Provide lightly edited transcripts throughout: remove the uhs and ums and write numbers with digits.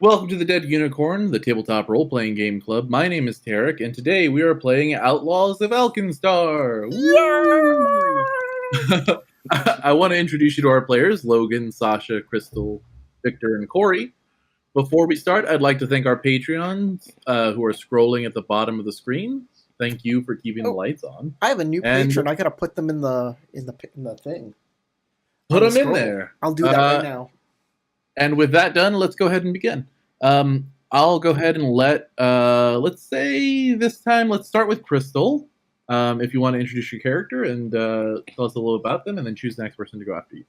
Welcome to the Dead Unicorn, the tabletop role-playing game club. My name is Tarek, and today we are playing Outlaws of Alkenstar. Woo! I want to introduce you to our players, Logan, Sasha, Crystal, Victor, and Corey. Before we start, I'd like to thank our Patreons who are scrolling at the bottom of the screen. Thank you for keeping the lights on. I have a new patron. I gotta put them in the thing. Put them in there. I'll do that right now. And with that done, let's go ahead and begin. I'll go ahead and let's say this time, let's start with Crystal. If you want to introduce your character and tell us a little about them, and then choose the next person to go after you.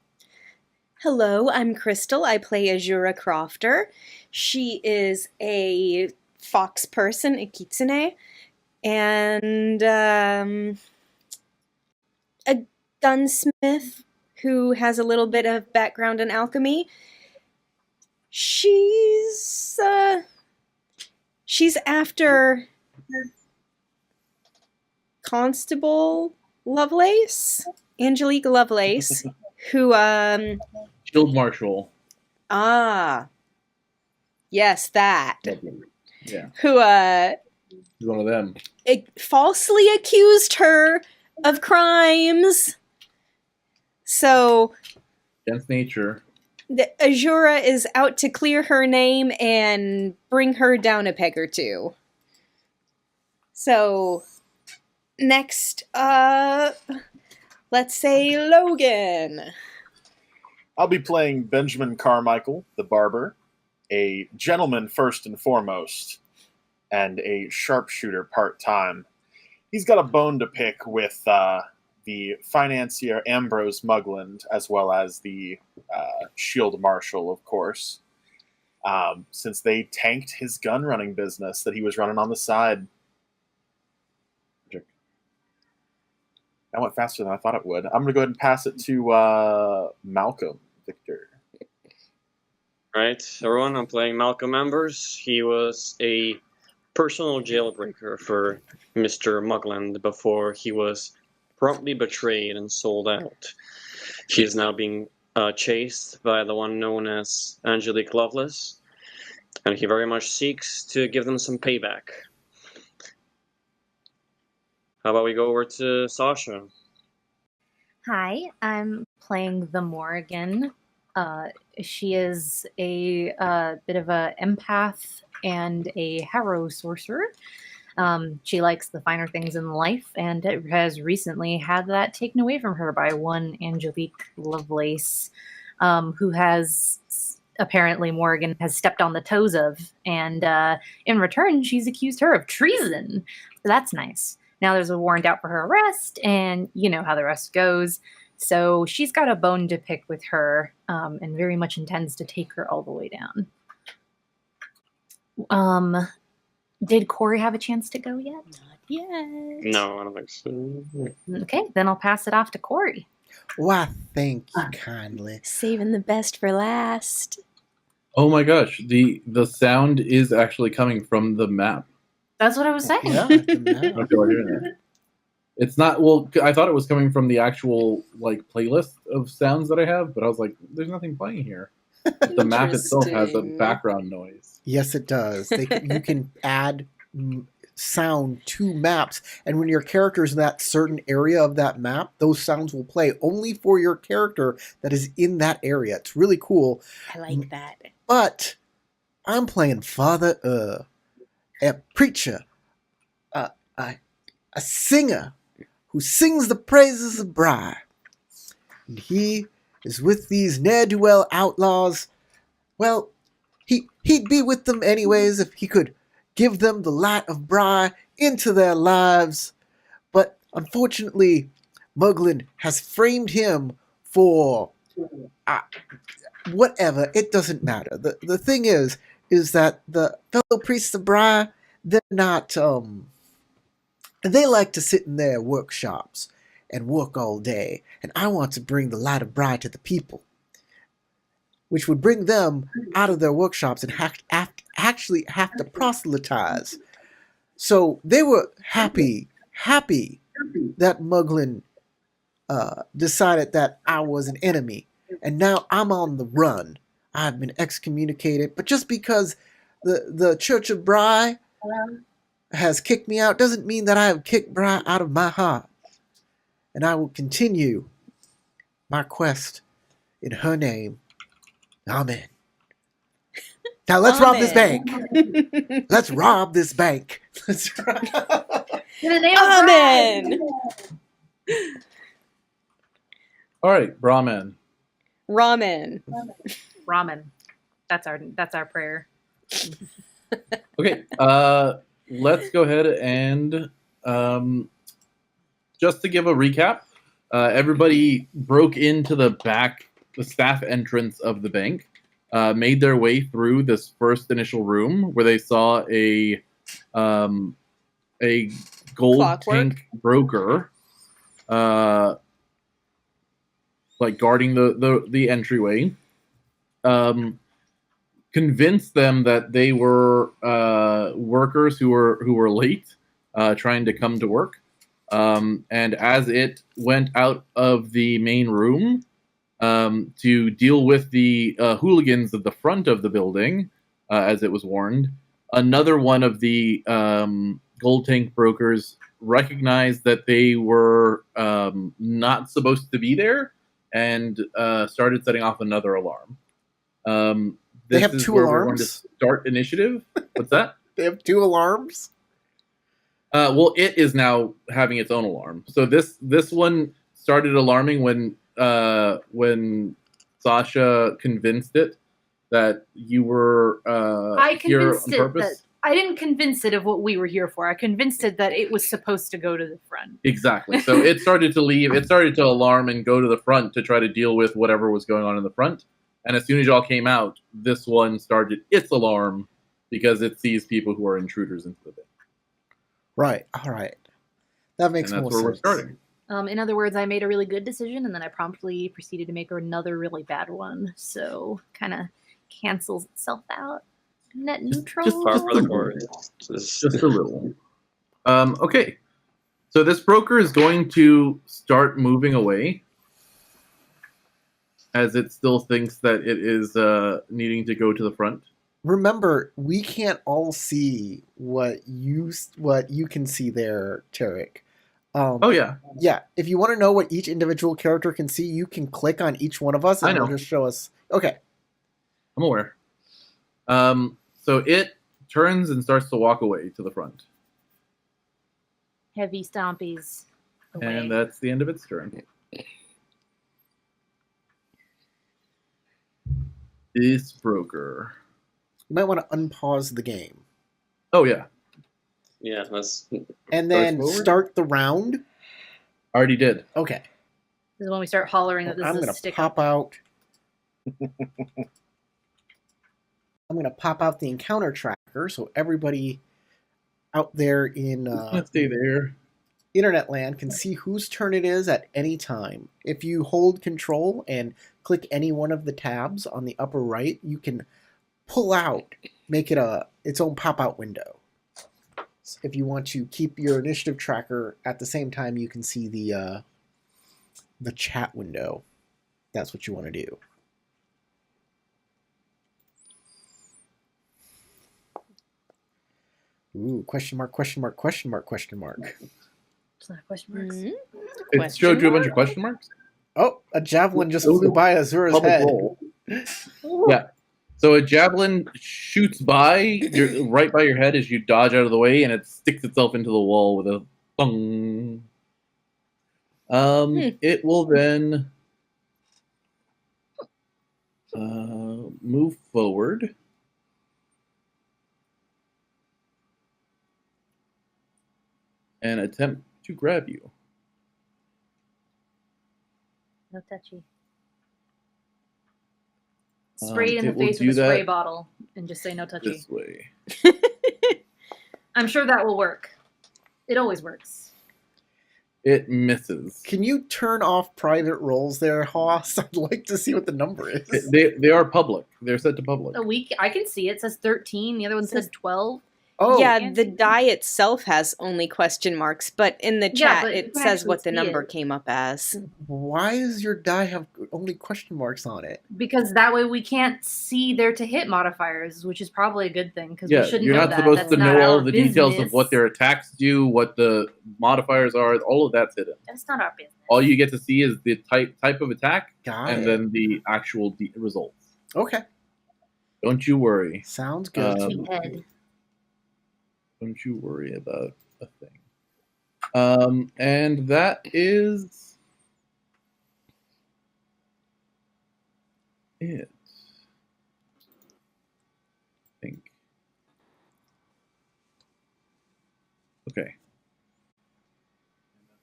Hello, I'm Crystal. I play Azura Crofter. She is a fox person, a kitsune, and a gunsmith who has a little bit of background in alchemy. She's after Constable Lovelace, Angelique Lovelace, who Field Marshal. Yes, that. Yeah. Who He's one of them. Falsely accused her of crimes. So Against nature. Azura is out to clear her name and bring her down a peg or two. So, next up, let's say Logan. I'll be playing Benjamin Carmichael, the barber, a gentleman first and foremost, and a sharpshooter part-time. He's got a bone to pick with the financier Ambrose Mugland, as well as the Shield Marshal, of course, since they tanked his gun running business that he was running on the side. That went faster than I thought it would. I'm going to go ahead and pass it to Malcolm, Victor. Right, everyone, I'm playing Malcolm Ambers. He was a personal jailbreaker for Mr. Mugland before he was promptly betrayed and sold out. He is now being chased by the one known as Angelique Lovelace, and he very much seeks to give them some payback. How about we go over to Sasha? Hi, I'm playing the Morrigan. She is a bit of an empath and a harrow sorcerer. She likes the finer things in life, and has recently had that taken away from her by one Angelique Lovelace, who has apparently Morrigan has stepped on the toes of, and in return, she's accused her of treason. So that's nice. Now there's a warrant out for her arrest, and you know how the rest goes. So she's got a bone to pick with her, and very much intends to take her all the way down. Did Corey have a chance to go yet? Not yet. No, I don't think so. Okay, then I'll pass it off to Corey. Why, thank you kindly. Saving the best for last. Oh my gosh, the sound is actually coming from the map. That's what I was saying. Yeah, Okay, we're doing it. It's not, well, I thought it was coming from the actual playlist of sounds that I have, but I was like, there's nothing playing here. The map itself has a background noise. Yes, it does. You can add sound to maps, and when your character is in that certain area of that map, those sounds will play only for your character that is in that area. It's really cool. I like that. But I'm playing Father, a preacher, a singer who sings the praises of Bri. And he is with these ne'er-do-well outlaws. Well, he'd be with them anyways if he could give them the light of Bri into their lives. But unfortunately, Mugland has framed him for whatever. It doesn't matter. The thing is that the fellow priests of Bri, they're not, they like to sit in their workshops and work all day, and I want to bring the light of Bri to the people, which would bring them out of their workshops and actually have to proselytize. So they were happy that Mugland decided that I was an enemy, and now I'm on the run. I've been excommunicated, but just because the Church of Bry has kicked me out doesn't mean that I have kicked Bry out of my heart. And I will continue my quest in her name. Amen. Now let's rob this bank. Let's rob this bank. Let's rob. In the name of Amen. All right, Brahman. Ramen. ramen. That's our prayer. Okay, let's go ahead and just to give a recap, everybody broke into the staff entrance of the bank, made their way through this first initial room where they saw a gold Clockwork. tank broker, like guarding the entryway. Convinced them that they were workers who were late, trying to come to work. And as it went out of the main room to deal with the hooligans at the front of the building, as it was warned, another one of the gold tank brokers recognized that they were not supposed to be there and started setting off another alarm. They have two We're going to alarms? start initiative. What's that? They have 2 alarms? Well, it is now having its own alarm. So this one started alarming when Sasha convinced it that you were I here convinced on it purpose. that I didn't convince it of what we were here for. I convinced it that it was supposed to go to the front. Exactly. So it started to leave. It started to alarm and go to the front to try to deal with whatever was going on in the front. And as soon as y'all came out, this one started its alarm because it sees people who are intruders into the bank. Right. All right. That makes And that's more where sense. we're starting. In other words, I made a really good decision, and then I promptly proceeded to make another really bad one. So, kind of cancels itself out. Net neutral. Par for the course. Just a little. Okay. So this broker is going to start moving away as it still thinks that it is needing to go to the front. Remember, we can't all see what you can see there, Tarek. Oh, yeah. Yeah, if you want to know what each individual character can see, you can click on each one of us and I know. it'll just show us. Okay. I'm aware. So it turns and starts to walk away to the front. Heavy stompies. Away. And that's the end of its turn. This broker. You might want to unpause the game. Oh, yeah. Yeah, that's And then forward? start the round. Already did. Okay. This is when we start hollering that this I'm is going a to stick pop out. I'm going to pop out the encounter tracker so everybody out there in Let's stay there. internet land can see whose turn it is at any time. If you hold control and click any one of the tabs on the upper right, you can pull out, make it its own pop-out window. If you want to keep your initiative tracker at the same time, you can see the chat window. That's what you want to do. Ooh, question mark, question mark, question mark, question mark. Is that question marks? Mhm. It Question showed you a bunch mark? of question marks. Oh, a javelin just Ooh, flew by Azura's Public head. roll. Yeah. So a javelin shoots by, right by your head as you dodge out of the way, and it sticks itself into the wall with a bung. It will then move forward. And attempt to grab you. No touchy. Spray it in it the will face do with a spray that bottle and just say no touchy. This way. I'm sure that will work. It always works. It misses. Can you turn off private rolls there, Hoss? I'd like to see what the number is. They are public. They're set to public. I can see it. It says 13. The other one said 12. Oh, Yeah, the die itself has only question marks, but in the Yeah, chat but you it can says actually what the see number it. came up as. why does your die have only question marks on it? Because that way we can't see their to hit modifiers, which is probably a good thing because we Yeah, shouldn't you're know not that. supposed That's to not know all our the details of business. what their attacks do, what the modifiers are. All of that's hidden. That's not our business. All you get to see is the type of attack Got and it. then the actual results. Okay, Don't you worry. sounds good. Head. Don't you worry about a thing. And that is it. I think. Okay.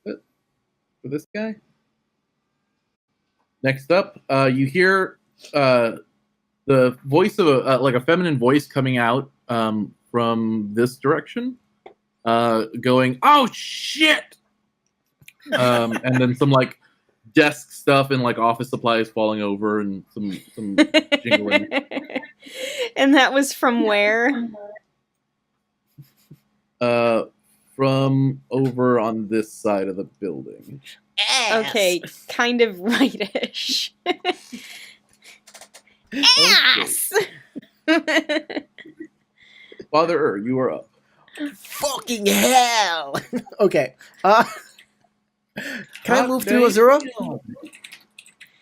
That's it for this guy. Next up, you hear the voice of like a feminine voice coming out from this direction, going, "Oh shit!" And then some like desk stuff and like office supplies falling over and some jingling. And that was from where? From over on this side of the building. Okay, kind of rightish. Ass! Father, you are up. Fucking hell! Okay. Can I move through Hot Azura? damn.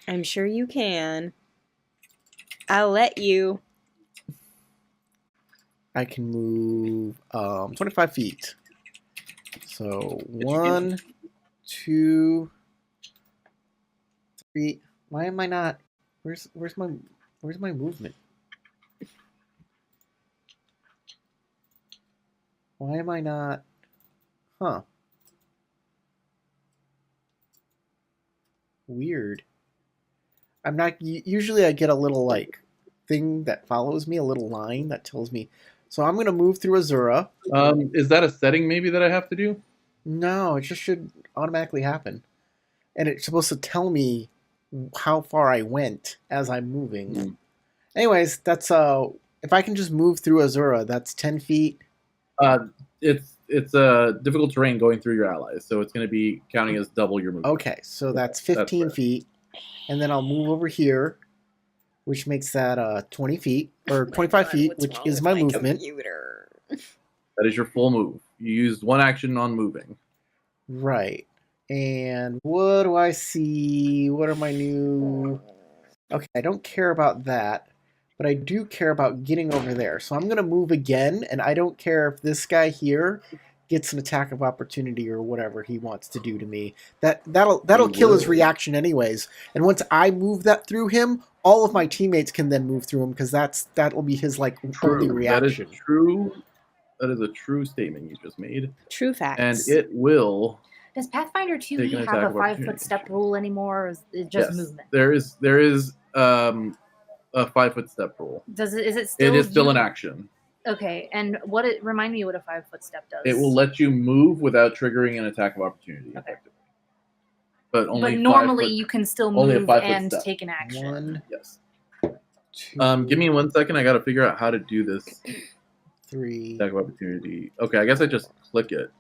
I'm sure you can. I'll let you. I can move 25 feet. So 1, 2, 3. Why am I not? Where's my movement? Why am I not? Huh. Weird. I'm not. Usually I get a little like thing that follows me, a little line that tells me. So I'm gonna move through Azura. Is that a setting maybe that I have to do? No, it just should automatically happen, and it's supposed to tell me how far I went as I'm moving. Hmm. Anyways, that's if I can just move through Azura, that's 10 feet. It's difficult terrain going through your allies, so it's going to be counting as double your movement. Okay, so that's 15 fair. feet, and then I'll move over here, which makes that 20 feet or 25 feet, which is my movement. Computer? That is your full move. You used one action on moving. Right. And what do I see? What are my new? Okay, I don't care about that, but I do care about getting over there. So I'm going to move again, and I don't care if this guy here gets an attack of opportunity or whatever he wants to do to me. That'll kill his reaction anyways. And once I move that through him, all of my teammates can then move through him because that'll be his like only reaction. That is true. That is a true statement you just made. True facts. And it will. Does Pathfinder 2e Take an have attack a of 5-foot opportunity. step rule anymore, or is it just Yes, movement? there is a 5-foot step rule. Is it still? It is still you- an action. Okay, and remind me what a 5-foot step does. It will let you move without triggering an attack of opportunity. Okay. Effectively. But only. But normally 5 foot- you can still only a move 5-foot and step. take an action. 1, Yes. 2, Give me 1 second. I got to figure out how to do this 3. attack of opportunity. Okay, I guess I just click it.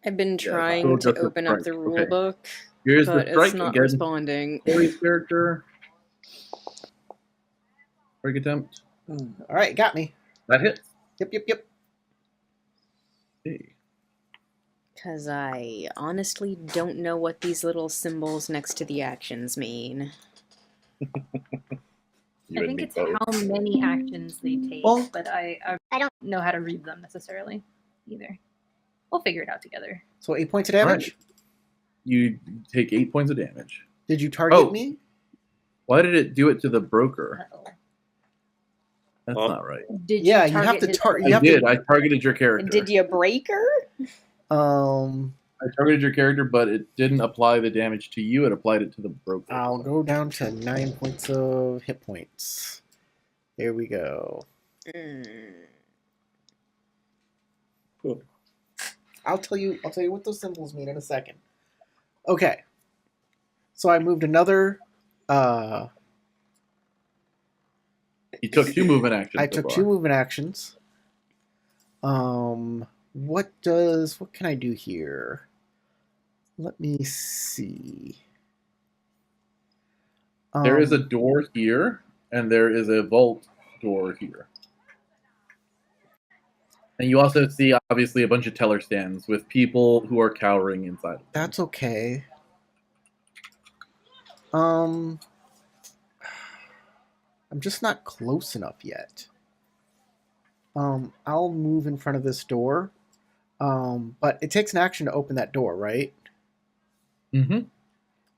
I've been Yeah, trying go to just the open up the strike. rule Okay. book, Here's but the strike it's not again. responding. Corey's character. Strike attempt. All right, got me. That hits. Yep. Okay. Because I honestly don't know what these little symbols next to the actions mean. You I and think me it's both. how many actions they take, Well- but I don't know how to read them necessarily either. We'll figure it out together. So 8 points of damage. Right. You take 8 points of damage. Did you target Oh. me? Why did it do it to the broker? Uh-oh. That's Well, not right. Did Yeah, you you have target to his- target. I You have did. I targeted your character. Did you break her? I targeted your character, but it didn't apply the damage to you. It applied it to the broker. I'll go down to 9 points of hit points. There we go. Cool. I'll tell you what those symbols mean in a second. Okay. So I moved another You took 2 movement actions. I so took far. 2 movement actions. What can I do here? Let me see. There is a door here, and there is a vault door here. And you also see, obviously, a bunch of teller stands with people who are cowering inside. That's okay. I'm just not close enough yet. I'll move in front of this door. But it takes an action to open that door, right? Mm-hmm.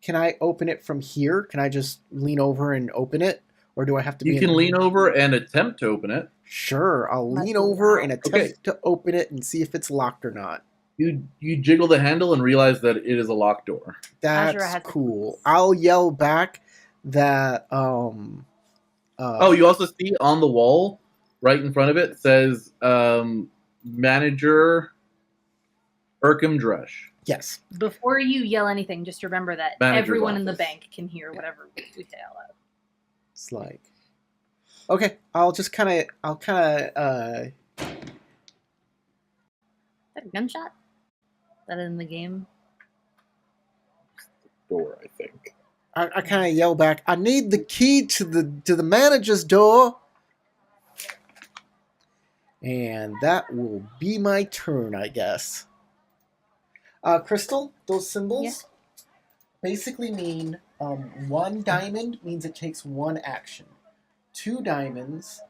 Can I open it from here? Can I just lean over and open it? Or do I have to be You can lean over and attempt to open it. Sure, I'll Let's lean do over that. and attempt to open it and see if it's locked or not. You jiggle the handle and realize that it is a locked door. That's Azura has cool. I'll yell back that Oh, you also see on the wall, right in front of it, says Manager Urkham Dresh. yes. Before you yell anything, just remember that Manager's everyone in the office. bank can hear whatever we say out loud. It's like okay, I'll kind of Is that a gunshot? Is that in the game? Door, I think. I kind of yell back, I need the key to the manager's door. And that will be my turn, I guess. Crystal, those symbols basically mean 1 diamond means it takes 1 action. 2 diamonds,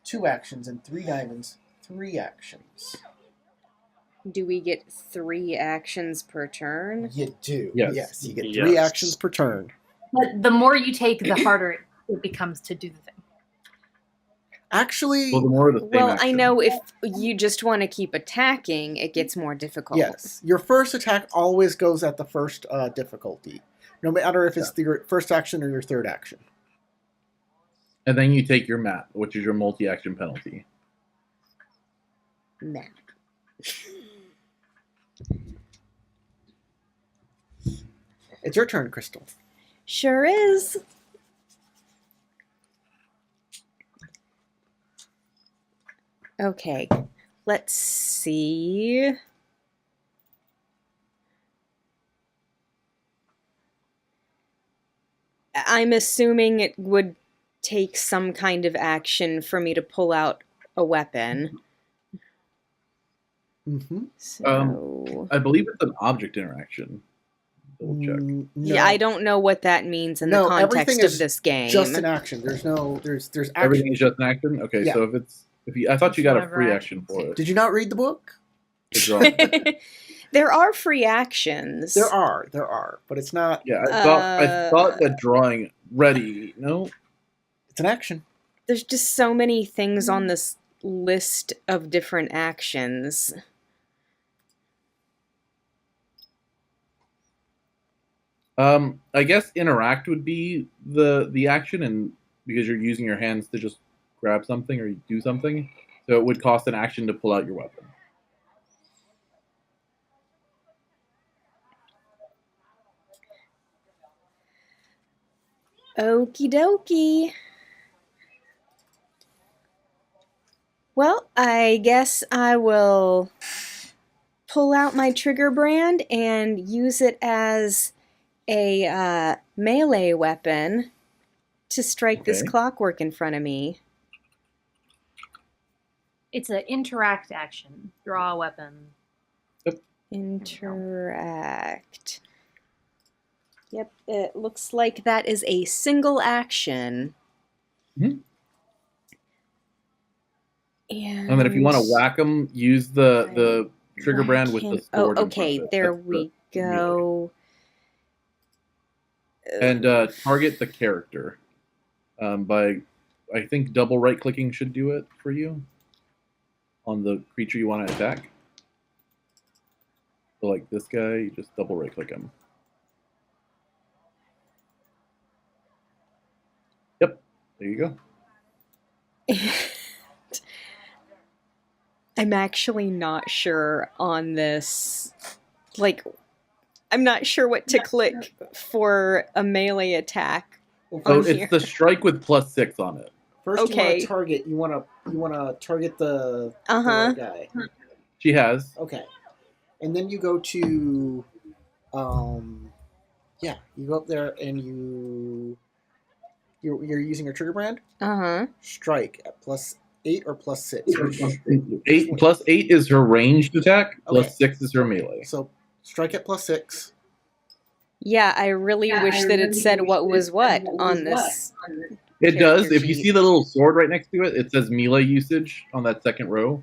2 actions, and 3 diamonds, 3 actions. Do we get 3 actions per turn? You do. Yes. Yes, you get 3 Yes. actions per turn. But the more you take, the harder it becomes to do the thing. Actually, Well, the more the same Well, I action. know if you just want to keep attacking, it gets more difficult. yes. Your first attack always goes at the first difficulty, no matter if it's your first action or your third action. And then you take your mat, which is your multi-action penalty. Nah. It's your turn, Crystal. Sure is. Okay, let's see. I'm assuming it would take some kind of action for me to pull out a weapon. Mm-hmm. So, I believe it's an object interaction. Double check. yeah, I don't know what that means in No, the context everything of is this game. Just an action. There's action. Everything is just an action? Okay, Yeah. so if you I thought you got a Whatever free action action for it. Did you not read the book? It's wrong. There are free actions. There are, but it's not. Yeah, I thought that drawing ready. No? It's an action. There's just so many things on this list of different actions. I guess interact would be the action, and because you're using your hands to just grab something or do something, so it would cost an action to pull out your weapon. Okie dokie. Well, I guess I will pull out my trigger brand and use it as a melee weapon to strike this Okay. clockwork in front of me. It's an interact action. Draw a weapon. Interact. Yep, it looks like that is a single action. Mhm. And And then if you want to whack them, use the trigger brand with the whack him. sword. Oh, in front okay, of it. there That's we the go. And target the character by, I think, double right clicking should do it for you on the creature you want to attack. So like this guy, you just double right click him. Yep, there you go. I'm actually not sure on this. Like, I'm not sure what to click for a melee attack Oh, on it's here. the strike with +6 on it. First, Okay. you want to target the Uh-huh. the right guy. She has. Okay, and then you go to, you go up there and you're using your trigger brand. Uh-huh. Strike at +8 or +6. Eight plus 8 is her ranged attack. Okay. Plus 6 is her melee. So strike at +6. Yeah, I really wish that it said what was what on this. It does. character If you sheet. see the little sword right next to it, it says melee usage on that second row.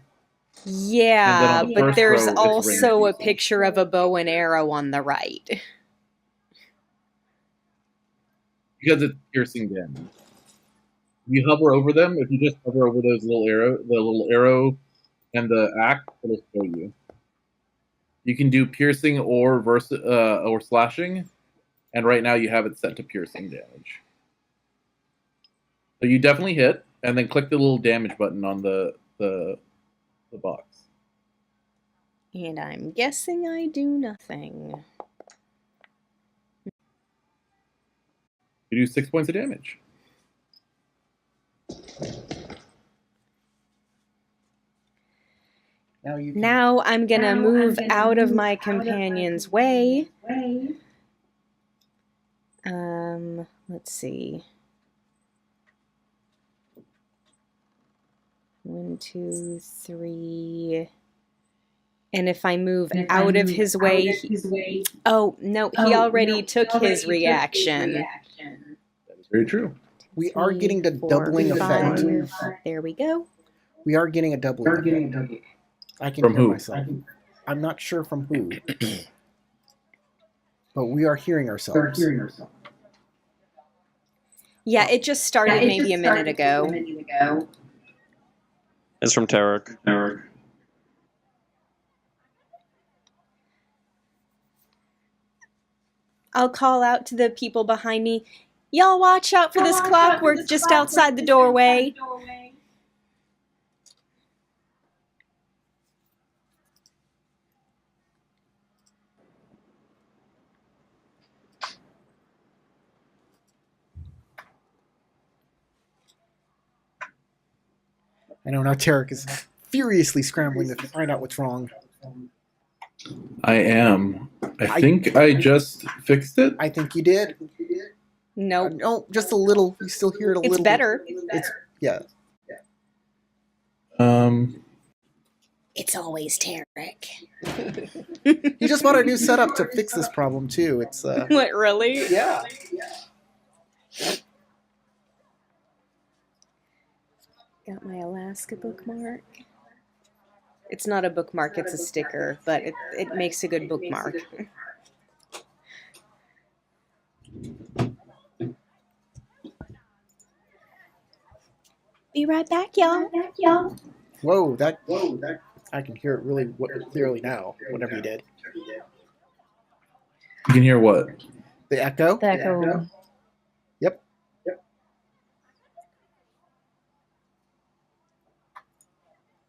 Yeah, the but first there's row, it's also a ranged. picture of a bow and arrow on the right. Because it's piercing damage. You hover over them. If you just hover over those the little arrow and the axe, it'll show you. You can do piercing or slashing, and right now you have it set to piercing damage. So you definitely hit, and then click the little damage button on the box. And I'm guessing I do nothing. You do 6 points of damage. Now I'm gonna move out of my companion's way. Let's see. 1, 2, 3. And if I move out of his way, oh no, he already took his reaction. That is very true. We are getting the 4, doubling effect. 5. There we go. We are getting a doubling effect. I can From hear who? myself. I'm not sure from who. But we are hearing ourselves. Yeah, it just started maybe a minute ago. It's from Tarek. I'll call out to the people behind me. Y'all watch out for this clockwork just outside the doorway. I know now Tarek is furiously scrambling to find out what's wrong. I am. I think I just fixed it. I think you did. Nope. No, just a little. You still hear it a It's little. better. Yeah. It's always Tarek. You just bought a new setup to fix this problem too. It's What, really? yeah. Got my Alaska bookmark. It's not a bookmark, it's a sticker, but it makes a good bookmark. Be right back, y'all. Whoa, that I can hear it really clearly now. Whatever you did. You can hear what? The echo. The echo. Yep.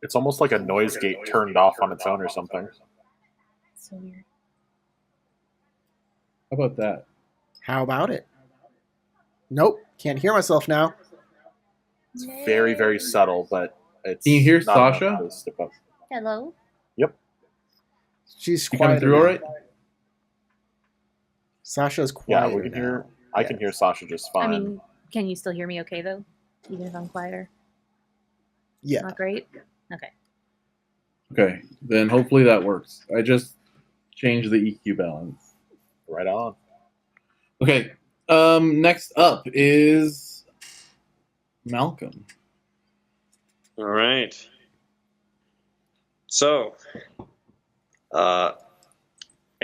It's almost like a noise gate turned off on its own or something. So weird. How about that? How about it? Nope. Can't hear myself now. It's very, very subtle, but it's. Can you hear not Sasha? enough to step up. Hello. She's You coming quiet. through all right? Sasha's Yeah, quiet. we can hear. I can hear Sasha just fine. I mean, can you still hear me okay though? Even if I'm quieter? Yeah. Not great? Okay. Okay, then hopefully that works. I just changed the EQ balance. Right on. Okay, next up is Malcolm. All right. So, I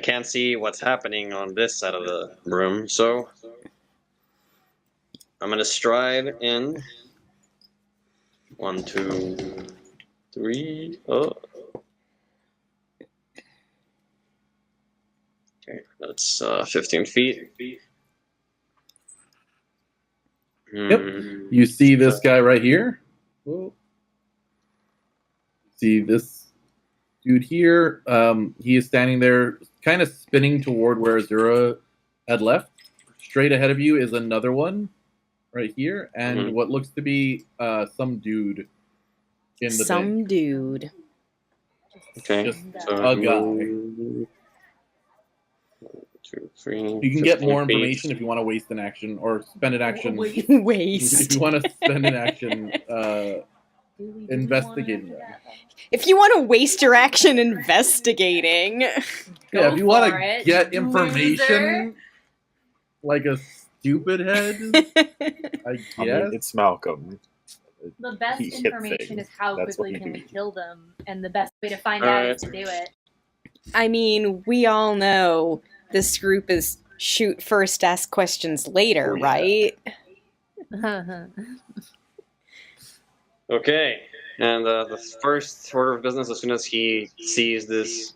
can't see what's happening on this side of the room, so I'm gonna stride in. 1, 2, 3. Oh. Okay, that's 15 feet. Yep. You see this guy right here? See this dude here? He is standing there, kind of spinning toward where Azura had left. Straight ahead of you is another one. right here, and Mhm. what looks to be some dude in the Some bank. dude. Okay. Just So a guy. 1, 2, 3. You can get 15 more feet. information if you want to waste an action or spend an action. Wait. If Waste. you want to spend an action Do we investigating wanna them. do that? If you want to waste your action investigating. Yeah, Go if you want for to it, get loser. information like a stupid head, I guess. I mean, it's Malcolm. The best He hit information things. is how That's what quickly we can do. we kill them, and the best way to find All out right. is to do it. I mean, we all know this group is shoot first, ask questions later, Oh, yeah. right? Okay. And the first order of business, as soon as he sees this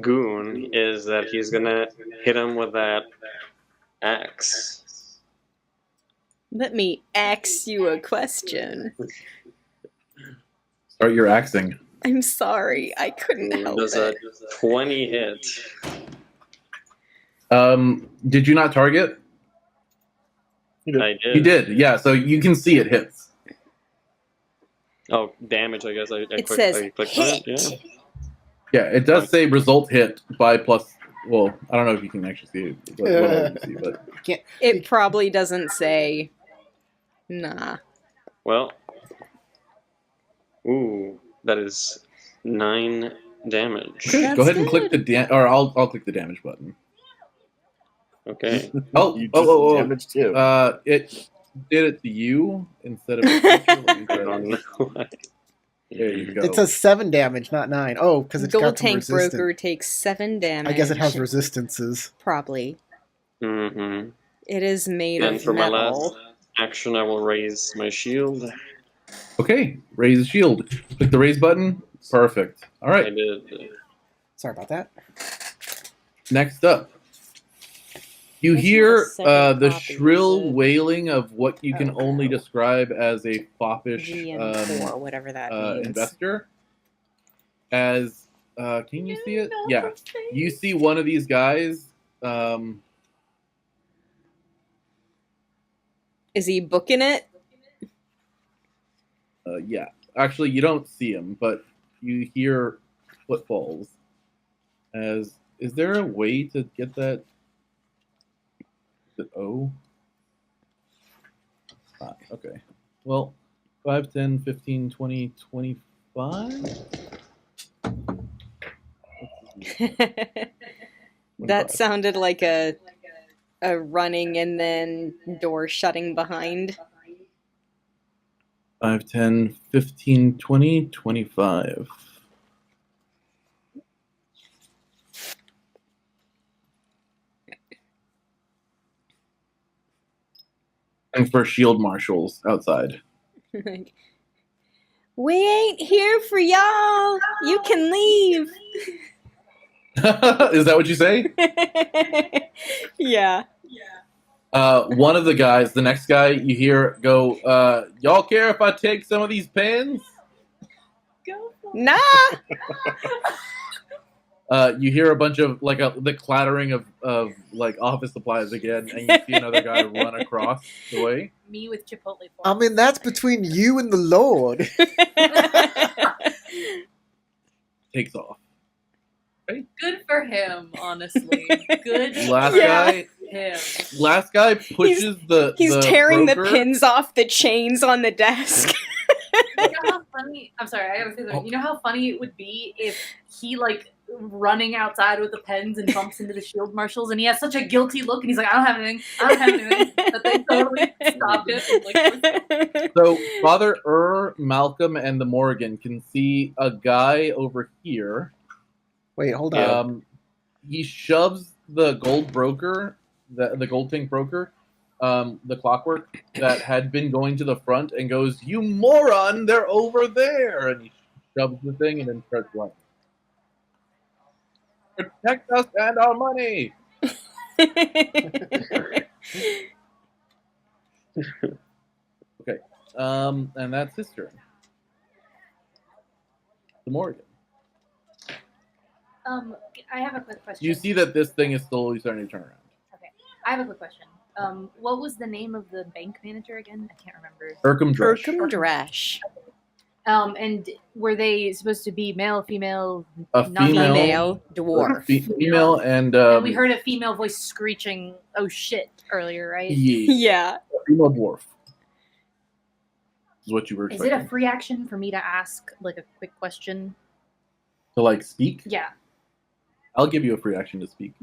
goon, is that he's gonna hit him with that axe. Let me ask you a question. Start your axing. I'm sorry, I couldn't help Does a it. 20 hit? Did you not target? I did. You did, yeah. So you can see it hits. Oh, damage, I guess. I It clicked, says I clicked on hit. it. Yeah, it does say result hit by plus. Well, I don't know if you can actually see it. What level you see, but It probably doesn't say. Nah. Well. Ooh, that is 9 damage. okay, That's go ahead and click good. the or I'll click the damage button. Okay. Oh, You just oh. damaged him. It did it to you instead of. Let me I try don't this. know. There you go. It says 7 damage, not 9. Oh, because it's Gold got some Tank resistance. Broker takes 7 damage. I guess it has resistances. Probably. Mm-hmm. It is made And of for my metal. last action, I will raise my shield. Okay, raise the shield. Click the raise button. Perfect. All I right. did. Sorry about that. Next up, you There's hear not a second the copy, shrill is it? wailing of what you can Oh, only no. describe as a foppish GN4, whatever that means. investor. As can you see it? Yeah, you see one of these guys. Is he booking it? Yeah, actually, you don't see him, but you hear footfalls. Is there a way to get that? The O? Ah, okay. Well, 5, 10, 15, 20, 25? That sounded like a running and then door shutting behind. 5, 10, 15, 20, 25. And for shield marshals outside. We ain't here for y'all. You can leave. Is that what you say? Yeah. One of the guys, the next guy, you hear go, y'all care if I take some of these pens? Nah. You hear a bunch of the clattering of like office supplies again, and you see another guy run across the way. Me with Chipotle. I mean, that's between you and the Lord. Takes off. Good for him, honestly. Good Last for guy. him. Last guy pushes He's the tearing broker. the pins off the chains on the desk. You know how funny? I'm sorry, I gotta say something. You know how funny it would be if he running outside with the pens and bumps into the shield marshals, and he has such a guilty look, and he's like, "I don't have anything. I don't have anything." That they totally stopped it. So Father Malcolm, and the Morgan can see a guy over here. Wait, hold on. Yeah. He shoves the gold broker, the gold tank broker, the clockwork that had been going to the front, and goes, "You moron! They're over there!" And he shoves the thing and then starts running. Protect us and our money. Okay, and that's his turn. The Morgan. I have a quick question. You see that this thing is slowly starting to turn around. I have a quick question. What was the name of the bank manager again? I can't remember. Urkham Dresh. And were they supposed to be male, female, A Female dwarf. Female and and we heard a female voice screeching, "Oh shit!" earlier, right? Yeah. female dwarf. Is what you were Is expecting. it a free action for me to ask like a quick question? To like speak? Yeah, I'll give you a free action to speak,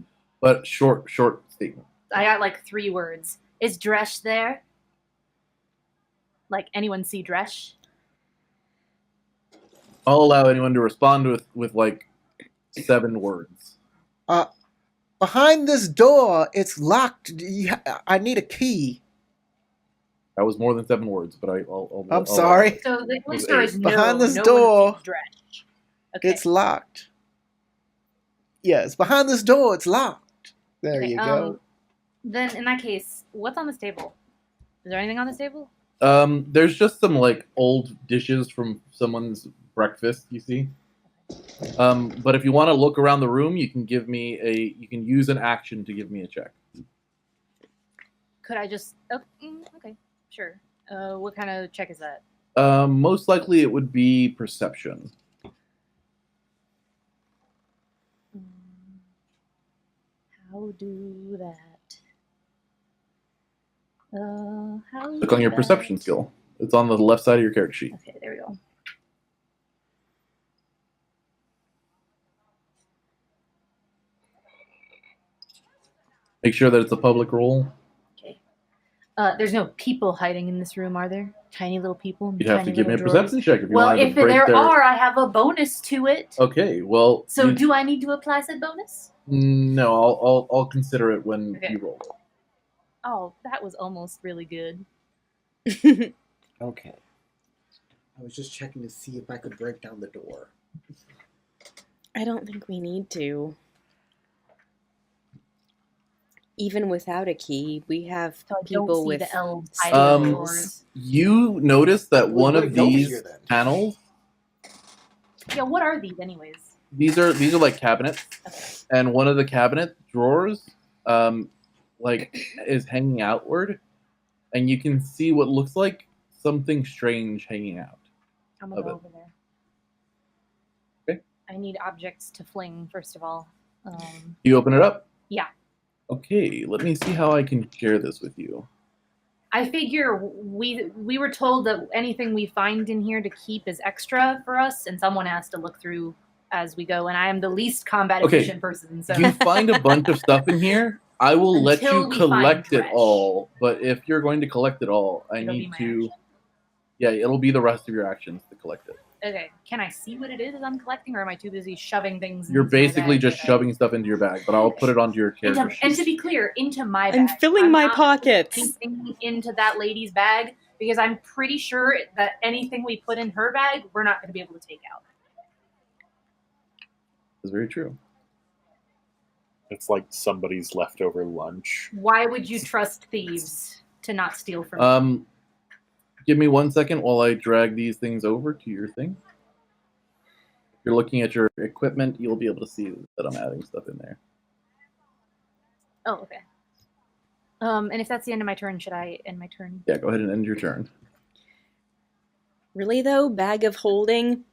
but short statement. I got like 3 words. Is Dresh there? Like anyone see Dresh? I'll allow anyone to respond with like 7 words. Behind this door, it's locked. I need a key. That was more than 7 words, but I'll I'm sorry. So the answer is no. Behind this no door, one sees Dresh. Okay. It's locked. Yes, behind this door, it's locked. There Okay, you go. Then in that case, what's on this table? Is there anything on this table? There's just some like old dishes from someone's breakfast, you see. But if you want to look around the room, you can use an action to give me a check. Could I just? Oh, okay, sure. What kind of check is that? Most likely it would be perception. How do that? How? Look on your perception skill. It's on the left side of your character sheet. Okay, there we go. Make sure that it's a public roll. Okay. There's no people hiding in this room, are there? Tiny little people. You'd have to tiny give me a little drawers? perception check if you Well, wanted if to break there their... are, I have a bonus to it. Okay, well. So do I need to apply said bonus? No, I'll consider it when Okay. you roll. Oh, that was almost really good. Okay. I was just checking to see if I could break down the door. I don't think we need to. Even without a key, we have So I people don't see with the elves hiding in the Um, doors. You notice that Well, one what of are those these here, then? panels, Yeah, what are these anyways? these are like cabinets, Okay. and one of the cabinet drawers, like is hanging outward, and you can see what looks like something strange hanging out. I'm gonna Of go it. over there. Okay. I need objects to fling first of all. You open it up? Yeah. Okay, let me see how I can share this with you. I figure we were told that anything we find in here to keep is extra for us, and someone has to look through as we go. And I am the least combat Okay. efficient person, so You find a bunch of stuff in here. I will let Until you we find collect it trash. all, but if you're going to collect it all, I it'll be need my to. action. Yeah, it'll be the rest of your actions to collect it. Okay, can I see what it is I'm collecting, or am I too busy shoving things? You're into my basically bag just that I- shoving stuff into your bag, but I'll put it onto your character And to sheet. be clear, into my bag. I'm filling my not pockets. putting anything into that lady's bag because I'm pretty sure that anything we put in her bag, we're not going to be able to take out. That's very true. It's like somebody's leftover lunch. Why would you trust thieves to not steal from you? Give me 1 second while I drag these things over to your thing. If you're looking at your equipment, you'll be able to see that I'm adding stuff in there. Oh, okay. And if that's the end of my turn, should I end my turn? Yeah, go ahead and end your turn. Really though, bag of holding,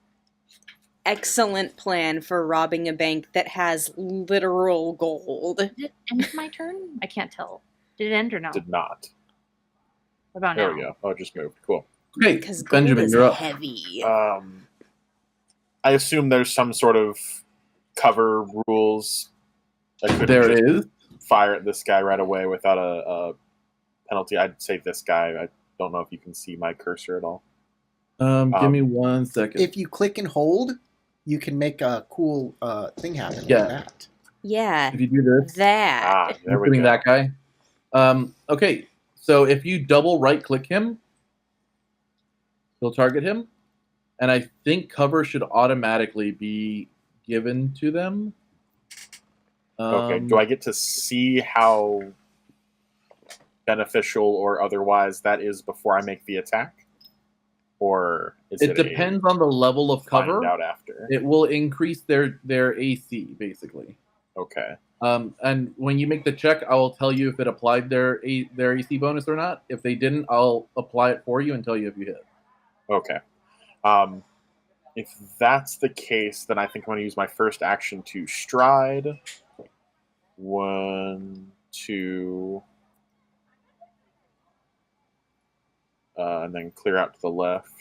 excellent plan for robbing a bank that has literal gold. Did it end my turn? I can't tell. Did it end or no? Did not. What about There now? we go. Oh, it just moved. Cool. Okay, Because gold Benjamin, is you're up. heavy. I assume there's some sort of cover rules. I couldn't There just is. fire at this guy right away without a penalty. I'd say this guy. I don't know if you can see my cursor at all. Give me 1 second. If you click and hold, you can make a cool thing happen Yeah. like that. Yeah, If you do this, that. There we including go. that guy. Okay, so if you double right click him, you'll target him, and I think cover should automatically be given to them. Okay. Do I get to see how beneficial or otherwise that is before I make the attack, or is It depends on the level of cover. Find out after. It will increase their AC basically. Okay. And when you make the check, I will tell you if it applied their AC bonus or not. If they didn't, I'll apply it for you and tell you if you hit. Okay. Um, if that's the case, then I think I'm going to use my first action to stride. 1, 2, and then clear out to the left.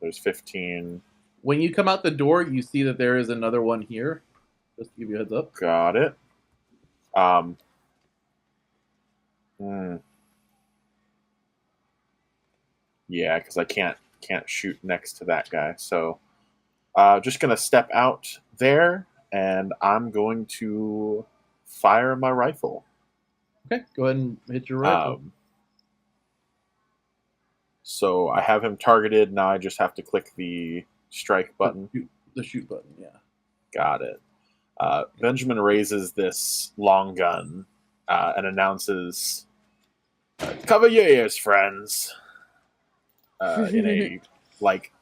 There's 15. When you come out the door, you see that there is another one here. Just to give you a heads up. Got it. Yeah, because I can't shoot next to that guy. So just going to step out there, and I'm going to fire my rifle. Okay, go ahead and hit your rifle. So I have him targeted. Now I just have to click the strike button. The shoot button, yeah. Got it. Benjamin raises this long gun and announces, "Cover your ears, friends." In a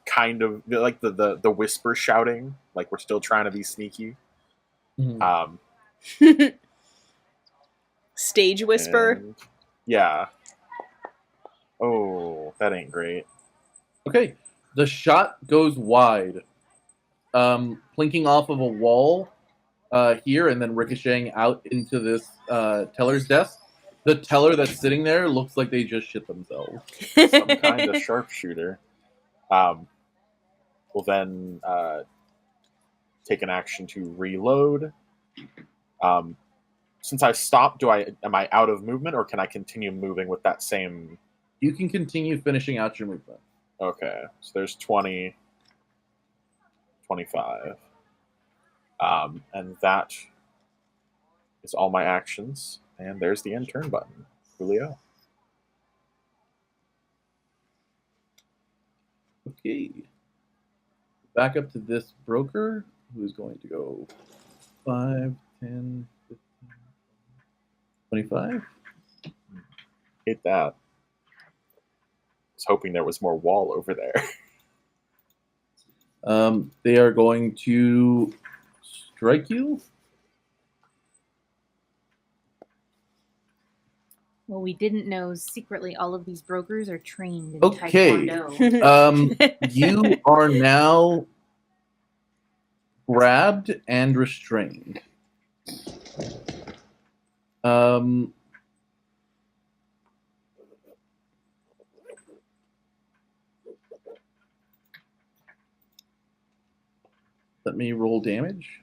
kind of like the whisper shouting, like we're still trying to be sneaky. Mm-hmm. Stage whisper. Yeah. Oh, that ain't great. Okay, the shot goes wide, plinking off of a wall here and then ricocheting out into this teller's desk. The teller that's sitting there looks like they just shit themselves. Some kind of sharpshooter. Will then take an action to reload. Since I stopped, am I out of movement, or can I continue moving with that same? You can continue finishing out your movement. Okay, so there's 20, 25. And that is all my actions. And there's the end turn button. Julio. Okay. Back up to this broker, who is going to go 5, 10, 15, 25. Hate that. I was hoping there was more wall over there. They are going to strike you. Well, we didn't know secretly all of these brokers are trained in Okay. Taekwondo. You are now grabbed and restrained. Let me roll damage.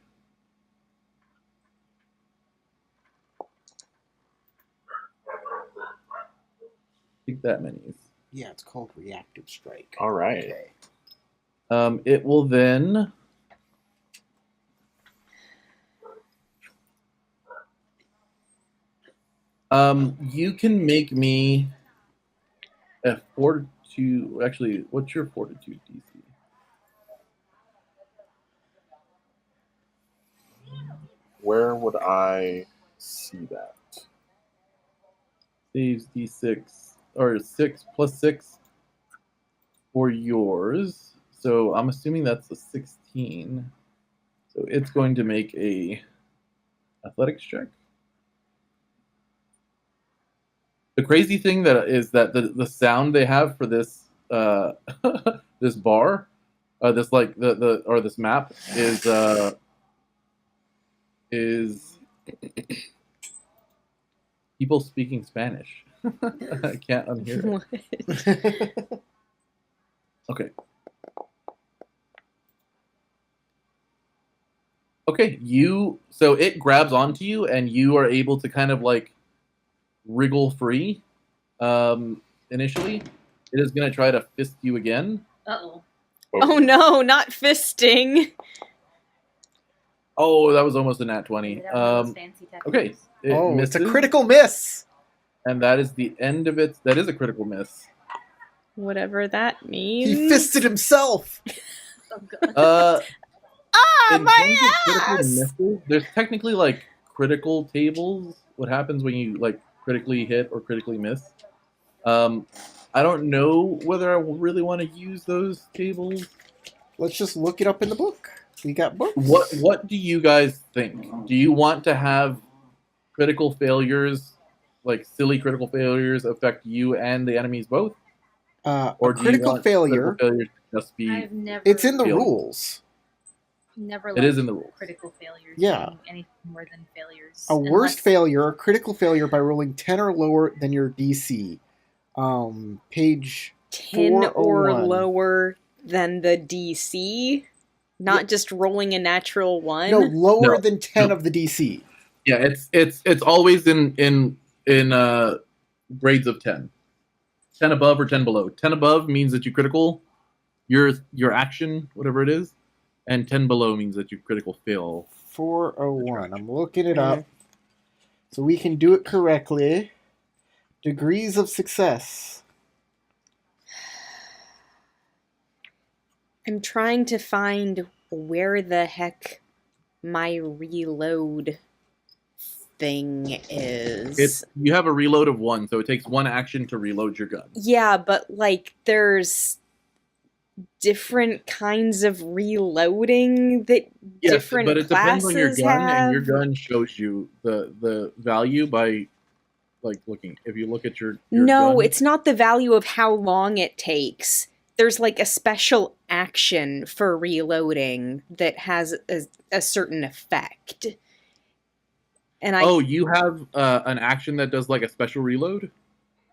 Take that many. Yeah, it's called reactive strike. All right. Okay. It will then you can make me a fortitude. Actually, what's your fortitude DC? Where would I see that? Saves D6 or 6 plus 6 for yours. So I'm assuming that's a 16. So it's going to make a athletics check. The crazy thing that is that the sound they have for this this bar, this like this map is people speaking Spanish. I can't unhear it. Okay. Okay, so it grabs onto you and you are able to kind of like wriggle free. Initially, it is going to try to fist you again. Uh-oh. Oh no, not fisting. Oh, that was almost a nat 20. Okay. It's a critical miss. And that is the end of it. That is a critical miss. Whatever that means. He fisted himself. Oh, God. My ass! Misses, there's technically like critical tables. What happens when you like critically hit or critically miss? I don't know whether I really want to use those tables. Let's just look it up in the book. We got books. What do you guys think? Do you want to have critical failures, like silly critical failures, affect you and the enemies both? A Or do you critical want failure. critical failures to just be? I've never. It's in the Failure. rules. Never. It is in the liked rules. critical failures. Yeah. Being anything more than failures. A worst unless- failure, a critical failure by rolling 10 or lower than your DC. Page 10 or 401. lower than the DC? Not just rolling a natural 1? No, lower No, than 10 no. of the DC. Yeah, it's always in grades of 10. 10 above or 10 below. 10 above means that you critical your action, whatever it is, and 10 below means that you critical fail. 401. I'm looking it up so we can do it correctly. Degrees of success. I'm trying to find where the heck my reload thing is. You have a reload of 1, so it takes 1 action to reload your gun. Yeah, but like there's different kinds of reloading that different but it depends on your classes gun, have. and your gun shows you the value by like looking. If you look at your No, gun, it's not the value of how long it takes. There's like a special action for reloading that has a certain effect. And you have an action that does like a special reload?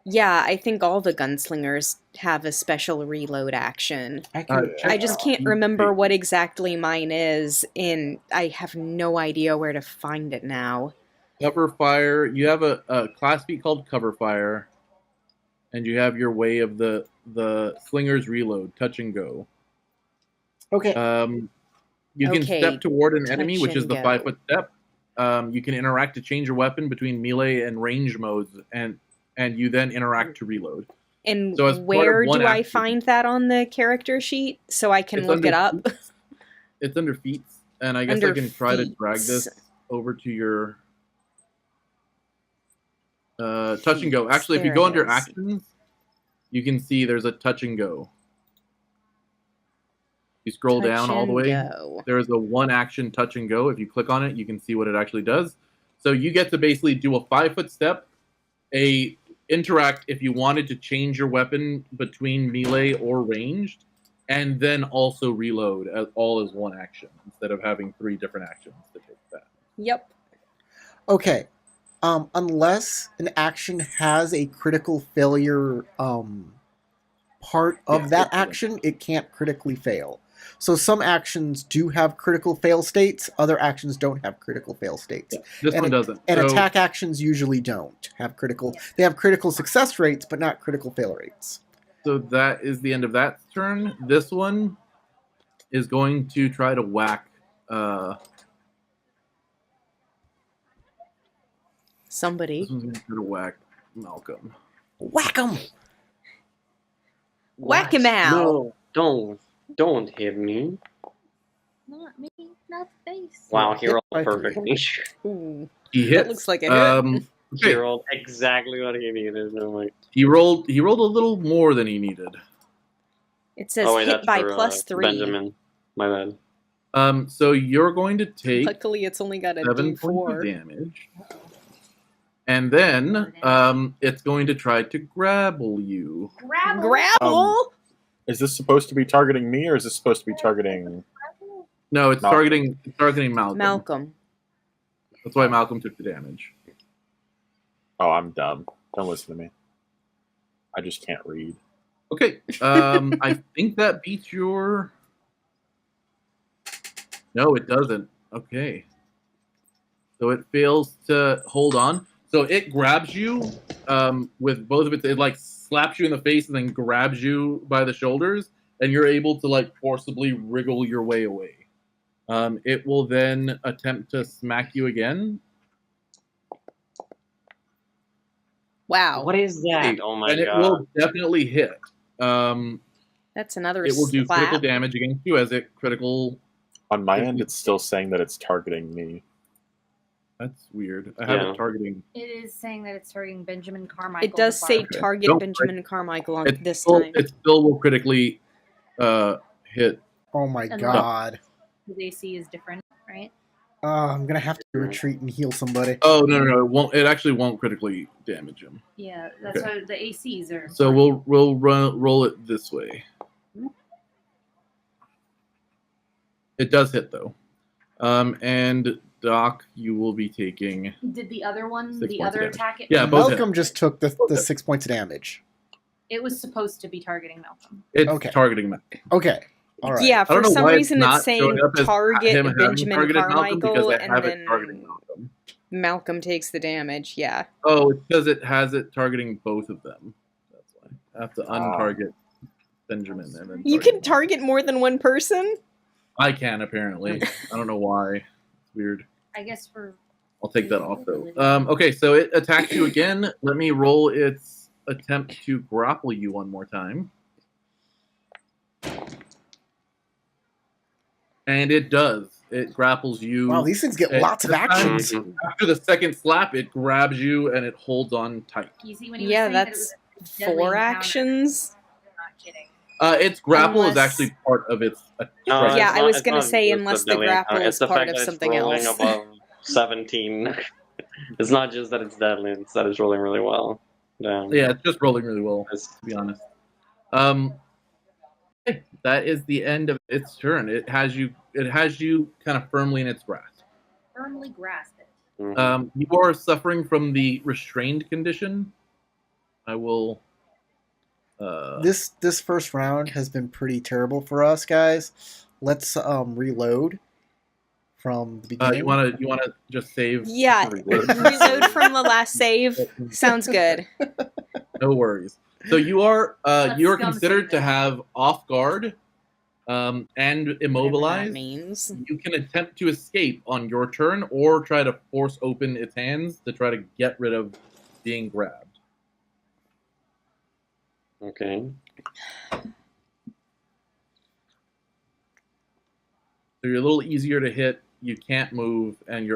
Yeah, I think all the gunslingers have a special reload action. I just can't remember what exactly mine is, and I have no idea where to find it now. Cover fire. You have a class feat called cover fire, and you have your way of the slinger's reload, touch and go. Okay. You can step toward an enemy, touch which is and the go. 5-foot step. You can interact to change your weapon between melee and range modes, and you then interact to reload. And So as part of where one do I action- find that on the character sheet so I can It's look it under up? It's under feats, and I guess Under I can try to drag feats. this over to your touch and go. Actually, if you There go it under is. actions, you can see there's a touch and go. You scroll Touch down all the and way. go. There's a 1 action touch and go. If you click on it, you can see what it actually does. So you get to basically do a 5-foot step, a interact if you wanted to change your weapon between melee or ranged, and then also reload as all as 1 action instead of having 3 different actions to take that. Yep. Okay. Unless an action has a critical failure part of Yeah, that it's- action, it can't critically fail. So some actions do have critical fail states, other actions don't have critical fail states. This And one doesn't. And So- attack actions usually don't have critical. They have critical success rates, but not critical fail rates. So that is the end of that turn. This one is going to try to whack. Somebody. This one's going to try to whack Malcolm. Whack 'em! Whack him out! No, don't hit me. Not me, not the face. Wow, he Hit rolled by perfectly. Ooh, He hits. that looks like a hit. He Okay. rolled exactly what he needed. I'm like, He rolled a little more than he needed. It says oh wait, hit that's by for, +3. Benjamin. My bad. So you're going to take Luckily, it's only got a 7 points of D4. damage. And then it's going to try to grapple you. Grapple! Is this supposed to be targeting me, or is this supposed to be targeting? No, it's Malcolm. targeting Malcolm. Malcolm. That's why Malcolm took the damage. Oh, I'm dumb. Don't listen to me. I just can't read. Okay. I think that beats your. No, it doesn't. Okay. So it fails to hold on. So it grabs you with both of it like slaps you in the face and then grabs you by the shoulders, and you're able to like forcibly wriggle your way away. It will then attempt to smack you again. Wow. What is that? Okay, Oh my and it god. will definitely hit. That's another It will do critical slap. damage against you as it critical. On my end, it's still saying that it's targeting me. That's weird. I have Yeah. it targeting. It is saying that it's targeting Benjamin Carmichael. It does the say barber. target Don't Benjamin Carmichael on It this still, time. it still will critically hit. Oh my And god. His AC is different, right? I'm gonna have to retreat and heal somebody. Oh no, it won't. It actually won't critically damage him. Yeah, that's Okay. how the ACs are. So we'll roll it this way. It does hit though, and Doc, you will be taking. Did the other one, 6 the points of other damage. attack? Yeah, both hit. Malcolm just took the hit. 6 points of damage. It was supposed to be targeting Malcolm. It's Okay. targeting Malcolm. Okay. All right. Yeah, I don't for know some why reason it's it's not saying showing up as him target having Benjamin targeted Malcolm because Carmichael, I and have it targeting then Malcolm. Malcolm takes the damage. Yeah. Oh, it's because it has it targeting both of them. That's why. I have to untarget Benjamin and then. You can target more than one person? I can apparently. I don't know why. It's weird. I guess for. I'll take that off though. Okay, so it attacks you again. Let me roll its attempt to grapple you one more time. And it does. It grapples you. Wow, these things get It- lots of this time, actions. After the second slap, it grabs you and it holds on tight. You see when he was Yeah, saying that it that's was a deadly 4 encounter. actions. I'm not kidding. Its grapple is Unless- actually part of its. No, strength. Yeah, it's I not- was it's gonna not say, just unless a the deadly grapple encounter. is It's the part fact of that it's something rolling else. above 17. It's not just that it's deadly; it's that it's rolling really well. Damn. Yeah, it's just rolling really well, It's- to be honest. Okay, that is the end of its turn. It has you kind of firmly in its grasp. Firmly grasp it. Mhm. You are suffering from the restrained condition. I will. This first round has been pretty terrible for us, guys. Let's reload from the beginning. You wanna just save? Yeah, reload from the last save. Sounds good. No worries. So you are Scum considered to save it. have off guard and Whatever that immobilized. means. You can attempt to escape on your turn or try to force open its hands to try to get rid of being grabbed. Okay. So you're a little easier to hit. You can't move, and you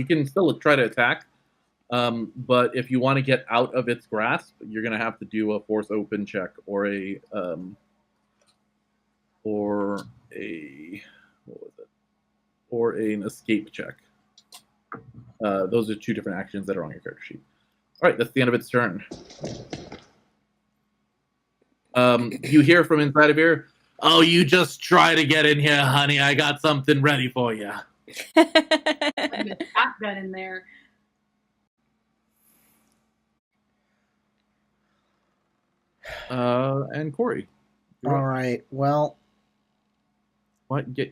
can still try to attack. But if you want to get out of its grasp, you're gonna have to do a force open check or an escape check. Those are 2 different actions that are on your character sheet. All right, that's the end of its turn. You hear from inside of here, "Oh, you just try to get in here, honey. I got something ready for you." The shotgun in there. And Corey. you're All up. right. Well, What? There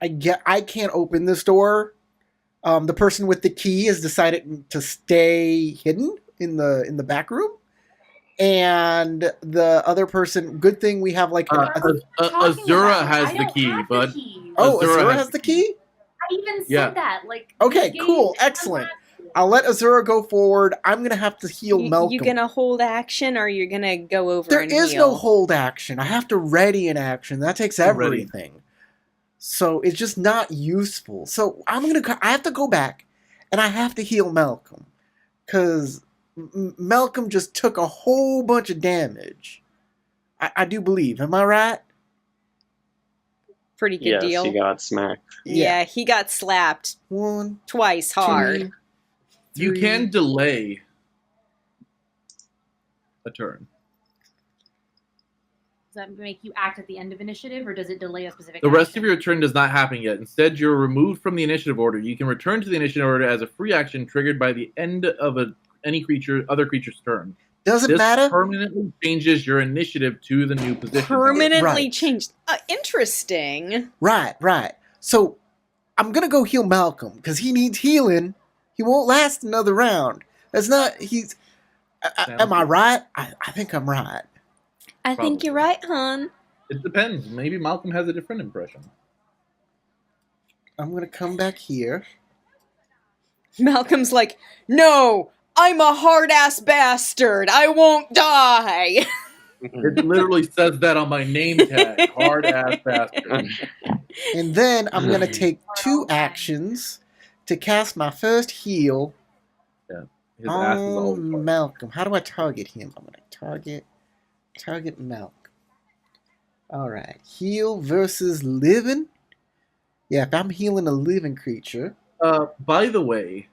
you go. I can't open this door. The person with the key has decided to stay hidden in the back room, and the other person. Good thing we have like. Talking Azura about? has I the don't key, have bud. the key. Oh, Azura Azura has has the the key. I even said Yeah. that. Like. Okay, this cool, game- excellent. I'll let Azura go forward. I'm gonna have to heal Malcolm. You gonna hold action, or you're gonna go over There and is heal? no hold action. I have to ready an action. That takes Ready. everything. So it's just not useful. So I have to go back, and I have to heal Malcolm, because Malcolm just took a whole bunch of damage. I do believe. Am I right? Pretty good Yes, deal. he got smacked. Yeah, he got slapped 1, twice hard. 2, You 3. can delay a turn. Does that make you act at the end of initiative, or does it delay a specific? The rest action? of your turn does not happen yet. Instead, you're removed from the initiative order. You can return to the initiative order as a free action triggered by the end of other creature's turn. Doesn't This matter. permanently changes your initiative to the new position. Permanently Right. changed. Interesting. Right. So I'm gonna go heal Malcolm because he needs healing. He won't last another round. That's not. He's. Am I right? I think I'm right. I think you're right, hon. It depends. Maybe Malcolm has a different impression. I'm gonna come back here. Malcolm's like, no, I'm a hard-ass bastard. I won't die. It literally says that on my name tag. Hard ass bastard. And then I'm going to take 2 actions to cast my first heal His ass is all on Malcolm. How do I target him? I'm going to target Malcolm. All right. Heal versus living. Yeah, if I'm healing a living creature. By the way,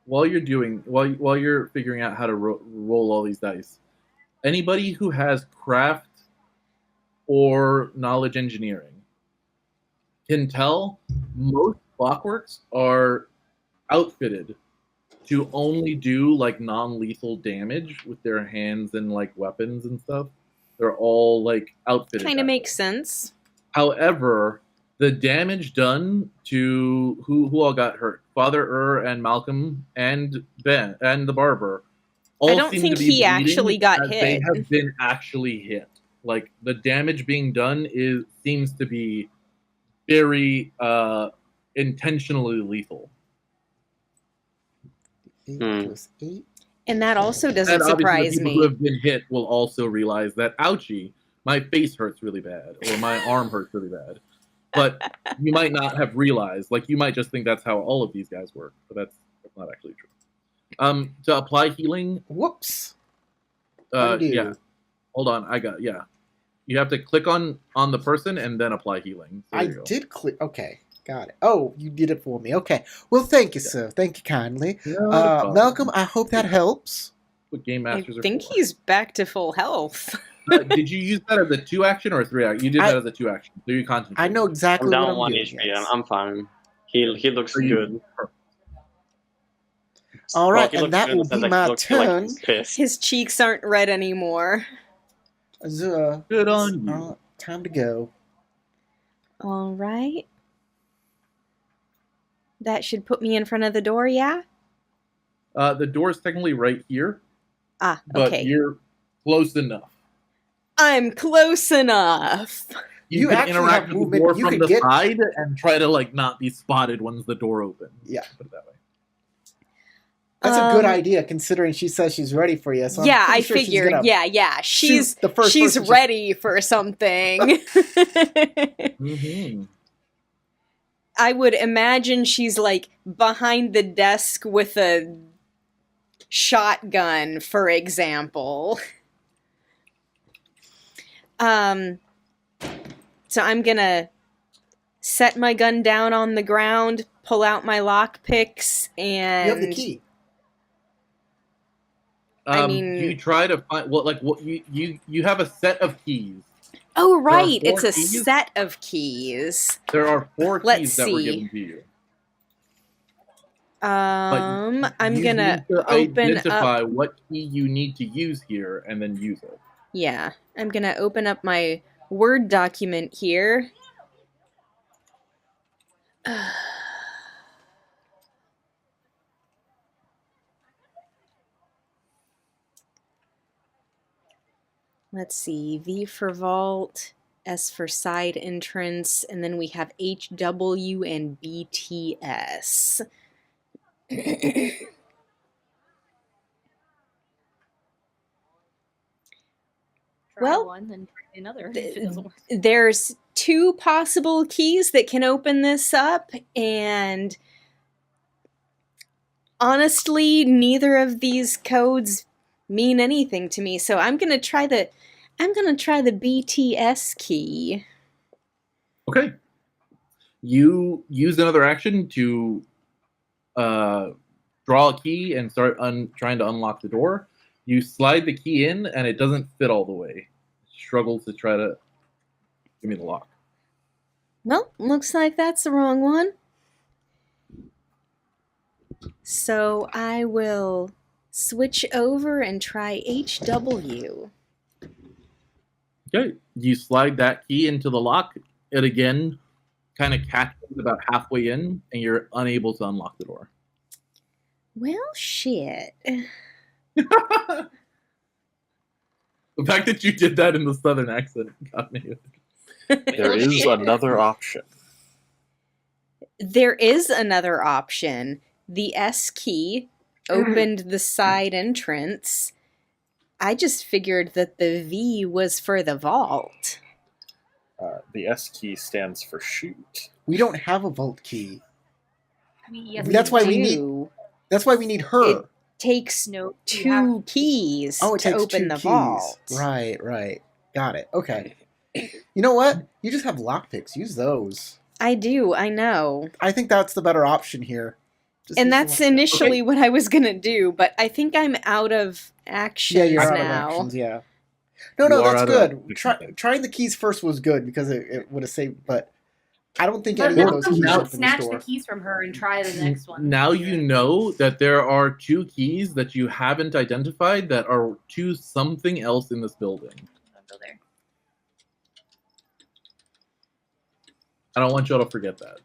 while you're figuring out how to roll all these dice, anybody who has craft or knowledge engineering can tell most clockworks are outfitted to only do like non-lethal damage with their hands and like weapons and stuff. They're all like outfitted. Kind of that makes way. sense. However, the damage done to who all got hurt, Father and Malcolm and Ben and the barber, all I don't seem think to be he bleeding actually got as hit. They have been actually hit. Like the damage being done seems to be very intentionally lethal. 8 plus 8. And that also doesn't And obviously surprise the people me. who have been hit will also realize that, ouchie, my face hurts really bad, or my arm hurts really bad. But you might not have realized, like you might just think that's how all of these guys work, but that's not actually true. To apply healing, Whoops. yeah. Hold on, you have to click on the person and then apply healing. So I did click. Okay, got it. Oh, you did it for me. Okay. Well, thank you, sir. Thank you kindly. Malcolm, I hope that helps. What game I masters are think for. he's back to full health. Did you use that as a 2 action or a 3 action? You did that as a 2 action. So you concentrate. I know exactly I'm what down I'm 1 doing. HP. Yes. I'm fine. He looks good. All right, Well, he and that looks will good be in the sense my he looks like turn. he's pissed. His cheeks aren't red anymore. Good on you. Time to go. All right. That should put me in front of the door, yeah? The door's technically right here, Ah, but okay. you're close enough. I'm close enough. You You can actually interact have with the movement. door You from could the get- side and try to like not be spotted once the door opens. Yeah. Put it that way. That's a good idea, considering she says she's ready for you. So yeah, I'm I pretty sure she's figured. gonna Yeah. shoot the first She's person ready for something. Mm-hmm. I would imagine she's like behind the desk with a shotgun, for example. So I'm gonna set my gun down on the ground, pull out my lockpicks, and You have the key. I mean- you try to find you have a set of keys. Oh right, There are it's a 4 keys? set of keys. There are 4 keys Let's that were see. given to you. I'm You gonna need to open identify up. what key you need to use here and then use it. Yeah, I'm gonna open up my Word document here. Let's see, V for vault, S for side entrance, and then we have HW and BTS. Try Well, one, then try another. If it doesn't work. There's 2 possible keys that can open this up, and honestly, neither of these codes mean anything to me. So I'm gonna try the BTS key. Okay. You use another action to draw a key and start trying to unlock the door. You slide the key in, and it doesn't fit all the way. It struggles to try to give me the lock. Well, looks like that's the wrong one. So I will switch over and try HW. Okay. You slide that key into the lock. It again kind of catches about halfway in, and you're unable to unlock the door. Well, shit. The fact that you did that in the southern accent got me. There is another option. There is another option. The S key opened the side entrance. I just figured that the V was for the vault. The S key stands for shoot. We don't have a vault key. Yes, That's why we need- Do. That's why we need her. It takes No, you 2 keys Oh, it to takes open 2 the keys. vault. Right. Got it. Okay. You know what? You just have lockpicks. Use those. I do, I know. I think that's the better option here. Just And use the that's one- initially what I was gonna do, but I think I'm out of actions Yeah, you're out now. of actions, yeah. You No, are that's out of good. actions. Trying the keys first was good because it would have saved, but I don't think But any of Well, those Malcolm keys now- can open the snatch door. the keys from her and try the next one. Now you know that there are 2 keys that you haven't identified that are to something else in this building. I'll go there. I don't want y'all to forget that.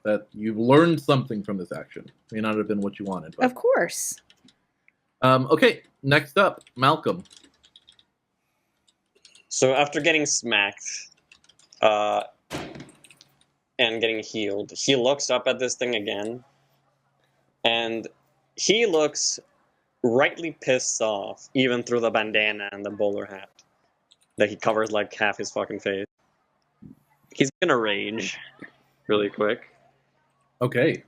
That you've learned something from this action. May not have been what you wanted, but Of course. okay. Next up, Malcolm. So after getting smacked, and getting healed, he looks up at this thing again, and he looks rightly pissed off, even through the bandana and the bowler hat that he covers like half his fucking face. He's gonna rage really quick, Okay.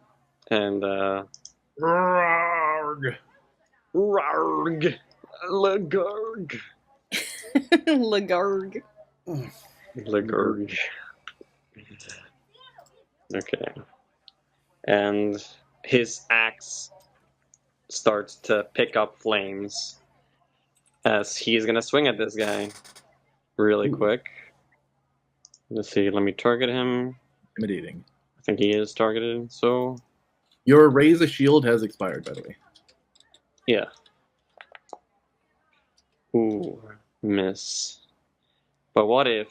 and Roarg. Rarg, Lagarg, Lagarg. Lagarg. Okay. And his axe starts to pick up flames as he's gonna swing at this guy really quick. Let's see, let me target him. Intimidating. I think he is targeted, so Your raise a shield has expired, by the way. yeah. Ooh, miss. But what if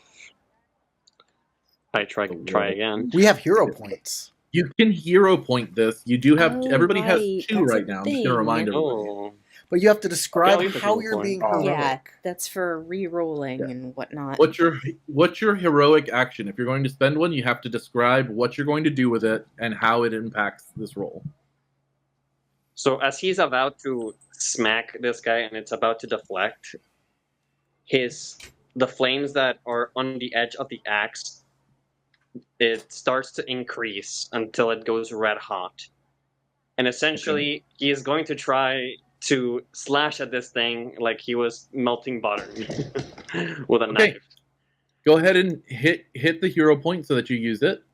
I try again? We have hero points. You can hero point this. You do have. Oh, everybody has right. 2 That's a right now. I'm just gonna thing. remind everybody. Oh, But you have to Okay, describe I'll use the how hero you're point. being Oh. heroic. Yeah, that's for re-rolling and whatnot. What's your heroic action? If you're going to spend one, you have to describe what you're going to do with it and how it impacts this roll. so as he's about to smack this guy and it's about to deflect, the flames that are on the edge of the axe, it starts to increase until it goes red hot. And essentially, he is going to try to slash at this thing like he was melting butter with a Okay. knife. Go ahead and hit the hero point so that you use it.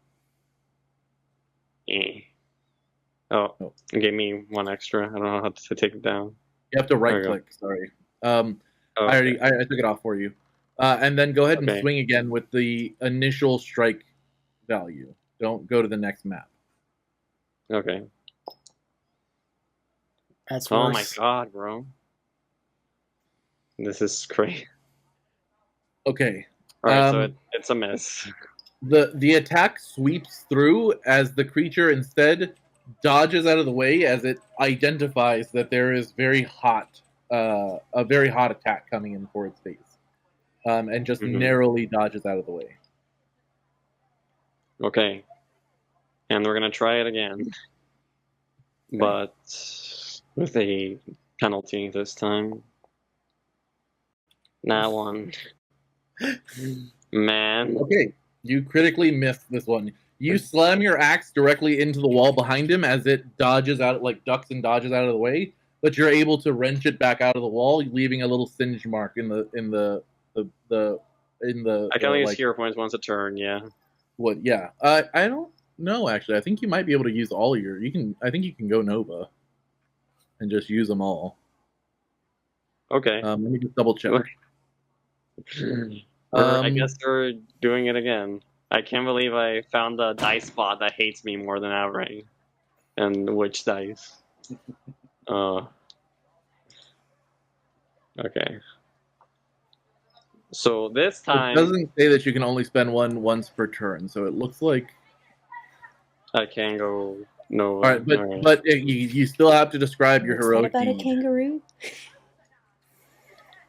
Eh. Oh, Oh. it gave me 1 extra. I don't know how to take it down. You have to There right we go. click. Sorry. Oh, I took it off for you. And then go ahead and Okay. swing again with the initial strike value. Don't go to the next map. okay. That's Oh my worse. god, bro. This is crazy. Okay. Alright, so Um, it's a miss. The attack sweeps through as the creature instead dodges out of the way as it identifies that there is a very hot attack coming in for its face, and just Mhm. narrowly dodges out of the way. Okay. And we're gonna try it again. But with a penalty this time. Not 1. Man. Okay, you critically missed this one. You slam your axe directly into the wall behind him as it dodges out, like ducks and dodges out of the way. But you're able to wrench it back out of the wall, leaving a little singe mark in the I can only use like, hero points once a turn, yeah. what? Yeah, I don't know actually. I think you might be able to use all your. I think you can go Nova, and just use them all. Okay. Let me just double check. I guess we're doing it again. I can't believe I found a dice bot that hates me more than ever. And which dice? Okay. So this It time doesn't say that you can only spend one once per turn, so it looks like. I can go no. All right, but you still have to describe your What's that heroic about a deed. kangaroo?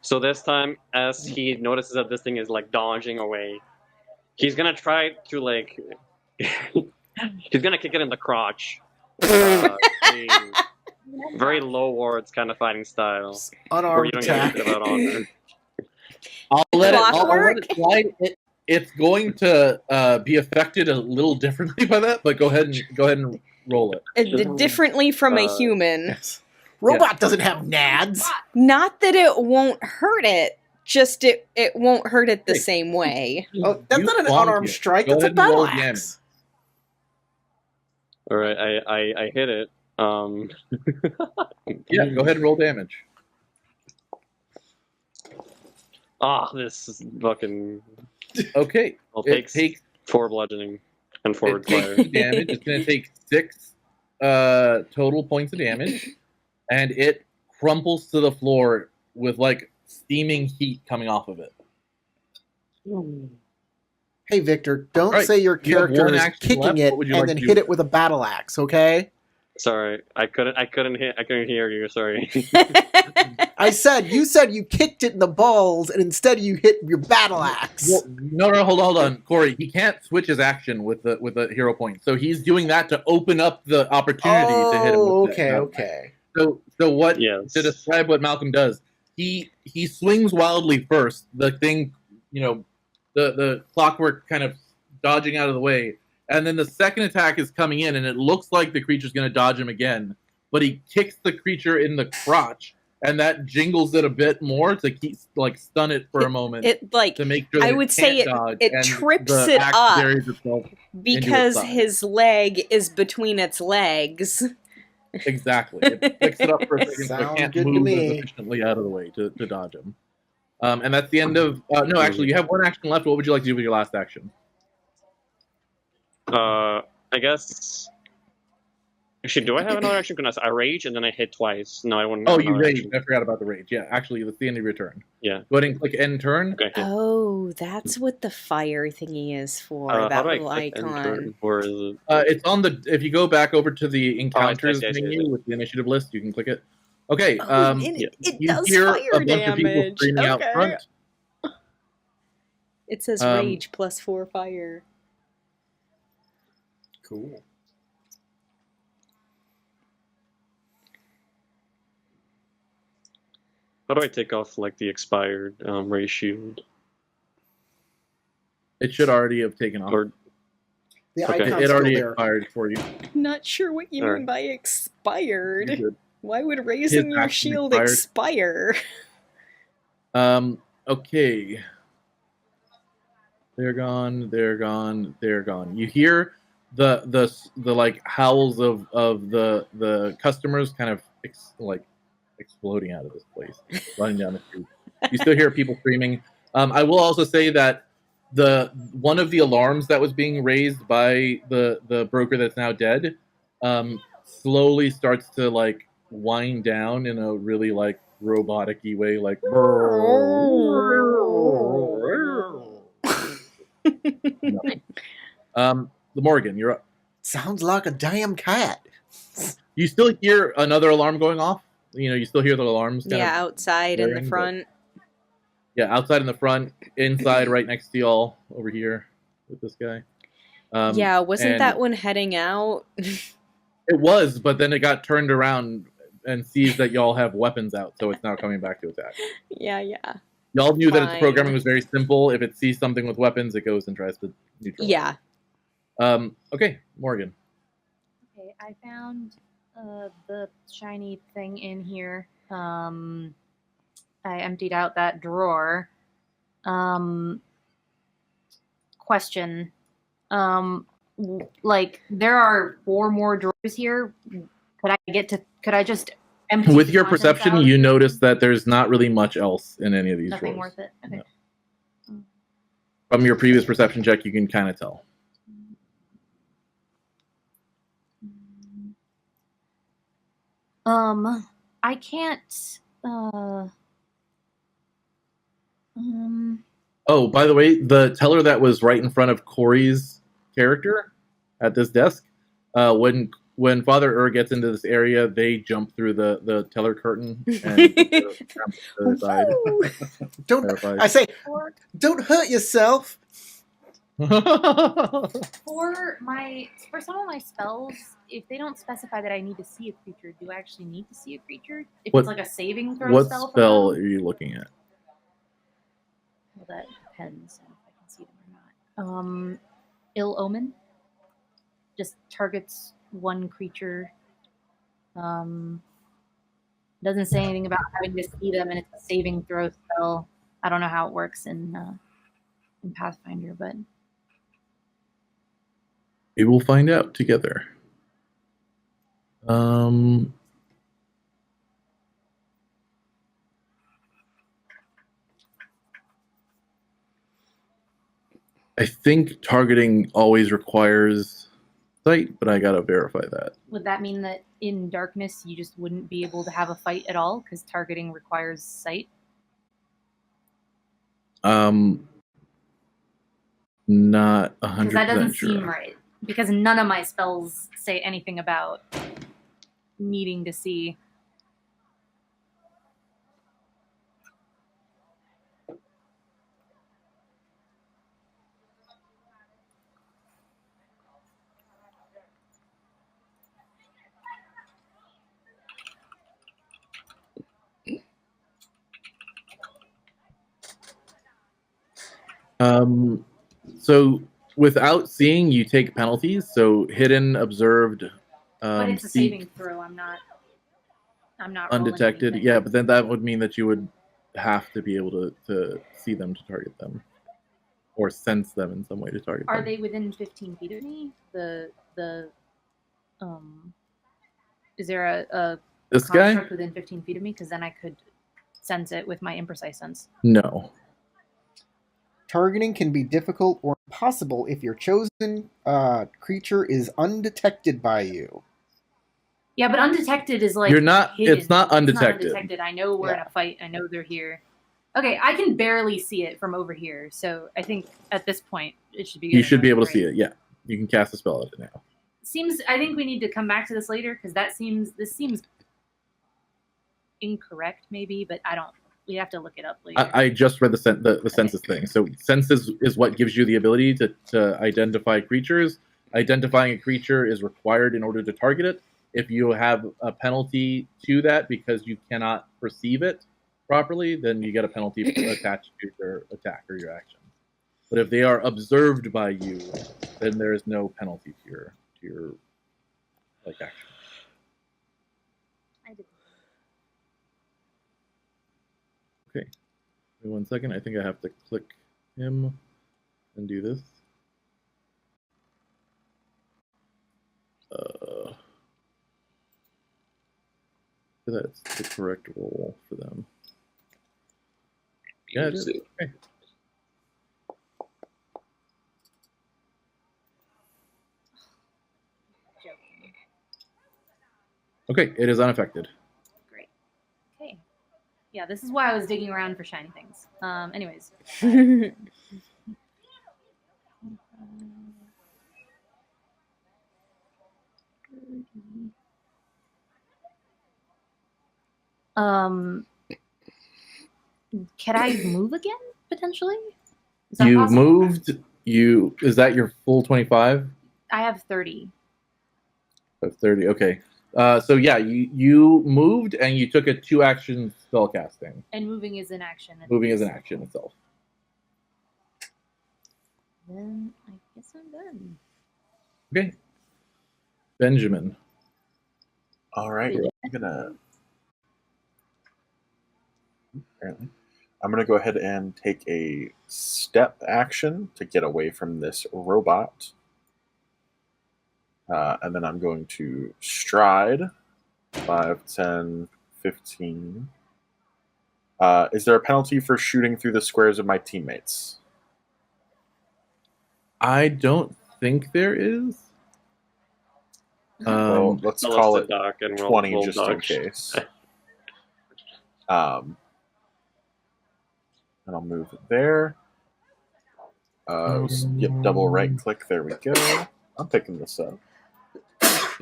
So this time, as he notices that this thing is like dodging away, he's gonna try to like he's gonna kick it in the crotch. Very, very low wards kind of fighting style. Where Unarmed you don't get attack. a bit of honor. I'll let Clockwork? it slide. It's going to be affected a little differently by that, but go ahead and roll it. Differently from a Uh, human. Yes. Robot doesn't have nads. Not that it won't hurt it, just it won't hurt it the Hey. same way. Oh, that's You not an bonked unarmed it. strike. Go That's a ahead and roll battle again. axe. All right, I hit it. Yeah, go ahead and roll damage. This is fucking. Okay. Well, It takes 4 bludgeoning and forward it takes fire. 2 damage. It's going to take 6 total points of damage, and it crumples to the floor with like steaming heat coming off of it. Hey, Victor, don't Right, say your you have character one is action kicking left. it What would you and like then to do hit with it with a battle axe, okay? Sorry, I couldn't hear you. Sorry. You said you kicked it in the balls and instead you hit your battle axe. Well, no, hold on, Corey. He can't switch his action with the hero point, so he's doing that to open up the opportunity to hit him. With Okay. So what? Yes. To describe what Malcolm does, he swings wildly first. The thing, the clockwork kind of dodging out of the way, and then the second attack is coming in, and it looks like the creature's going to dodge him again, but he kicks the creature in the crotch, and that jingles it a bit more to keep stun it for a moment. To make sure I would say it trips it up because his leg is between its legs. Exactly. It picks it up for a second, so it can't move as efficiently out of the way to dodge him. And that's the end of. No, actually, you have one action left. What would you like to do with your last action? I guess. Actually, do I have another action? Because I rage and then I hit twice. No, I wouldn't. Oh, you rage. I forgot about the rage. Yeah, actually, that's the end of your turn. Yeah. Go ahead and click end turn. Okay. Oh, that's what the fire thingy is for. That little icon. Where is it? It's on the. If you go back over to the encounters menu with the initiative list, you can click it. Okay. It you does hear fire a bunch of people screaming out front. It says rage plus 4 fire. Cool. How do I take off the expired ray shield? It should already have taken off. The Okay. It already expired for you. Not sure what you mean by expired. Why would His raising your action shield expire? Okay. They're gone. You hear the howls of the customers kind of exploding out of this place, running down the street. You still hear people screaming. I will also say that one of the alarms that was being raised by the broker that's now dead slowly starts to wind down in a really robotic-y way, the Morgan, you're up. Sounds like a damn cat. You still hear another alarm going off. You still hear the alarms. Outside in the front. Outside in the front, inside right next to y'all over here with this guy. Wasn't that one heading out? It was, but then it got turned around and sees that y'all have weapons out, so it's now coming back to attack. Yeah. Y'all knew that its programming was very simple. If it sees something with weapons, it goes and tries to neutralize. Yeah. Okay, Morgan. Okay, I found the shiny thing in here. I emptied out that drawer. Question. There are 4 more drawers here. Could I just empty With the your contents perception, out? you notice that there's not really much else in any of these Nothing drawers. worth it. Okay. No. From your previous perception check, you can kind of tell. I can't. Oh, by the way, the teller that was right in front of Corey's character at this desk, when Father gets into this area, they jump through the teller curtain and to the side. Don't hurt yourself. For some of my spells, if they don't specify that I need to see a creature, do I actually need to see a creature? If it's like a saving throw what spell. What spell are you looking at? Well, that depends on if I can see them or not. Ill Omen just targets one creature. Doesn't say anything about having to see them, and it's a saving throw spell. I don't know how it works in Pathfinder, but We will find out together. Um, I think targeting always requires sight, but I gotta verify that. Would that mean that in darkness you just wouldn't be able to have a fight at all because targeting requires sight? Not Because that 100% doesn't sure. seem right. Because none of my spells say anything about needing to see. So without seeing, you take penalties. So hidden, observed, But it's a seek, saving throw. I'm not undetected. rolling Yeah, but then that would mean that you would have to be able to see them to target them, or sense them in some way to target them. Are they within 15 feet of me? Is there a This guy? construct within 15 feet of me? Because then I could sense it with my imprecise sense. No. Targeting can be difficult or impossible if your chosen creature is undetected by you. Yeah, but undetected is like You're not. hidden. It's not undetected. It's not undetected. I know we're in Yeah. a fight. I know they're here. Okay, I can barely see it from over here, so I think at this point it should be. You should be able to see it. Yeah, you can cast a spell at it now. I think we need to come back to this later because this seems incorrect, maybe, but I don't. We have to look it up later. I just read the census thing. So census is what gives you the ability to identify creatures. Identifying a creature is required in order to target it. If you have a penalty to that because you cannot perceive it properly, then you get a penalty attached to your attack or your action. But if they are observed by you, then there is no penalty to your action. I did. Okay. Wait 1 second. I think I have to click him and do this. That's the correct roll for them. Yeah, it is. Okay. Okay, it is unaffected. Great. Okay. Yeah, this is why I was digging around for shiny things. Anyways. Can I move again potentially? Is that You possible? moved. Is that your full 25? I have 30. Of 30. Okay. So yeah, you moved and you took a 2-action spell casting. And moving is an action. Moving is an action itself. Then I guess I'm done. Okay. Benjamin. All right, I'm gonna go ahead and take a step action to get away from this robot. And then I'm going to stride 5, 10, 15. Is there a penalty for shooting through the squares of my teammates? I don't think there is. Well, let's Tell call us it to dock and roll, 20 roll just dodge. in case. And I'll move it there. Yep, double right click. There we go. I'm picking this up.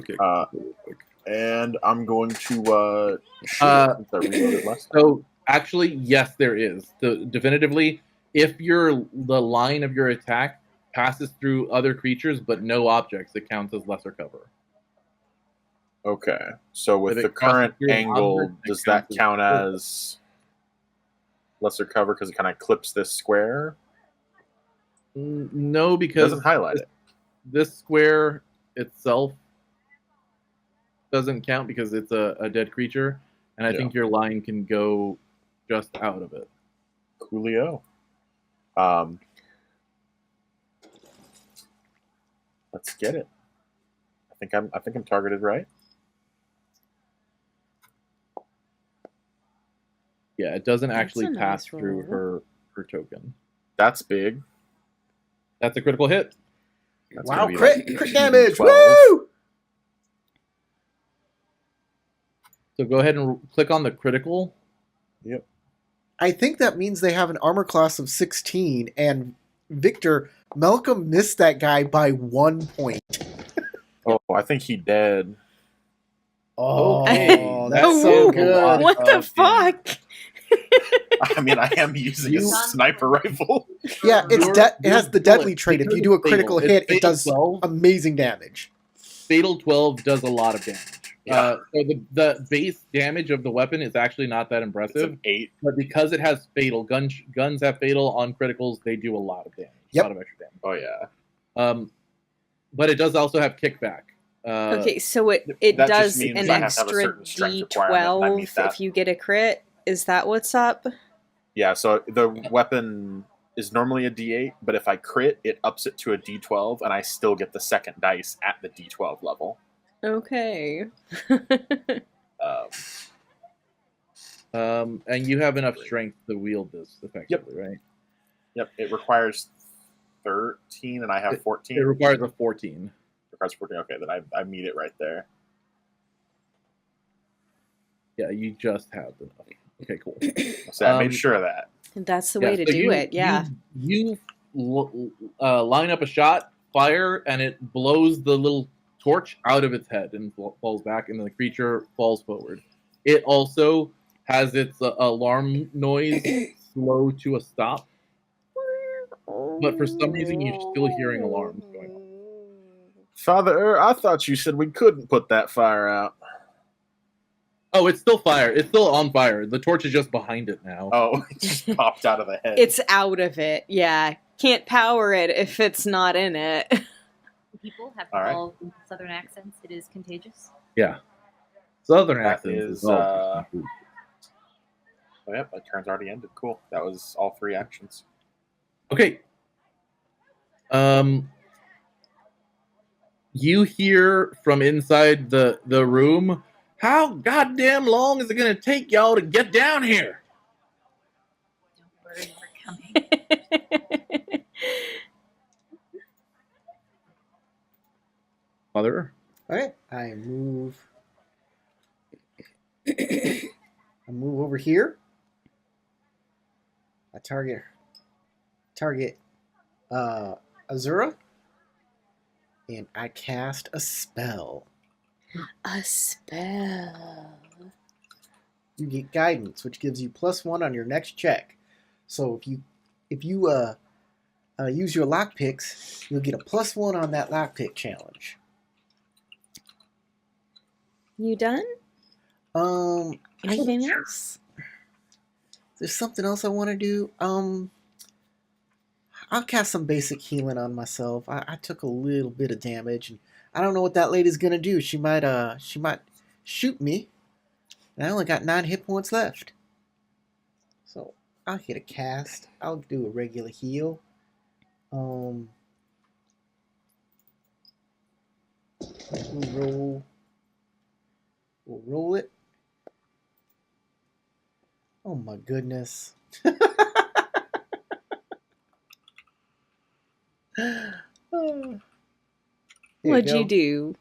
Okay. And I'm going to shoot it since I reloaded last time. So actually, yes, there is. Definitively, if the line of your attack passes through other creatures but no objects, it counts as lesser cover. Okay, so with If the it crosses current through an angle, object, it does that counts as count cover. as lesser cover because it kind of clips this square? No, It because doesn't highlight it. this square itself doesn't count because it's a dead creature, and I think your line can go just out of it. Coolio. Let's get it. I think I'm targeted right. Yeah, it doesn't That's actually a pass nice through roll. her token. That's big. That's a critical hit. That's Wow, gonna be crit like damage! 12. Woo! So go ahead and click on the critical. I think that means they have an armor class of 16, and Victor, Malcolm missed that guy by 1 point. Oh, I think he dead. Oh, Okay, that's Oh, so whoa. good. What the of damage. fuck? I mean, I am using a You- sniper rifle. Yeah, it has the deadly trait. If Because you do a it's fatal. critical It's hit, it fatal does 12. amazing damage. Fatal 12 does a lot of damage. Yeah. So the base damage of the weapon is actually not that It's impressive, an 8. but because it has fatal, guns have fatal on criticals, they do a lot of damage. Yep. A lot of extra damage. Oh yeah. But it does also have kickback. Okay, so it that just does means an I have to have a extra certain strength requirement, and I meet D12 that. if you get a crit. Is that what's up? Yeah. So the weapon is normally a D8, but if I crit, it ups it to a D12, and I still get the second dice at the D12 level. Okay. And you have enough strength to wield this effectively, right? Yep. It requires 13, and I have 14. It requires a 14. Requires 14. Okay, then I meet it right there. Yeah, you just have enough. Okay, cool. So I made sure of that. That's the way to so do it, yeah. You line up a shot, fire, and it blows the little torch out of its head and falls back, and the creature falls forward. It also has its alarm noise slow to a stop, but for some reason you're still hearing alarms going on. Father, I thought you said we couldn't put that fire out. Oh, it's still fire. It's still on fire. The torch is just behind it now. Oh, it just popped out of the head. It's out of it, yeah. Can't power it if it's not in it. People have All right. all southern accents. It is contagious. Yeah. Southern That accents is, is all. Oh, yep, my turn's already ended. Cool. That was all 3 actions. Okay. You hear from inside the room, how goddamn long is it gonna take y'all to get down here? Don't worry, we're coming. Mother? Okay, I move over here. I target Azura, and I cast a spell. A spell. You get guidance, which gives you +1 on your next check. So if you use your lockpicks, you'll get a +1 on that lockpick challenge. You done? Anything else? There's something else I want to do. I'll cast some basic healing on myself. I took a little bit of damage, and I don't know what that lady's gonna do. She might shoot me, and I only got 9 hit points left. So I'll hit a cast. I'll do a regular heal. We'll roll it. Oh my goodness. What'd you do?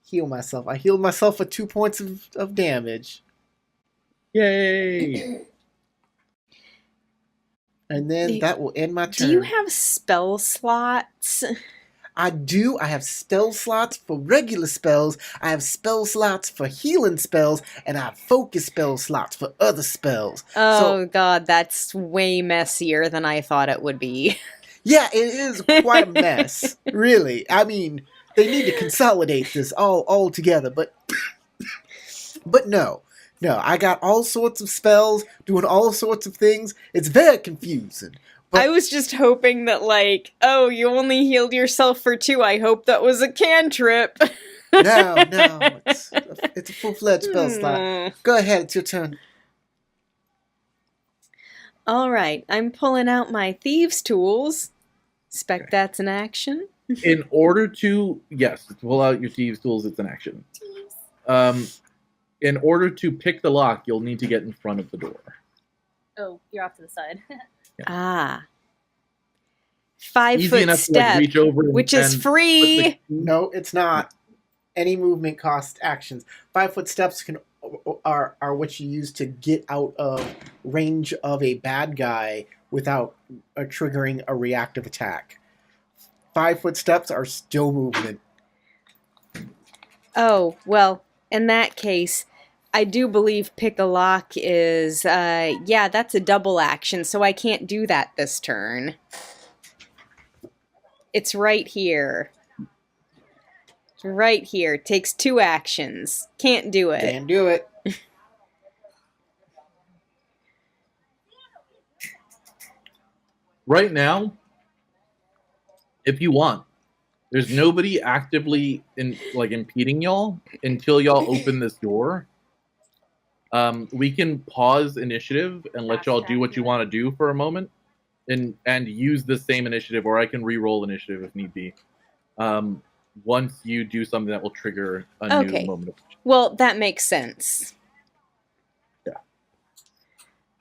Heal myself. I healed myself for 2 points of damage. Yay! And then that will end my turn. Do you have spell slots? I do. I have spell slots for regular spells. I have spell slots for healing spells. And I have focus spell slots for other spells. Oh, God, that's way messier than I thought it would be. Yeah, it is quite a mess. Really. I mean, they need to consolidate this all together. But no. No, I got all sorts of spells, doing all sorts of things. It's very confusing. But I was just hoping that, like, oh, you only healed yourself for 2. I hope that was a cantrip. no, it's a full-fledged spell slot. Go ahead, it's your turn. All right, I'm pulling out my thieves' tools. Expect that's an action. In order to pull out your thieves' tools, it's an action. In order to pick the lock, you'll need to get in front of the door. Oh, you're off to the side. Ah. 5 Easy foot enough to like step, reach over which is and free. put the- No, it's not. Any movement costs actions. 5-foot steps are what you use to get out of range of a bad guy without triggering a reactive attack. 5-foot steps are still movement. Oh, well, in that case, I do believe pick a lock is, yeah, that's a double action, so I can't do that this turn. It's right here. Right here. Takes 2 actions. Can't do it. Can't do it. right now, if you want, there's nobody actively impeding y'all until y'all open this door. We can pause initiative and let y'all do what you want to do for a moment, and use the same initiative, or I can re-roll initiative if need be. Once you do something that will trigger a new Okay. moment. Well, that makes sense.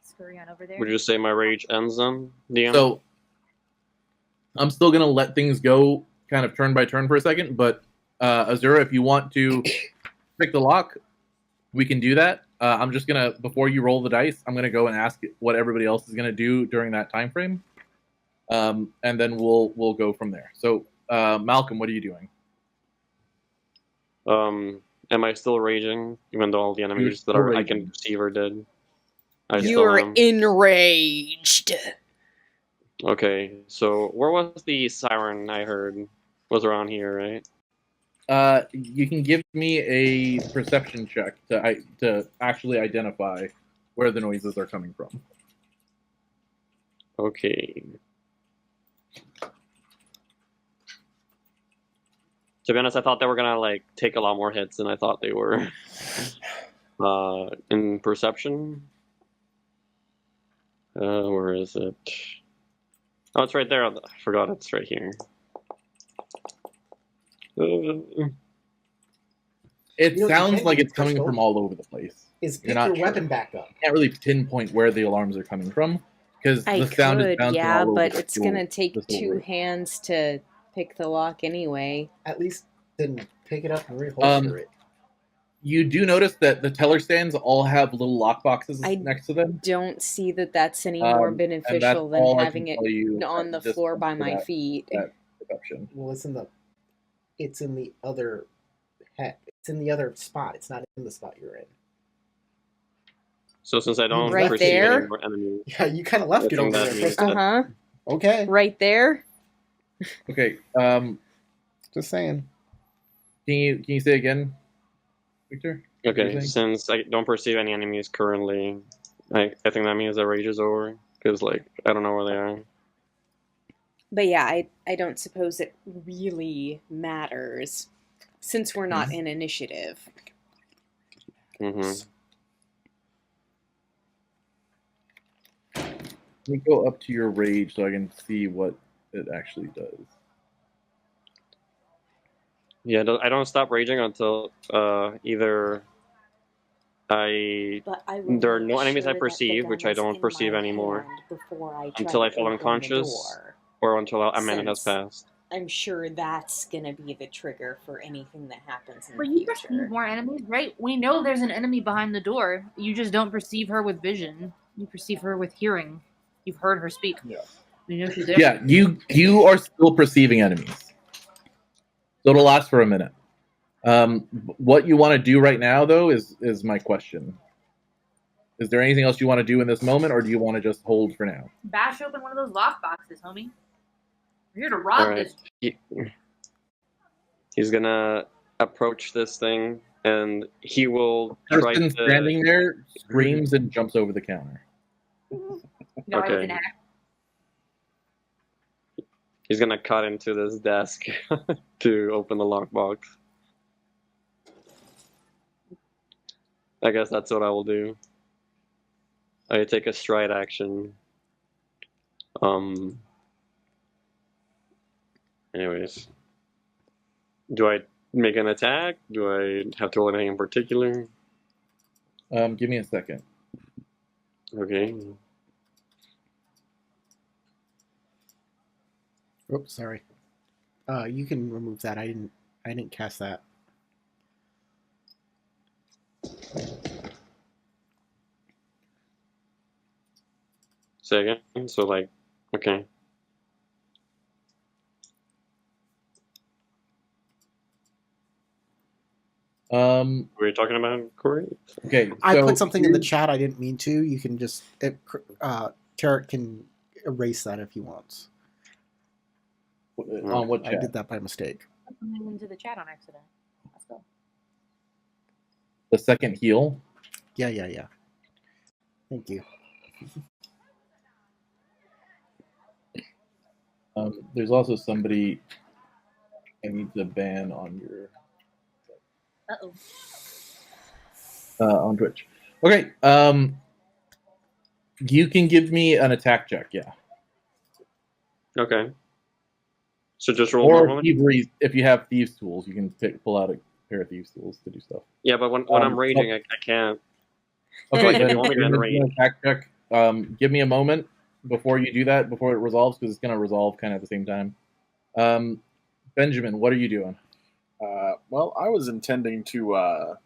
Scurry on over there. Would you say my rage ends then, DM? So I'm still gonna let things go kind of turn by turn for a second, but Azura, if you want to pick the lock, we can do that. I'm just gonna, before you roll the dice, I'm gonna go and ask what everybody else is gonna do during that time frame, and then we'll go from there. So Malcolm, what are you doing? Am I still raging, even though all the enemies that still I raging. can perceive are dead? I still You're am. enraged. Okay, so where was the siren I heard? Was around here, right? You can give me a perception check to actually identify where the noises are coming from. Okay. To be honest, I thought they were gonna like take a lot more hits than I thought they were. In perception, where is it? Oh, it's right there. I forgot it's right here. It You know what you sounds can like do, it's coming Crystal, from all over the place. Is You're pick not your sure. weapon back up. Can't really pinpoint where the alarms are coming from because I the sound is could, bouncing yeah, all over but the it's floor, gonna take this whole 2 room. hands to pick the lock anyway. At least then pick it up and reholster it. You do notice that the teller stands all have little lock boxes I next to them. Don't see that that's any more And that's beneficial than all I having can it tell you on at the this floor point by for my that- feet. that perception. Well, it's in the other it's in the other spot. It's not in the spot you're in. So since I don't Right perceive there? any more enemies, Yeah, you kind of left I it think over that there, means Crystal. Uh-huh. Okay, Right there? Okay. just saying. Can you say again, Victor? okay, Anything? since I don't perceive any enemies currently, I think that means the rage is over. Because, like, I don't know where they are. But yeah, I don't suppose it really matters since we're not in initiative. Mm-hmm. Let me go up to your rage so I can see what it actually does. Yeah, I don't stop raging until either But I will there are make no enemies I sure that the perceive, gun which I is don't in perceive my anymore, hand before I try until I to fall open the unconscious, door. or until a minute has Since passed. I'm sure that's gonna be the trigger for anything that happens in But the you future. perceive more enemies, right? We know there's an enemy behind the door. You just don't perceive her with vision. You perceive her with hearing. You've heard her speak. Yeah. You know she's there. Yeah, you are still perceiving enemies. So it'll last for a minute. What you want to do right now, though, is my question. Is there anything else you want to do in this moment, or do you want to just hold for now? Bash open one of those lock boxes, homie. We're here to rob Alright. this. He's gonna approach this thing, and he will try Person to. standing there screams and jumps over the counter. Guy with Okay. an axe. He's gonna cut into this desk to open the lockbox. I guess that's what I will do. I take a stride action. Anyways. Do I make an attack? Do I have to roll anything in particular? Give me a second. Okay. Oops, sorry. You can remove that. I didn't cast that. Say again. So like, okay. What are you talking about, Corey? Okay. I so put something in the here's- chat. I didn't mean to. You can just Tarek can erase that if he wants. On what I chat? did that by mistake. Put something into the chat on accident. Let's go. The second heal. Yeah. Thank you. There's also somebody I need to ban on your on Twitch. Okay. You can give me an attack check, yeah. Okay. So just roll Or normally? thievery, if you have thieves tools, you can pull out a pair of thieves tools to do stuff. Yeah, but when I'm raging, I can't. Okay, Like, then you want me to you're gonna rage? do an attack check. Give me a moment before you do that, before it resolves, because it's going to resolve kind of at the same time. Benjamin, what are you doing? Well, I was intending to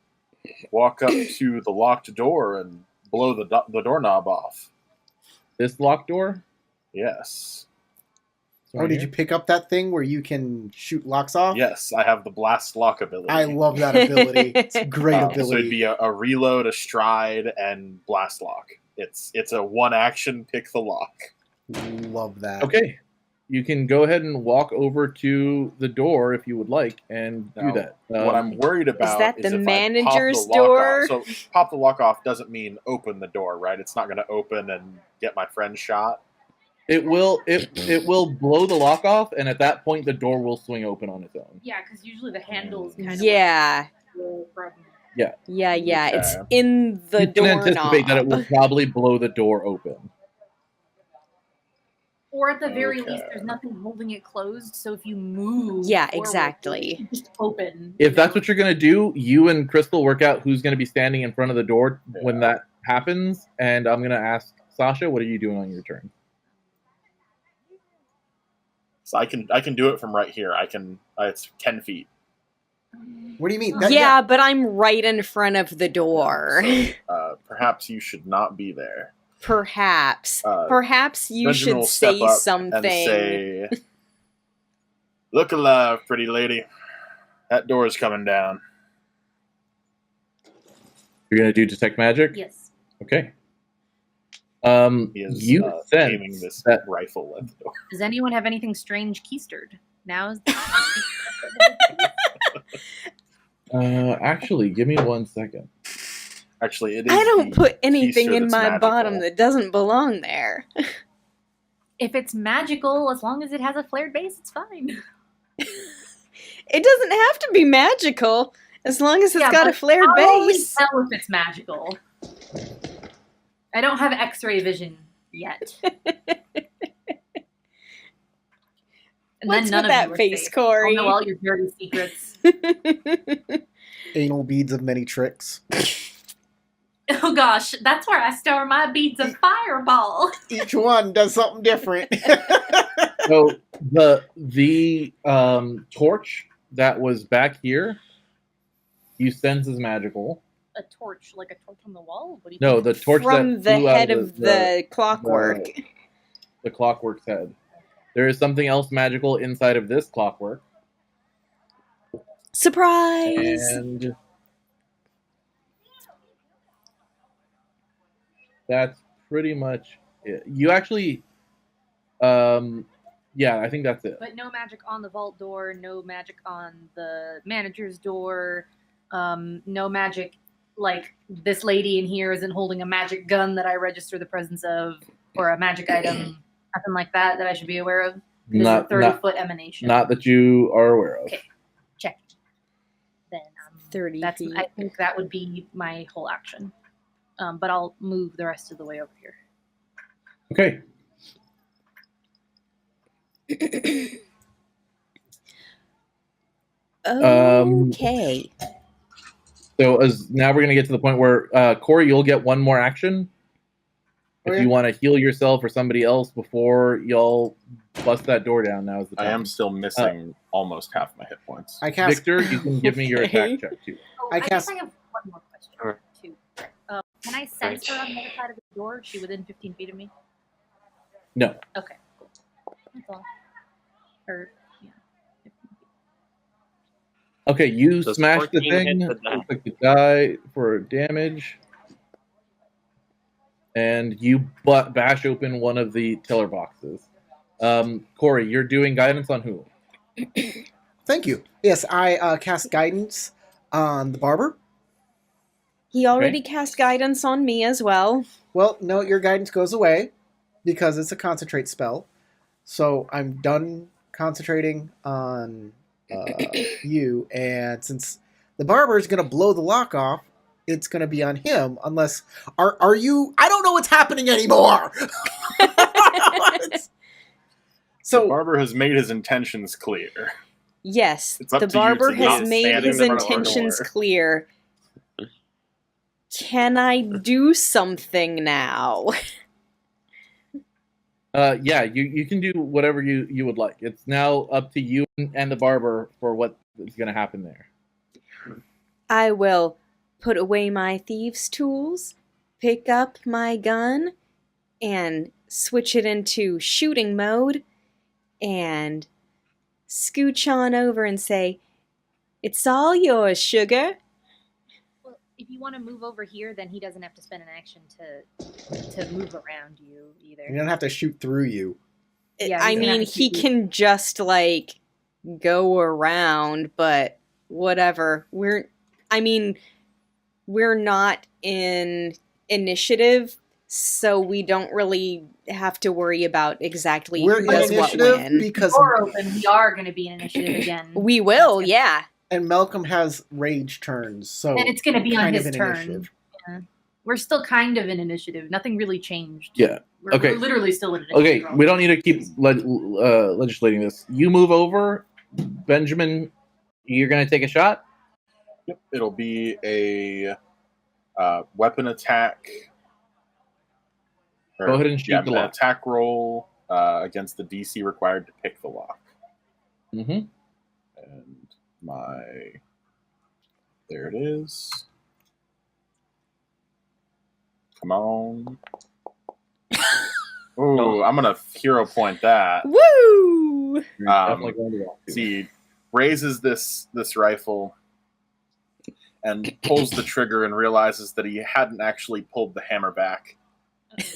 walk up to the locked door and blow the doorknob off. This locked door? Yes. Oh, did you pick up that thing where you can shoot locks off? Yes, I have the blast lock ability. I love that ability. It's a great So it'd ability. be a reload, a stride, and blast lock. It's a one action pick the lock. Love that. Okay. You can go ahead and walk over to the door if you would like and do Now, that. What I'm worried about that is the if manager's I pop the lock door? off. So pop the lock off doesn't mean open the door, right? It's not going to open and get my friend shot. it will blow the lock off, and at that point the door will swing open on its own. Yeah, because usually the handle's kind of Yeah. from. Yeah. Okay. It's in the You can doorknob. anticipate that it will probably blow the door open. Or at the very Okay. least, there's nothing holding it closed. So if you move, Yeah, forward, exactly. it's just open. If that's what you're going to do, you and Crystal work out who's going to be standing in front of the door when that happens, and I'm going to ask Sasha, what are you doing on your turn? So I can do it from right here. It's 10 feet. What do you mean? Yeah, but I'm right in front of the door. So, perhaps you should not be there. Perhaps. Perhaps you Benjamin will should step say up something. and say, "Look alive, pretty lady. That door is coming down." You're going to do detect magic? Yes. Okay. He is You aiming sense this that rifle at the door. Does anyone have anything strange keistered? Now is the actually, give me 1 second. Actually, it is. I don't the put anything keister in that's my magical. bottom that doesn't belong there. If it's magical, as long as it has a flared base, it's fine. It doesn't have to be magical as long as it's Yeah, got a but flared I'll only base. tell if it's magical. I don't have X-ray vision yet. And What's then none with that of you are face, safe. Corey? I'll know all your dirty secrets. Anal beads of many tricks. Oh gosh, that's where I store my beads of fireball. Each one does something different. So the torch that was back here, you sense is magical. A torch, like a torch on the wall? What do you No, think? the torch From that the flew out head of the clockwork. the clockwork's head. There is something else magical inside of this clockwork, Surprise! and that's pretty much it. You actually, yeah, I think that's it. But no magic on the vault door, no magic on the manager's door, no magic like this lady in here isn't holding a magic gun that I register the presence of, or a magic item, nothing like that I should be aware of. This is a 30-foot emanation. Not that you are aware of. Okay. Check. Then 30 feet. I think that would be my whole action. But I'll move the rest of the way over here. Okay. Okay. So as now we're gonna get to the point where Corey, you'll get one more action. If Okay. you want to heal yourself or somebody else before y'all bust that door down, now is the time. I am still missing almost half my hit points. I cast. Victor, you can give me your Okay. attack check too. Oh, I I guess cast- I have one more question Alright. too. Can I sense her on the other side of the door? Is she within 15 feet of me? No. Okay, cool. That's all. Or yeah. 15 feet. Okay, you Does smash the 14 thing. hit the die? Looks like you die for damage. And you bash open one of the tiller boxes. Corey, you're doing guidance on who? Thank you. Yes, I cast guidance on the barber. He already cast guidance on me as well. Well, no, your guidance goes away because it's a concentrate spell. So I'm done concentrating on you, and since the barber is going to blow the lock off, it's going to be on him. Unless are you? I don't know what's happening anymore. The So barber has made his intentions clear. Yes, It's up the to you barber to has not made stand his in front of our intentions door. clear. Can I do something now? Yeah, you can do whatever you would like. It's now up to you and the barber for what is going to happen there. I will put away my thieves' tools, pick up my gun, and switch it into shooting mode, and scooch on over and say, "It's all yours, sugar." Well, if you want to move over here, then he doesn't have to spend an action to move around you either. you don't have to shoot through you. Yeah, I he's gonna mean, have to he shoot you. can just like go around, but whatever. We're not in initiative, so we don't really have to worry about exactly We're who in does what initiative when. because Door open. We are going to be in initiative again. We will, That's yeah. and Malcolm has rage turns, so And it's going to be on kind his of in turn. initiative. Yeah. We're still kind of in initiative. Nothing really changed. Yeah. We're, Okay. we're literally still in initiative. Okay, we don't need to keep legislating this. You move over, Benjamin. You're going to take a shot. Yep. It'll be a weapon attack. Go ahead and shoot the an lock. attack roll against the DC required to pick the lock. Mm-hmm. And there it is. Come on. Ooh, I'm gonna hero point that. Woo! Definitely going to walk. See, raises this rifle and pulls the trigger and realizes that he hadn't actually pulled the hammer back.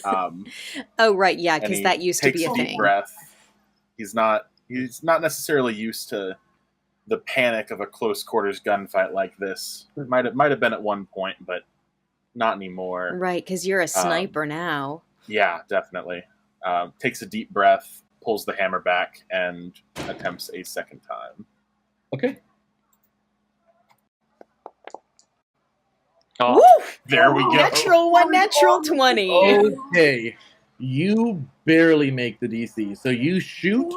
Oh, right, yeah, And because he that used to takes be a a deep thing. breath. He's not necessarily used to the panic of a close quarters gunfight like this. It might have been at one point, but not anymore. Right, because you're a sniper now. Yeah, definitely. Takes a deep breath, pulls the hammer back, and attempts a second time. Okay. Oh, Woo! There we go. Natural 1, natural 20. Okay. You barely make the DC. So you shoot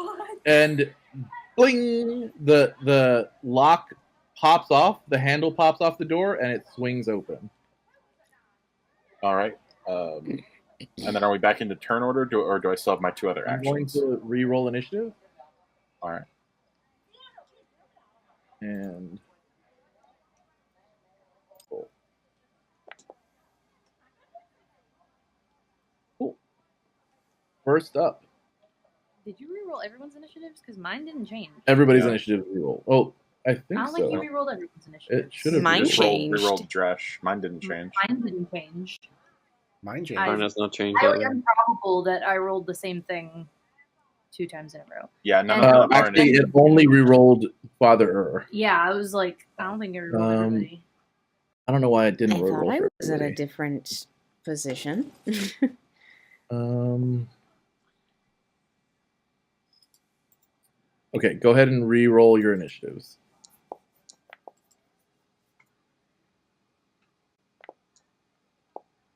and bling, the lock pops off, the handle pops off the door, and it swings open. All right. And then are we back into turn order, or do I still have my two other I'm going actions? to re-roll initiative. All right. And cool. First up, Did you reroll everyone's initiatives? Because mine didn't change. everybody's Yeah. initiative re-roll. Oh, I think I don't so. think you rerolled everyone's initiatives. It should have. Mine Just changed. rerolled Dresh. Mine didn't change. Mine didn't change. Mine changed. mine has not changed Highly either. improbable that I rolled the same thing 2 times in a row. Yeah, none And- of them are Actually, initiative. it only re-rolled Father Yeah, I was like, I don't think I rerolled everybody. I don't know why it I didn't re-roll. thought I for was at a everybody. different position. Okay, go ahead and re-roll your initiatives.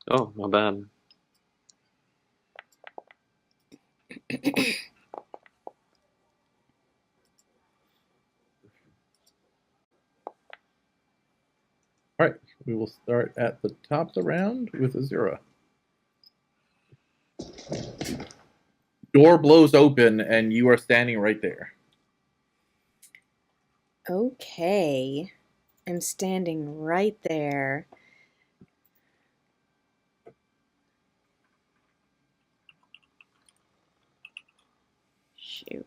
Oh, my bad. All right, we will start at the top of the round with a 0. Door blows open, and you are standing right there. Okay. I'm standing right there. Shoot.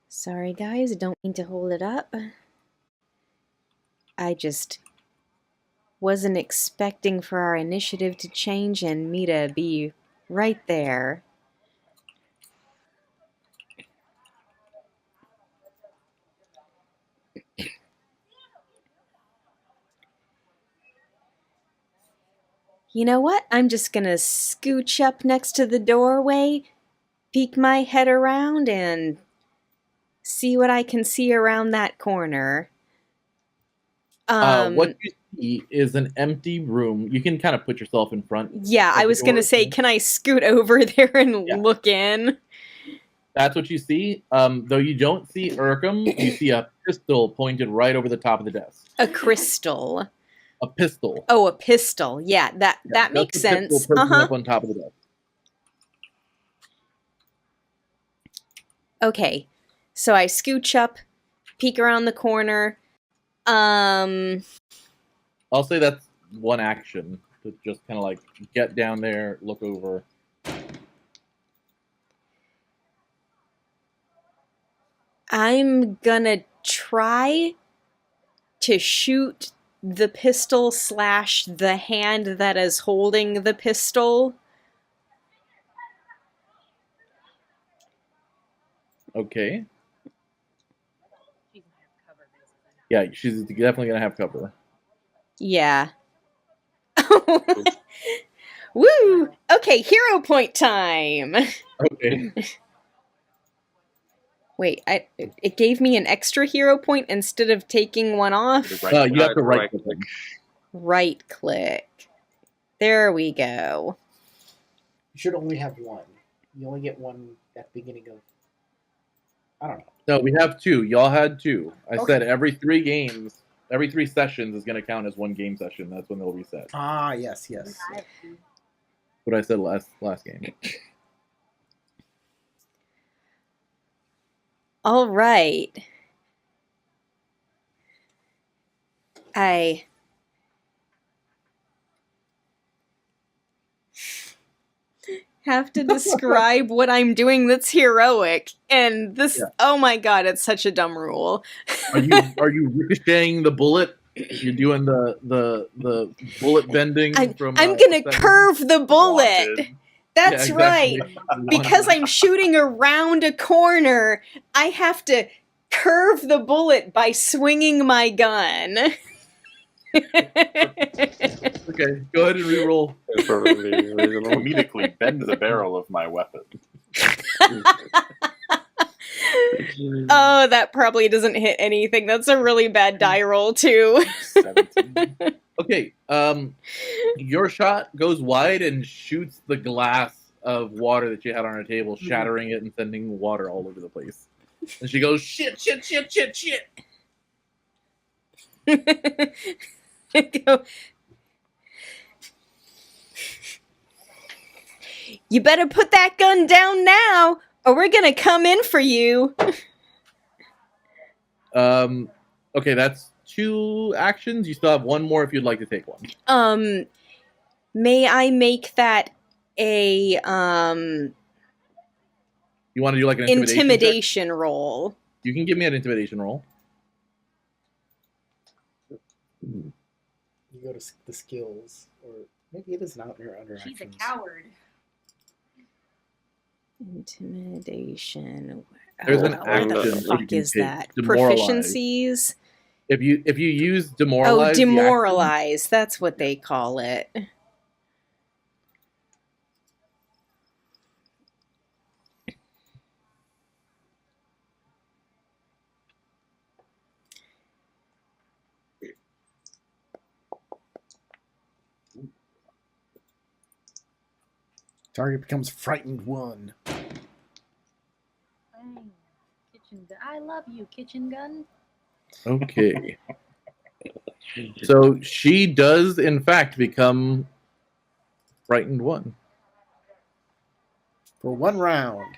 Sorry, guys. Don't mean to hold it up. I just wasn't expecting for our initiative to change and me to be right there. You know what? I'm just gonna scooch up next to the doorway, peek my head around, and see what I can see around that corner. What you see is an empty room. You can kind of put yourself in front. Yeah, I was gonna say, can I scoot over there and look in? That's what you see. Though you don't see Urkham, you see a pistol pointed right over the top of the desk. A crystal. A pistol. Oh, a pistol. Yeah, that makes sense. Up on top of the desk. Okay, so I scooch up, peek around the corner. I'll say that's one action to just kind of like get down there, look over. I'm gonna try to shoot the pistol / the hand that is holding the pistol. Okay. Yeah, she's definitely gonna have cover. Yeah. Woo! Okay, hero point time. Okay. Wait, it gave me an extra hero point instead of taking one off. You have to right click. Right click. There we go. You should only have one. You only get one at the beginning of. I don't know. No, we have two. Y'all had two. I Okay. said every 3 games, every 3 sessions is going to count as one game session. That's when they'll reset. Ah, yes. What I said last game. All right. I have to describe what I'm doing that's heroic. And this, oh my god, it's such a dumb rule. Are you ricocheting the bullet? You're doing the bullet bending I'm from. I'm gonna curve the bullet. Wanted. That's right. Exactly. Because I'm shooting around a corner, I have to curve the bullet by swinging my gun. Okay, go ahead and reroll. Perfectly reasonable. Comedically bend the barrel of my weapon. Oh, that probably doesn't hit anything. That's a really bad die roll, too. 17. Okay, your shot goes wide and shoots the glass of water that you had on her table, shattering it and sending water all over the place. And she goes, shit. Go. You better put that gun down now, or we're gonna come in for you. Okay, that's 2 actions. You still have 1 more if you'd like to take one. May I make that a You want to do like an intimidation check? roll? You can give me an intimidation roll. You go to the skills, or maybe it is not under She's actions. a coward. Intimidation. There's an Where action the that you fuck can is take. that? Demoralize. Proficiencies? If you use demoralize, Oh, demoralize. That's what they call it. Target becomes frightened 1. Kitchen gun. I love you, kitchen gun. Okay. So she does, in fact, become frightened one. For 1 round.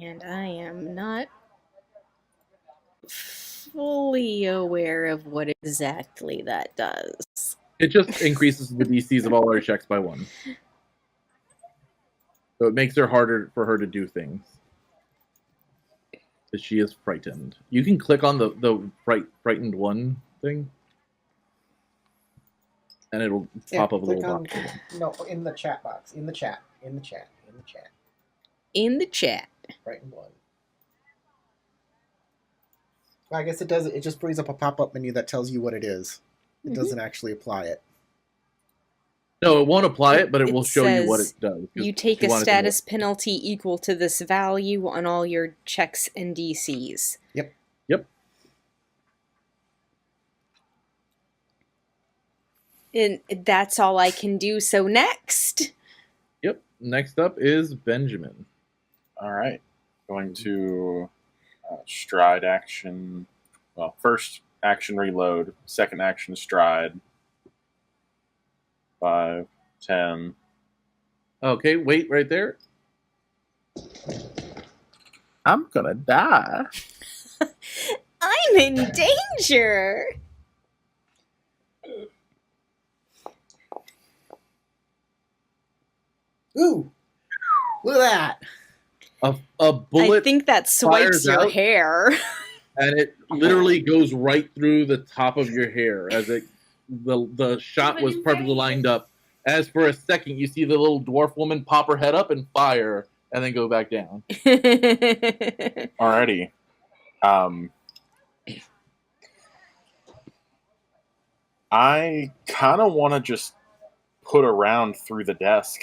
And I am not fully aware of what exactly that does. It just increases the DCs of all our checks by 1. So it makes it harder for her to do things. Because she is frightened. You can click on the frightened one thing. And it'll pop up a little box. No, in the chat box. In the chat. In the chat. In the chat. Frightened one. I guess it does. It just brings up a pop-up menu that tells you what it is. It doesn't actually apply it. No, it won't apply it, but it It will show you what says it does. You take a status penalty equal to this value on all your checks and DCs. Yep. And that's all I can do. So next. Yep. Next up is Benjamin. All right. Going to stride action. Well, first action reload, second action stride. 5, 10. Okay, wait right there. I'm gonna die. I'm in danger. Ooh! Look at that! A bullet I think that swipes fires your out. hair. And it literally goes right through the top of your hair as the shot was perfectly lined up. As for a second, you see the little dwarf woman pop her head up and fire, and then go back down. Alrighty. I kind of want to just put a round through the desk.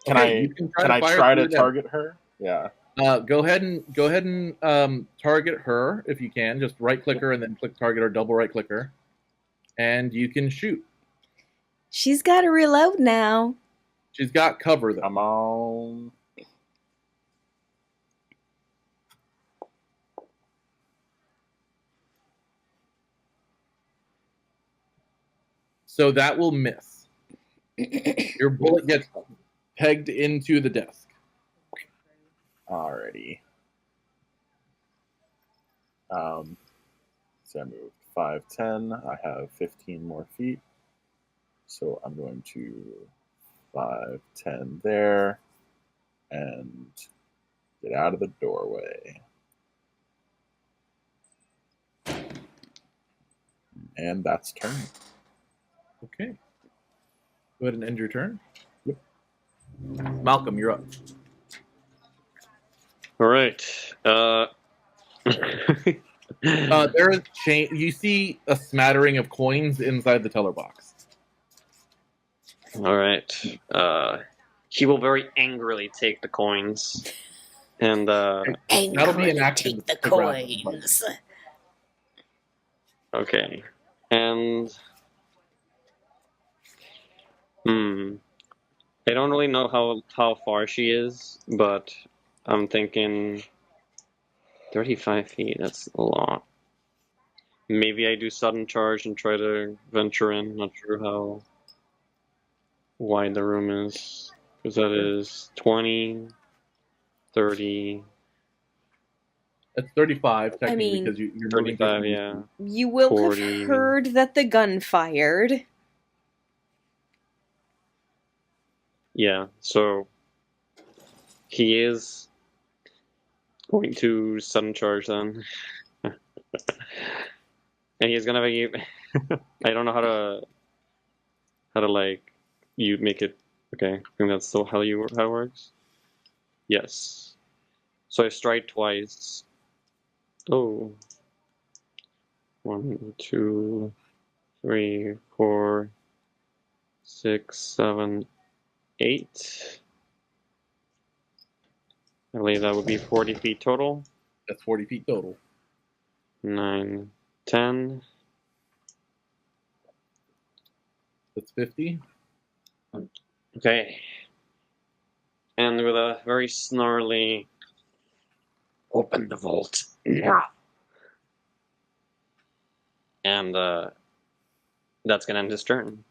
Can I try to target her? Yeah. Go ahead and target her if you can. Just right click her and then click target or double right click her, and you can shoot. She's got to reload now. She's got cover though. Come on. So that will miss. Your bullet gets pegged into the desk. Alrighty. So I moved 5, 10. I have 15 more feet. So I'm going to 5, 10 there and get out of the doorway. And that's turn. Okay. Go ahead and end your turn. Yep. Malcolm, you're up. All right. There is you see a smattering of coins inside the teller box. All right. He will very angrily take the coins, and That'll be an action. Take the coins. okay, and I don't really know how far she is, but I'm thinking 35 feet. That's a lot. Maybe I do sudden charge and try to venture in. Not sure how wide the room is, because that is 20, 30. That's 35 technically, I mean, because you're 35, yeah. You will 40. have heard that the gun fired. Yeah, so he is going to sudden charge then. And he's gonna be I don't know how to like you make it okay. I think that's still how it works. Yes. So I strike twice. Oh. 1, 2, 3, 4, 6, 7, 8. I believe that would be 40 feet total. That's 40 feet total. 9, 10. That's 50. Okay. And with a very snarly, open the vault. Yeah. And that's gonna end his turn.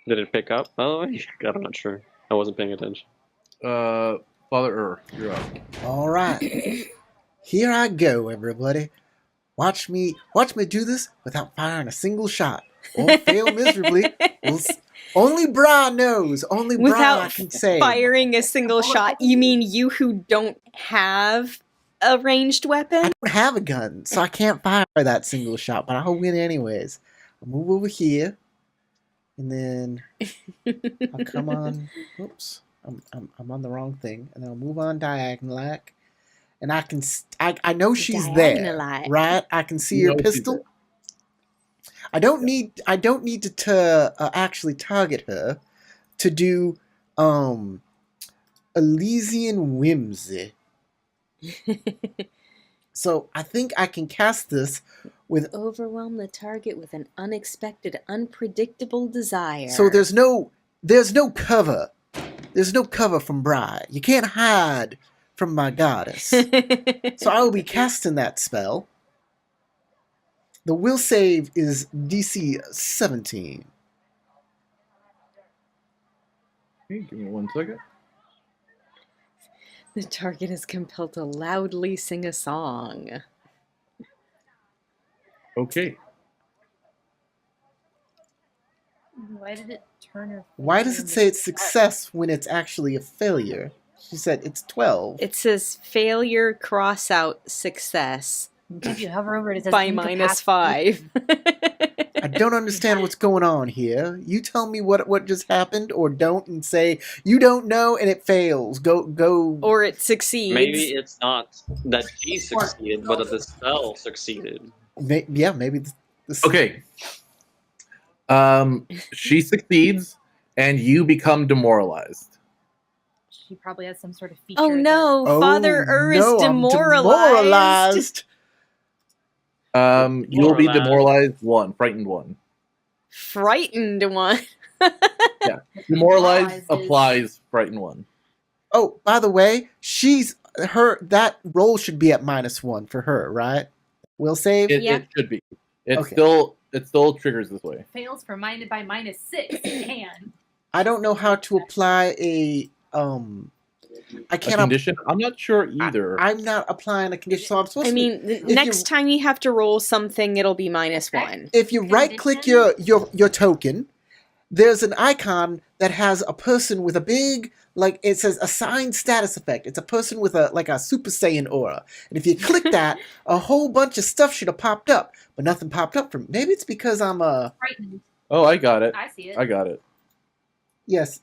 Did it pick up, by the way? I'm not sure. I wasn't paying attention. Father you're up. All right. Here I go, everybody. Watch me do this without firing a single shot or fail miserably. Only Bra knows. Only Bra Without can say. firing a single shot, you mean you who don't have a ranged I weapon? don't have a gun, so I can't fire that single shot, but I'll win anyways. I'll move over here, and then I'll come on. Oops, I'm on the wrong thing, and then I'll move on diagonal, and I know she's there, Diagonalite. right? I can see You her know she's pistol. there. I don't need to actually target her to do Elysian whimsy. So I think I can cast this with. Overwhelm the target with an unexpected, unpredictable desire. So there's no cover. There's no cover from Bri. You can't hide from my goddess. So I will be casting that spell. The will save is DC 17. Okay, give me 1 second. The target is compelled to loudly sing a song. Okay. Why did it turn her? Why does it say it's success when it's actually a failure? She said it's 12. It says failure, cross out, success. If you hover over it, it says By -5. I don't understand what's going on here. You tell me what just happened, or don't, and say you don't know, and it fails. Go. Or it succeeds. Maybe it's not that she succeeded, but that the spell succeeded. Yeah, maybe. This. Okay. She succeeds, and you become demoralized. She probably has some sort of feature. Oh no, Oh, Father is no, I'm demoralized. You'll be Demoralized. demoralized 1, frightened 1. Frightened one. Yeah. Demoralized Demoralized is- applies frightened 1. Oh, by the way, that roll should be at -1 for her, right? Will save. It should be. It still triggers this way. Fails for by -6 and I don't know how to apply I A cannot. condition? I'm not sure either. I'm not applying a condition, so I'm supposed I to. mean, next time you have to roll something, it'll be -1. If you right click your token, there's an icon that has a person with a big, like, it says assign status effect. It's a person with a Super Saiyan aura. And if you click that, a whole bunch of stuff should have popped up, but nothing popped up from. Maybe it's because I'm frightened. Oh, I got it. I see it. I got it. yes.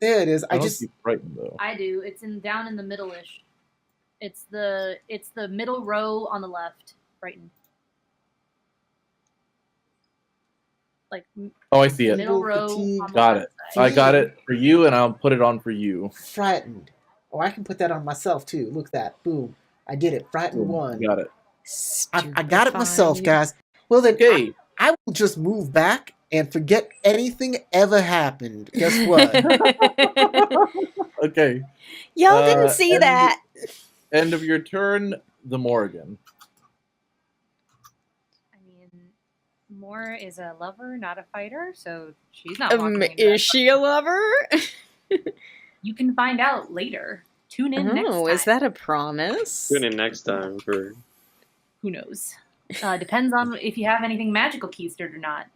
There it is. I don't see frightened though. I do. It's down in the middle-ish. It's the middle row on the left. Frightened. Like Oh, I see it. middle row. Fatigue. On the Got left it. side. I got it for you, and I'll put it on for you. Frightened. Oh, I can put that on myself too. Look at that. Boom. I did it. Frightened Boom, 1. Got it. I got it myself, guys. Well then, Okay. I will just move back and forget anything ever happened. Guess what? Okay. Y'all didn't see and- that. End of your turn. The Morrigan. I mean, Moore is a lover, not a fighter, so she's not walking into Is that. she a lover? You can find out later. Tune in next time. Oh, is that a promise? Tune in next time for. Who knows? Depends on if you have anything magical keystered or not.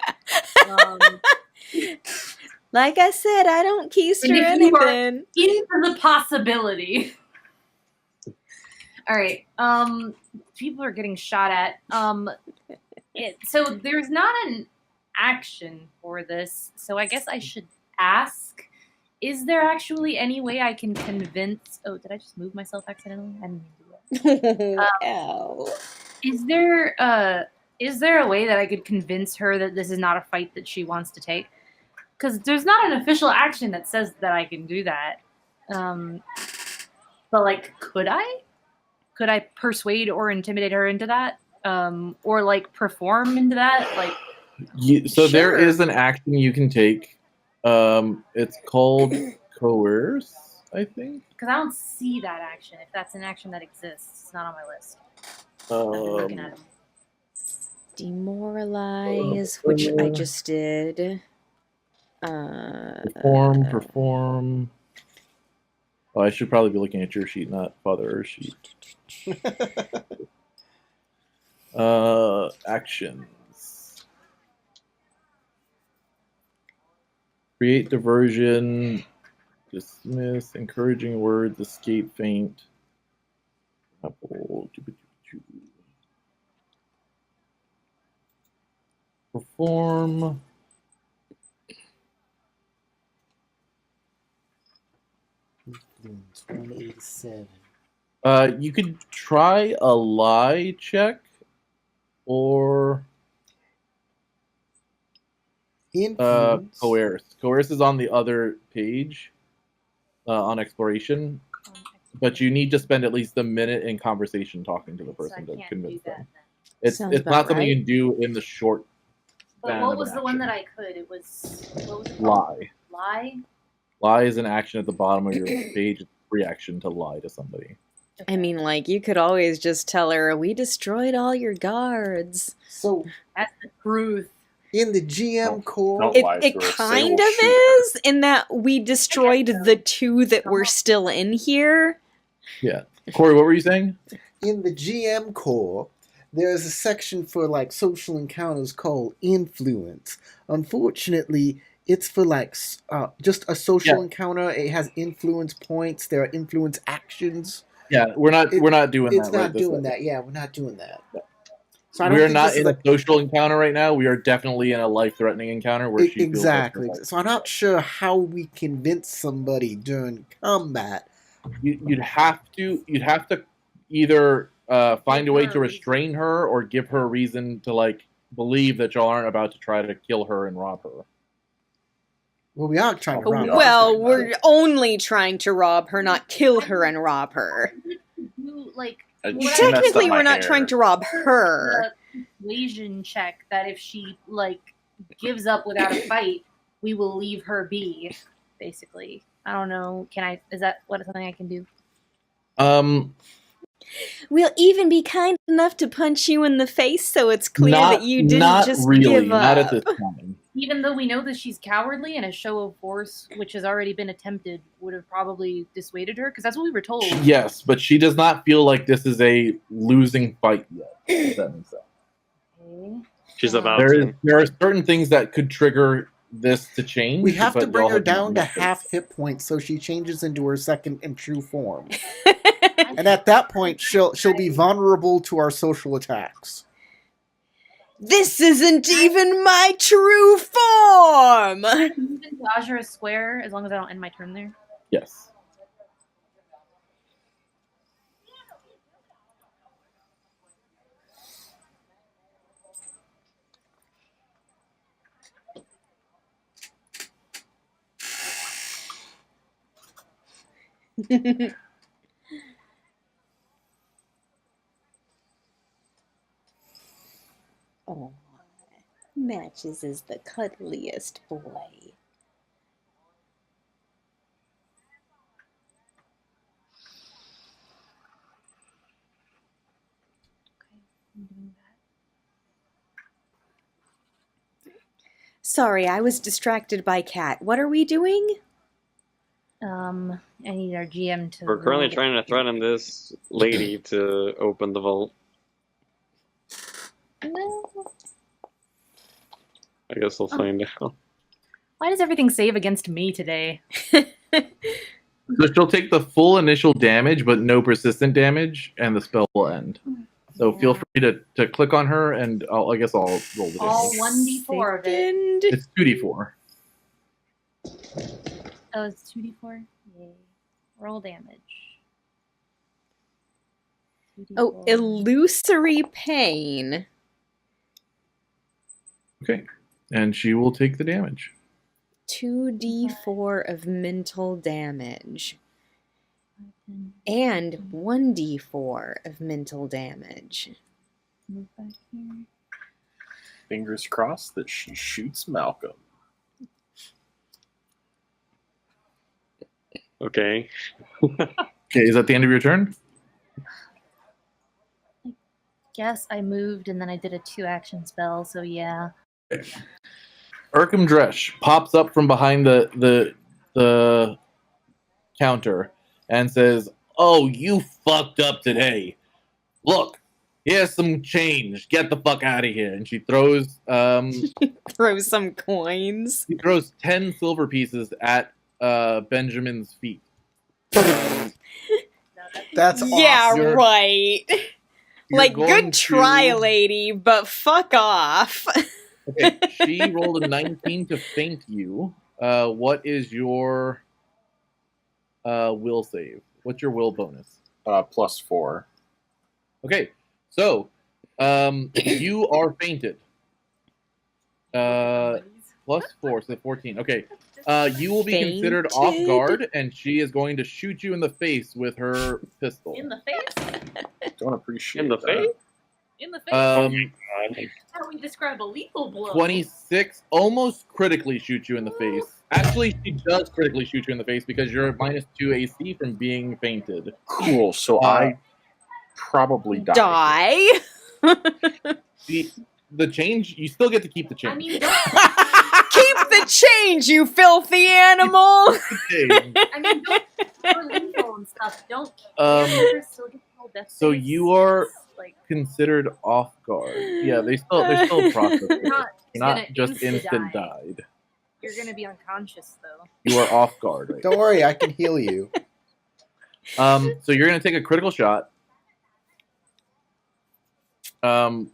Like I said, I don't keister And if you are- anything. Into the possibility. All right. People are getting shot at. So there's not an action for this. So I guess I should ask: is there actually any way I can convince? Oh, did I just move myself accidentally? I didn't mean to do that. Ow. Is there a way that I could convince her that this is not a fight that she wants to take? Because there's not an official action that says that I can do that. But like, could I? could I persuade or intimidate her into that? Or like perform into that? Like, So there Sure. is an action you can take. It's called coerce, I think. because I don't see that action. If that's an action that exists, it's not on my list. I'm looking at Um, him. Demoralize, which I just did. perform. Oh, I should probably be looking at your sheet, not Father Earth's sheet. Actions. Create diversion. Dismiss. Encouraging words. Escape feint. Perform. Influence 187. You could try a lie check, or Influence. coerce. Coerce is on the other page on exploration, but you need to spend at least a minute in conversation talking to the So I person to can't convince do that them. then. It's Sounds it's not about something you right. can do in the short But span what of was an the one that action. I could? It was what was it? Lie. Lie. Lie is an action at the bottom of your page. It's a reaction to lie to somebody. I mean, like, you could always just tell her, we destroyed all your guards. So That's the truth. in the GM core, don't It, lie to it her. Say kind we'll of shoot her. is, in that we destroyed the two that were still in here. Yeah. Corey, what were you saying? in the GM core, there's a section for like social encounters called influence. Unfortunately, it's for like just a social Yeah. encounter. It has influence points. There are influence actions. Yeah, we're not doing It's that right not this doing second. that. Yeah, we're not doing that. So I don't We're think not this is in like a social encounter right now. We are definitely in a life-threatening encounter where she feels like exactly. So I'm not sure how we convince somebody during combat. you'd have to either find Give a way her to a restrain her or give her a reason to like believe that y'all aren't about to try to kill her and rob her. Well, we are trying to rob. her. Well, we're only trying to rob her, not kill her and rob her. You like I what messed I- up Technically, my we're not hair. trying to rob her. The persuasion check that if she like gives up without a fight, we will leave her be. Basically, I don't know. Can I? Is that what something I can do? We'll even be kind enough to punch you in the face so it's clear that you didn't not just really, give not up. at this time. Even though we know that she's cowardly and a show of force, which has already been attempted, would have probably dissuaded her because that's what we were told. Yes, but she does not feel like this is a losing fight yet. If that makes sense. Okay. She's about There are certain things that could trigger this to change. We have to but bring y'all her have not down to met this. half hit points so she changes into her second and true form. And at that point, she'll be vulnerable to our social attacks. This isn't even my true form! Move into Azure Square as long as I don't end my turn there. Yes. Oh, Matches is the cuddliest boy. I'm doing Sorry, I was distracted by Cat. What are we doing? that. I need our GM to. We're currently roll. trying to threaten this lady to open the vault. No. I guess we'll find out. Why does everything save against me today? So she'll take the full initial damage, but no persistent damage, and the spell will end. So feel free to click on her, and I guess I'll roll the All damage. 1d4 of it. Second. It's 2d4. Oh, it's 2d4? Yay. Roll damage. 2d4. Oh, illusory pain. Okay. And she will take the damage. 2d4 of mental damage. and 1d4 of mental damage. Move back here. Fingers crossed that she shoots Malcolm. Okay. Okay, is that the end of your turn? Guess I moved and then I did a 2-action spell, so yeah. Urkham Dresh pops up from behind the counter and says, "Oh, you fucked up today. Look, here's some change. Get the fuck out of here." And she throws Throw some coins. she throws 10 silver pieces at Benjamin's feet. That's Yeah, awesome. You're- right. You're Like, going good try, to- lady, but fuck off. Okay, she rolled a 19 to faint you. What is your will save? What's your will bonus? +4. Okay, so you are fainted. +4, so 14. Okay, you will be considered off Fainted? guard, and she is going to shoot you in the face with her pistol. In the face? Don't appreciate In the that. face? In the face? Um, That's how we describe a lethal blow. 26 almost critically shoots you in the face. Actually, she does critically shoot you in the face because you're -2 AC from being fainted. Cool. So I probably die. Die. The change, you still get to keep the change. I mean, Keep the change, you filthy animal. Okay. I mean, don't for lethal and stuff. Don't Um, characters still get to roll death so saves? you are like considered off guard. Yeah, they still process it. you're not, You're not gonna just instant die. died. You're gonna be unconscious though. You are off guard. Right? Don't worry, I can heal you. So you're gonna take a critical shot.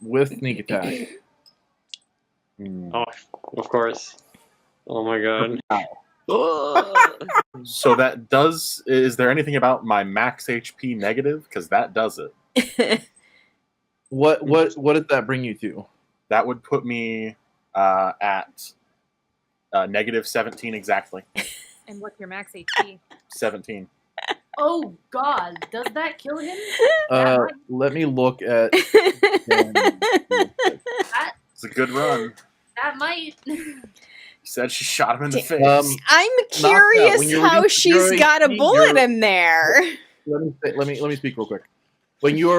With sneak attack. Oh, of course. Oh my god. So that does. Is there anything about my max HP negative? Because that does it. What does that bring you to? That would put me at -17 exactly. And what's your max HP? 17. Oh God, does that kill him? Let me look at. It's a good run. That might. He said she shot him in the face. I'm When curious you're how reducing your she's got a HP, bullet you're- in there. Let me speak real quick. When you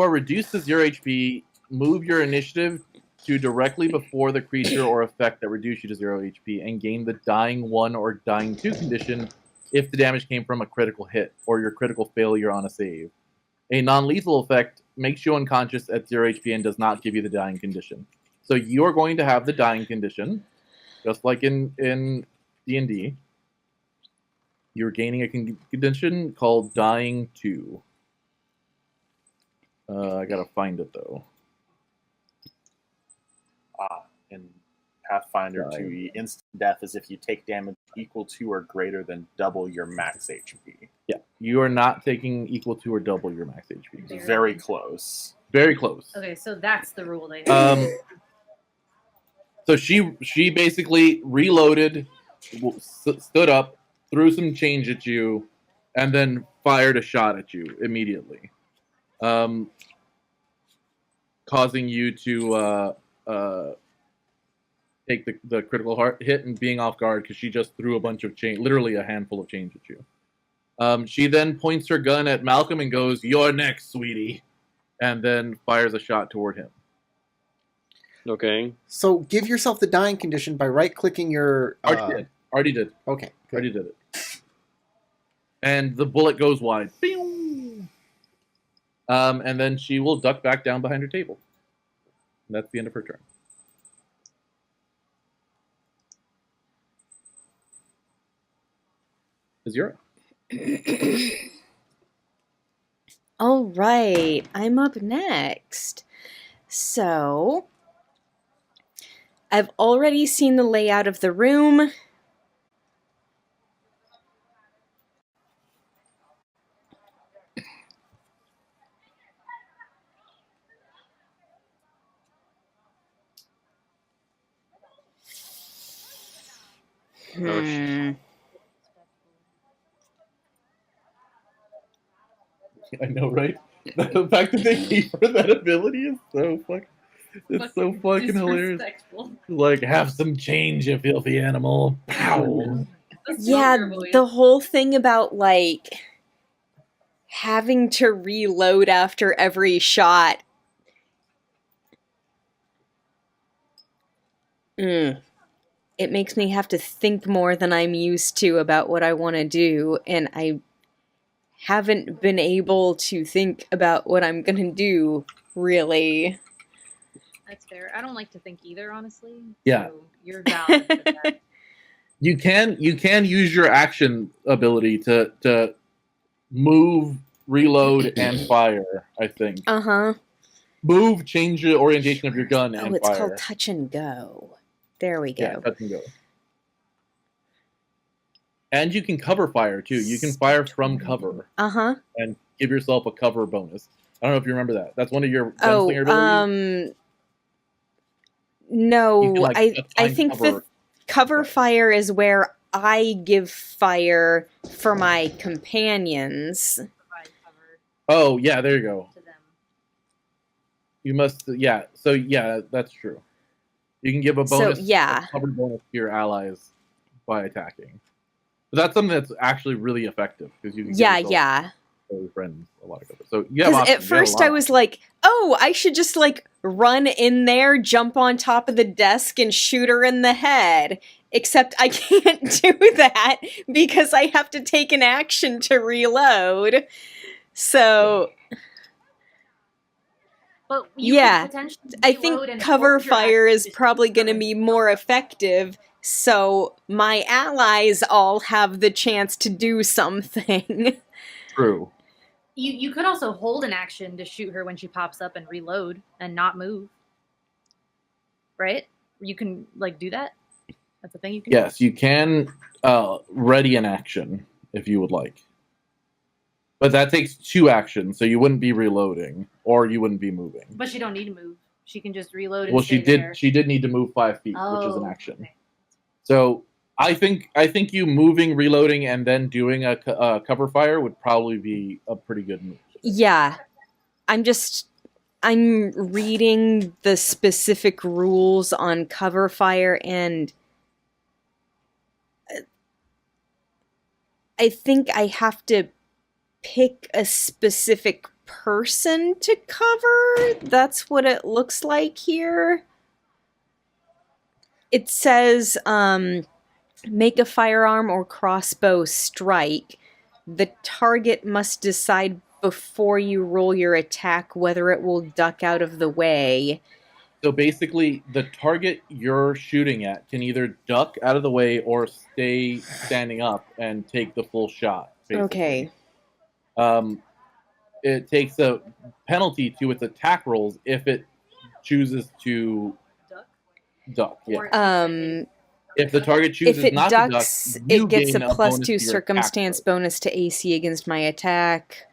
are reduced to 0 HP, move your initiative to directly before the creature or effect that reduced you to 0 HP and gain the dying 1 or dying 2 condition if the damage came from a critical hit or your critical failure on a save. A non-lethal effect makes you unconscious at 0 HP and does not give you the dying condition. So you're going to have the dying condition, just like in D&D. You're gaining a condition called Dying 2. I gotta find it though. In Pathfinder Die. 2e, instant death is if you take damage equal to or greater than double your max HP. Yeah, you are not taking equal to or double your max HP. Very close. Very close. Okay, so that's the rule they have. So she basically reloaded, stood up, threw some change at you, and then fired a shot at you immediately, causing you to take the critical hit and being off guard because she just threw a bunch of change, literally a handful of change at you. She then points her gun at Malcolm and goes, "You're next, sweetie," and then fires a shot toward him. Okay. So give yourself the dying condition by right-clicking your. Already did. Okay. Good. Already did it. And the bullet goes wide. Pew! And then she will duck back down behind her table. And that's the end of her turn. Azura. All right, I'm up next. So, I've already seen the layout of the room. Oh, shit. I know, right? The fact that they gave her that ability is so fucking hilarious. Disrespectful. Like, have some change, you filthy animal. Pow. The Yeah, soldier voice. the whole thing about like having to reload after every shot. It makes me have to think more than I'm used to about what I want to do, and I haven't been able to think about what I'm gonna do, really. That's fair. I don't like to think either, honestly. Yeah. So you're valid for that. You can use your action ability to move, reload, and fire, I think. Uh-huh. Move, change the orientation of your gun, and Oh, it's fire. called touch and go. There we go. Yeah, touch and go. And you can cover fire, too. You can fire from cover Uh-huh. and give yourself a cover bonus. I don't know if you remember that. That's one of your Oh, gunslinger abilities. no, You can, like, I assign think the cover fire is where I give fire for my companions. Provide cover Oh, yeah, there you go. to them. You must, yeah. So, yeah, that's true. You can give a So, bonus, yeah. a cover bonus to your allies by attacking. But that's something that's actually really effective because you can give Yeah, yourself yeah. or your friends a lot of cover. So you have Because options. at first I was like, oh, I should just like run in there, jump on top of the desk, and shoot her in the head. Except I can't do that because I have to take an action to reload. So But you yeah, could potentially I reload think and cover hold your fire action is to probably shoot going to her. be more effective. So my allies all have the chance to do something. true. You could also hold an action to shoot her when she pops up and reload and not move. Right? You can like do that? That's a thing you can do? Yes, you can ready an action if you would like. But that takes 2 actions, so you wouldn't be reloading or you wouldn't be moving. But she don't need to move. She can just reload and Well, stay she did. there. She did need to move 5 feet, which is an Oh, action. okay. So I think you moving, reloading, and then doing a cover fire would probably be a pretty good move. Yeah. I'm reading the specific rules on cover fire, and I think I have to pick a specific person to cover. That's what it looks like here. It says, make a firearm or crossbow strike. The target must decide before you roll your attack whether it will duck out of the way. So basically, the target you're shooting at can either duck out of the way or stay standing up and take the full shot. Basically. Okay. It takes a penalty to its attack rolls if it chooses to duck. Yeah. Or If the target chooses If it not ducks, to duck, you it gets a gain plus bonus 2 to your attack circumstance roll. bonus to AC against my attack.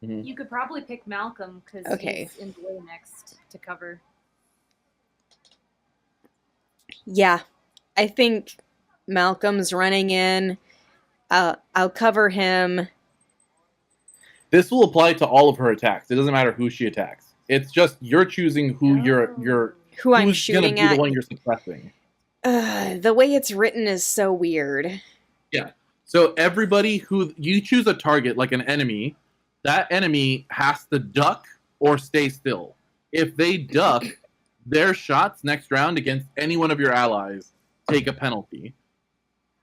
you could probably pick Malcolm because Okay. he's in the way next to cover. Yeah, I think Malcolm's running in. I'll cover him. This will apply to all of her attacks. It doesn't matter who she attacks. It's just you're choosing who you're Who I'm who's gonna shooting be at. the one you're suppressing. The way it's written is so weird. Yeah. So everybody who you choose a target like an enemy, that enemy has to duck or stay still. If they duck, their shots next round against any one of your allies take a penalty.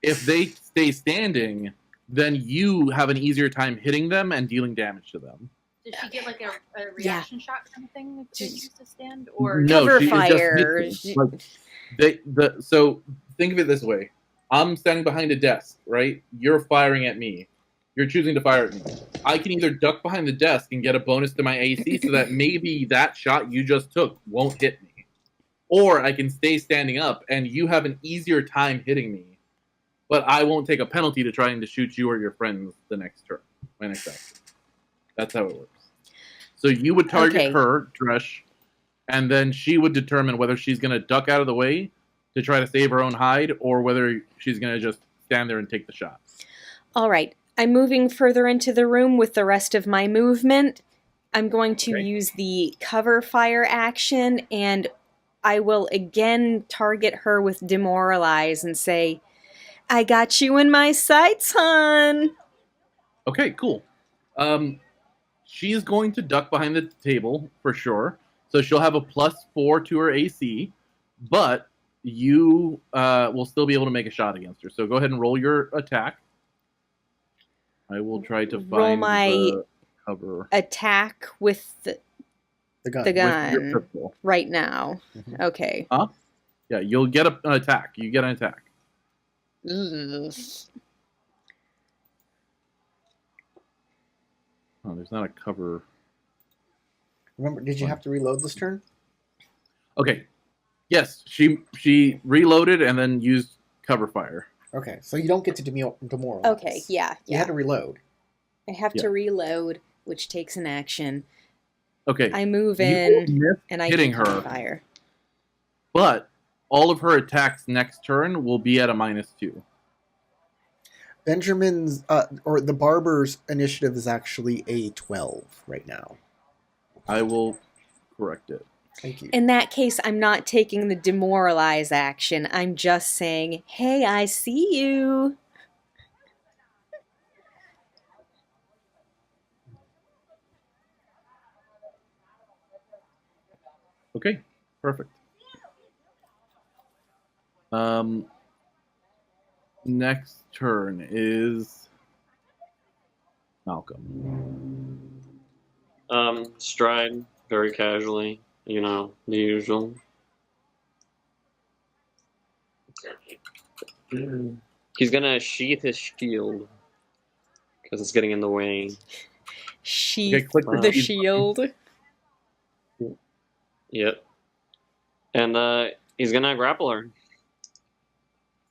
If they stay standing, then you have an easier time hitting them and dealing damage to them. Does she get like a reaction shot kind of thing if they use to stand? No, Or Cover she fire. is just like, so think of it this way. I'm standing behind a desk, right? You're firing at me. You're choosing to fire at me. I can either duck behind the desk and get a bonus to my AC so that maybe that shot you just took won't hit me. Or I can stay standing up and you have an easier time hitting me. But I won't take a penalty to trying to shoot you or your friends the next turn. My next action. That's how it works. So you would target her, Dresh, and then she would determine whether she's going to duck out of the way to try to save her own hide or whether she's going to just stand there and take the shot. All right. I'm moving further into the room with the rest of my movement. I'm going to Okay. use the cover fire action, and I will again target her with demoralize and say, I got you in my sights, hon. Okay, cool. She's going to duck behind the table for sure. So she'll have a +4 to her AC, but you will still be able to make a shot against her. So go ahead and roll your attack. I will try to Roll find my the cover attack with The gun. the with your gun pistol. right now. Mhm. Okay. Yeah, you'll get an attack. You get an attack. Ugh. Oh, there's not a cover. Remember, did you have to reload this turn? Okay. Yes, she reloaded and then used cover fire. Okay, so you don't get to demoralize. Okay, yeah, You had yeah. to reload. I have Yeah. to reload, which takes an action. Okay. I move You in, missed and I hitting do cover her. fire. But all of her attacks next turn will be at a -2. Benjamin's, or the barber's initiative is actually a 12 right now. I will correct it. Thank you. In that case, I'm not taking the demoralize action. I'm just saying, hey, I see you. Okay, perfect. Next turn is Malcolm. Stride very casually, the usual. He's gonna sheath his shield because it's getting in the way. Sheath click the sheath shield. Yep. And he's gonna grapple her.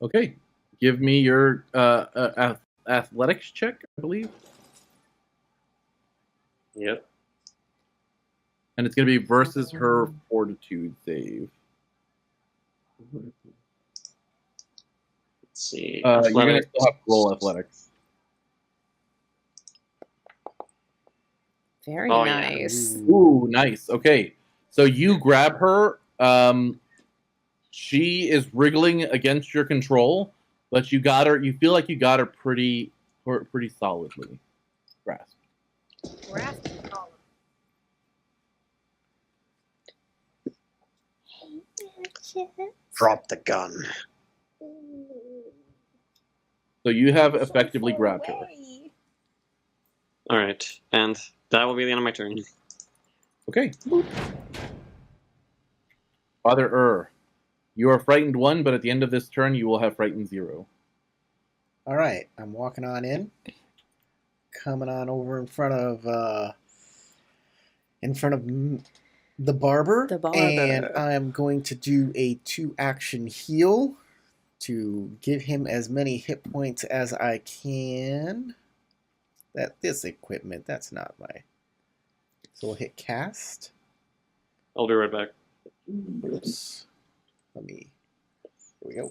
Okay, give me your athletics check, I believe, Yep. and it's going to be versus her fortitude save. Let's see. You're going to Athletics. still have to roll athletics. Very Oh, yeah. nice. Ooh, nice. Okay, so you grab her. She is wriggling against your control, but you got her. You feel like you got her pretty solidly grasped. Drop the gun. So you have effectively grabbed her. All right, and that will be the end of my turn. Okay. Father you are frightened 1, but at the end of this turn, you will have frightened 0. All right, I'm walking on in, coming on over in front of the barber, The barber. and I'm going to do a 2-action heal to give him as many hit points as I can. This equipment, that's not my. So we'll hit cast. I'll be right back. Oops. Here we go.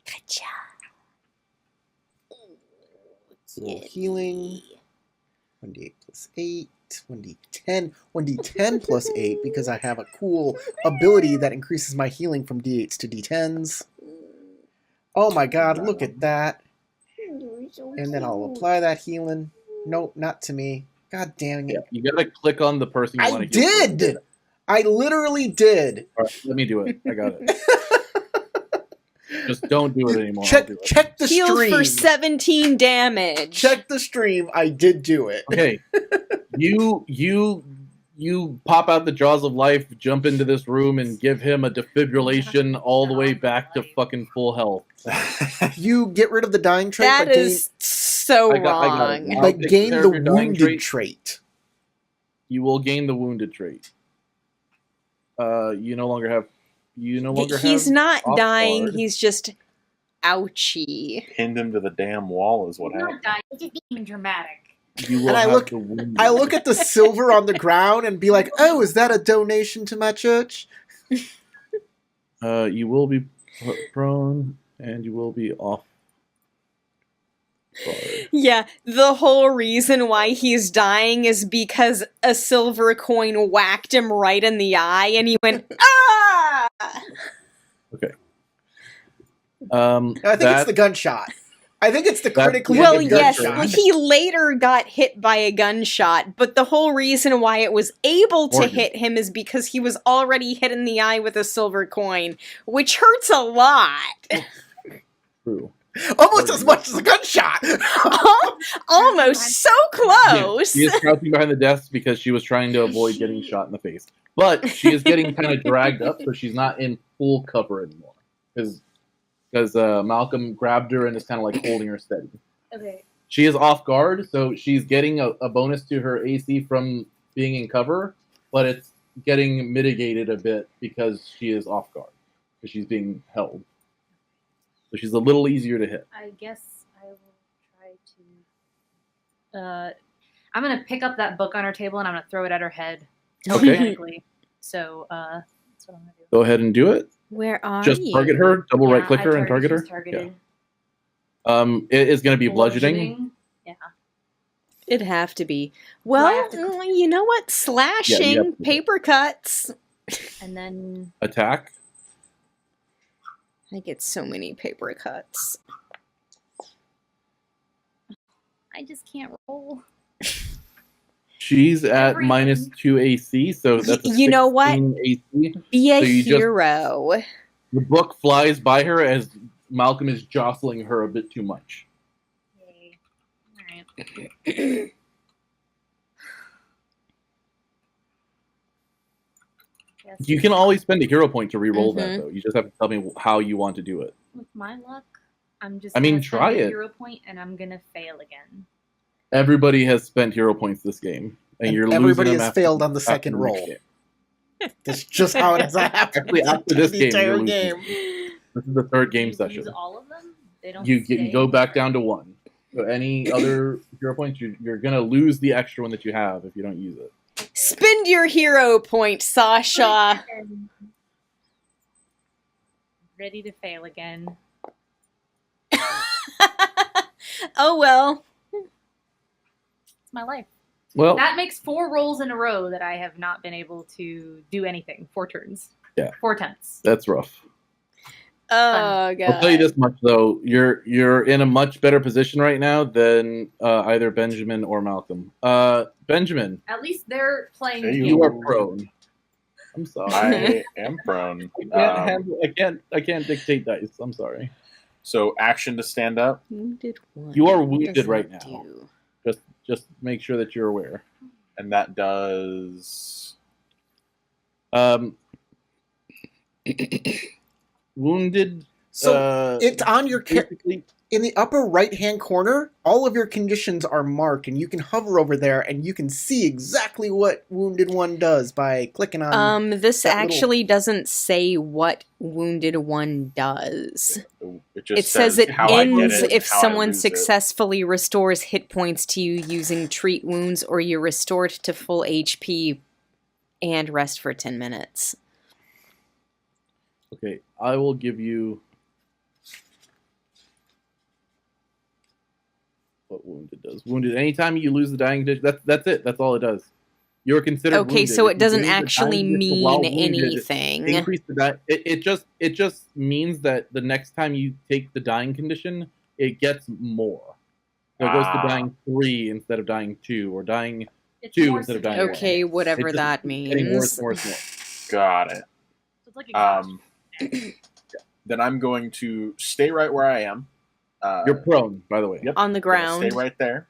Gotcha. Roll healing. 1d8 plus 8. 1d10. 1d10 plus 8 because I have a cool ability that increases my healing from d8s to d10s. Oh my god, look at that. And then I'll apply that healing. Nope, not to me. God dang it. Yeah, you gotta click on the person you I want to heal. did! I literally did. All right, let me do it. I got it. Just don't do it anymore. I'll Check do it. check the Healed stream. for 17 damage. Check the stream. I did do it. Okay, you pop out the jaws of life, jump into this room, and give him a defibrillation all the way back to fucking full health. You get rid of the dying trait, That but is so I got it. wrong. I'll but take gain care the of your dying wounded trait. trait. You will gain the wounded trait. You no longer have. He's not off dying, guard. he's just ouchy. Pinned him to the damn wall is what happened. Not dying, it's just being dramatic. You will And I have look- the wounded I look at the silver on the ground and be like, "Oh, is that a donation to my church?" You will be prone, and you will be off. Yeah, the whole reason why he's dying is because a silver coin whacked him right in the eye, and he went, ah! Okay. No, I think it's the gunshot. I think it's the critically Well, hit yes, gunshot. he later got hit by a gunshot, but the whole reason why it was able to Morgan. hit him is because he was already hit in the eye with a silver coin, which hurts a lot. True. Almost as much as a gunshot. Almost so close. She is crouching behind the desk because she was trying to avoid getting shot in the face. But she is getting kind of dragged up, so she's not in full cover anymore. Because Malcolm grabbed her and is kind of like holding her steady. Okay. She is off guard, so she's getting a bonus to her AC from being in cover, but it's getting mitigated a bit because she is off guard, because she's being held. So she's a little easier to hit. I guess I will try to. I'm gonna pick up that book on her table and I'm gonna throw it at her head. Okay. Telekinetically. So that's what I'm gonna do. Go ahead and do it. Where are Just you? target her, double right click I her and target her. she's targeted. It is going to be bludgeoning. Yeah. It'd have to be. I Well, have to- you know what? Slashing, have to. paper cuts. And then Attack. I get so many paper cuts. I just can't roll. She's at Everything. -2 AC, so that's a You know what? 16 AC. Be a So you just- hero. The book flies by her as Malcolm is jostling her a bit too much. Yay. Alright. Guess You can always spend a hero point to re-roll that, Mhm. though. You just have to tell me how you want to do it. with my luck, I'm just I mean, gonna spend try a it. hero point and I'm gonna fail again. Everybody has spent hero points this game, and And you're losing everybody them has after- failed on the after second the next roll. game. That's just how it has happened. Actually, after this the game, entire you're losing. game. This is the third game You session. use all of them? They don't You stay go back there? down to 1. So any other hero points, you're going to lose the extra one that you have if you don't use it. Spend your hero point, Sasha. Ready to fail again. Oh well. It's my life. Well, That makes 4 rolls in a row that I have not been able to do anything. 4 turns. Yeah. 4 attempts. that's rough. Oh god. I'll tell you this much though: you're in a much better position right now than either Benjamin or Malcolm. Benjamin, At least they're playing. Hey, you are Ooh. prone. I'm sorry. I am prone. I can't dictate dice. I'm sorry. So action to stand up. Wounded one. You are What wounded does right that now. do? Just make sure that you're aware. And that does Wounded. So it's on your basically. in the upper right hand corner. All of your conditions are marked, and you can hover over there, and you can see exactly what Wounded One does by clicking on. This that little- actually doesn't say what Wounded One does. it just It says it how I get ends it, if how I someone lose it. successfully restores hit points to you using treat wounds, or you're restored to full HP and rest for 10 minutes. Okay, I will give you. What wounded does? Wounded. Anytime you lose the dying condition, that's it. That's all it does. You're considered Okay, wounded. so If it you doesn't lose the actually dying condition while mean wounded, anything. Increase the die. It just means that the next time you take the dying condition, it gets more. So it goes to dying 3 instead of dying 2, or dying. It's 2 more instead of severe. dying 1. Okay, whatever It just that keeps getting worse means. and worse and worse. Got it. So it's like exhaustion. Then I'm going to stay right where I am. You're prone, by the way. Yep. On the ground. Stay right there.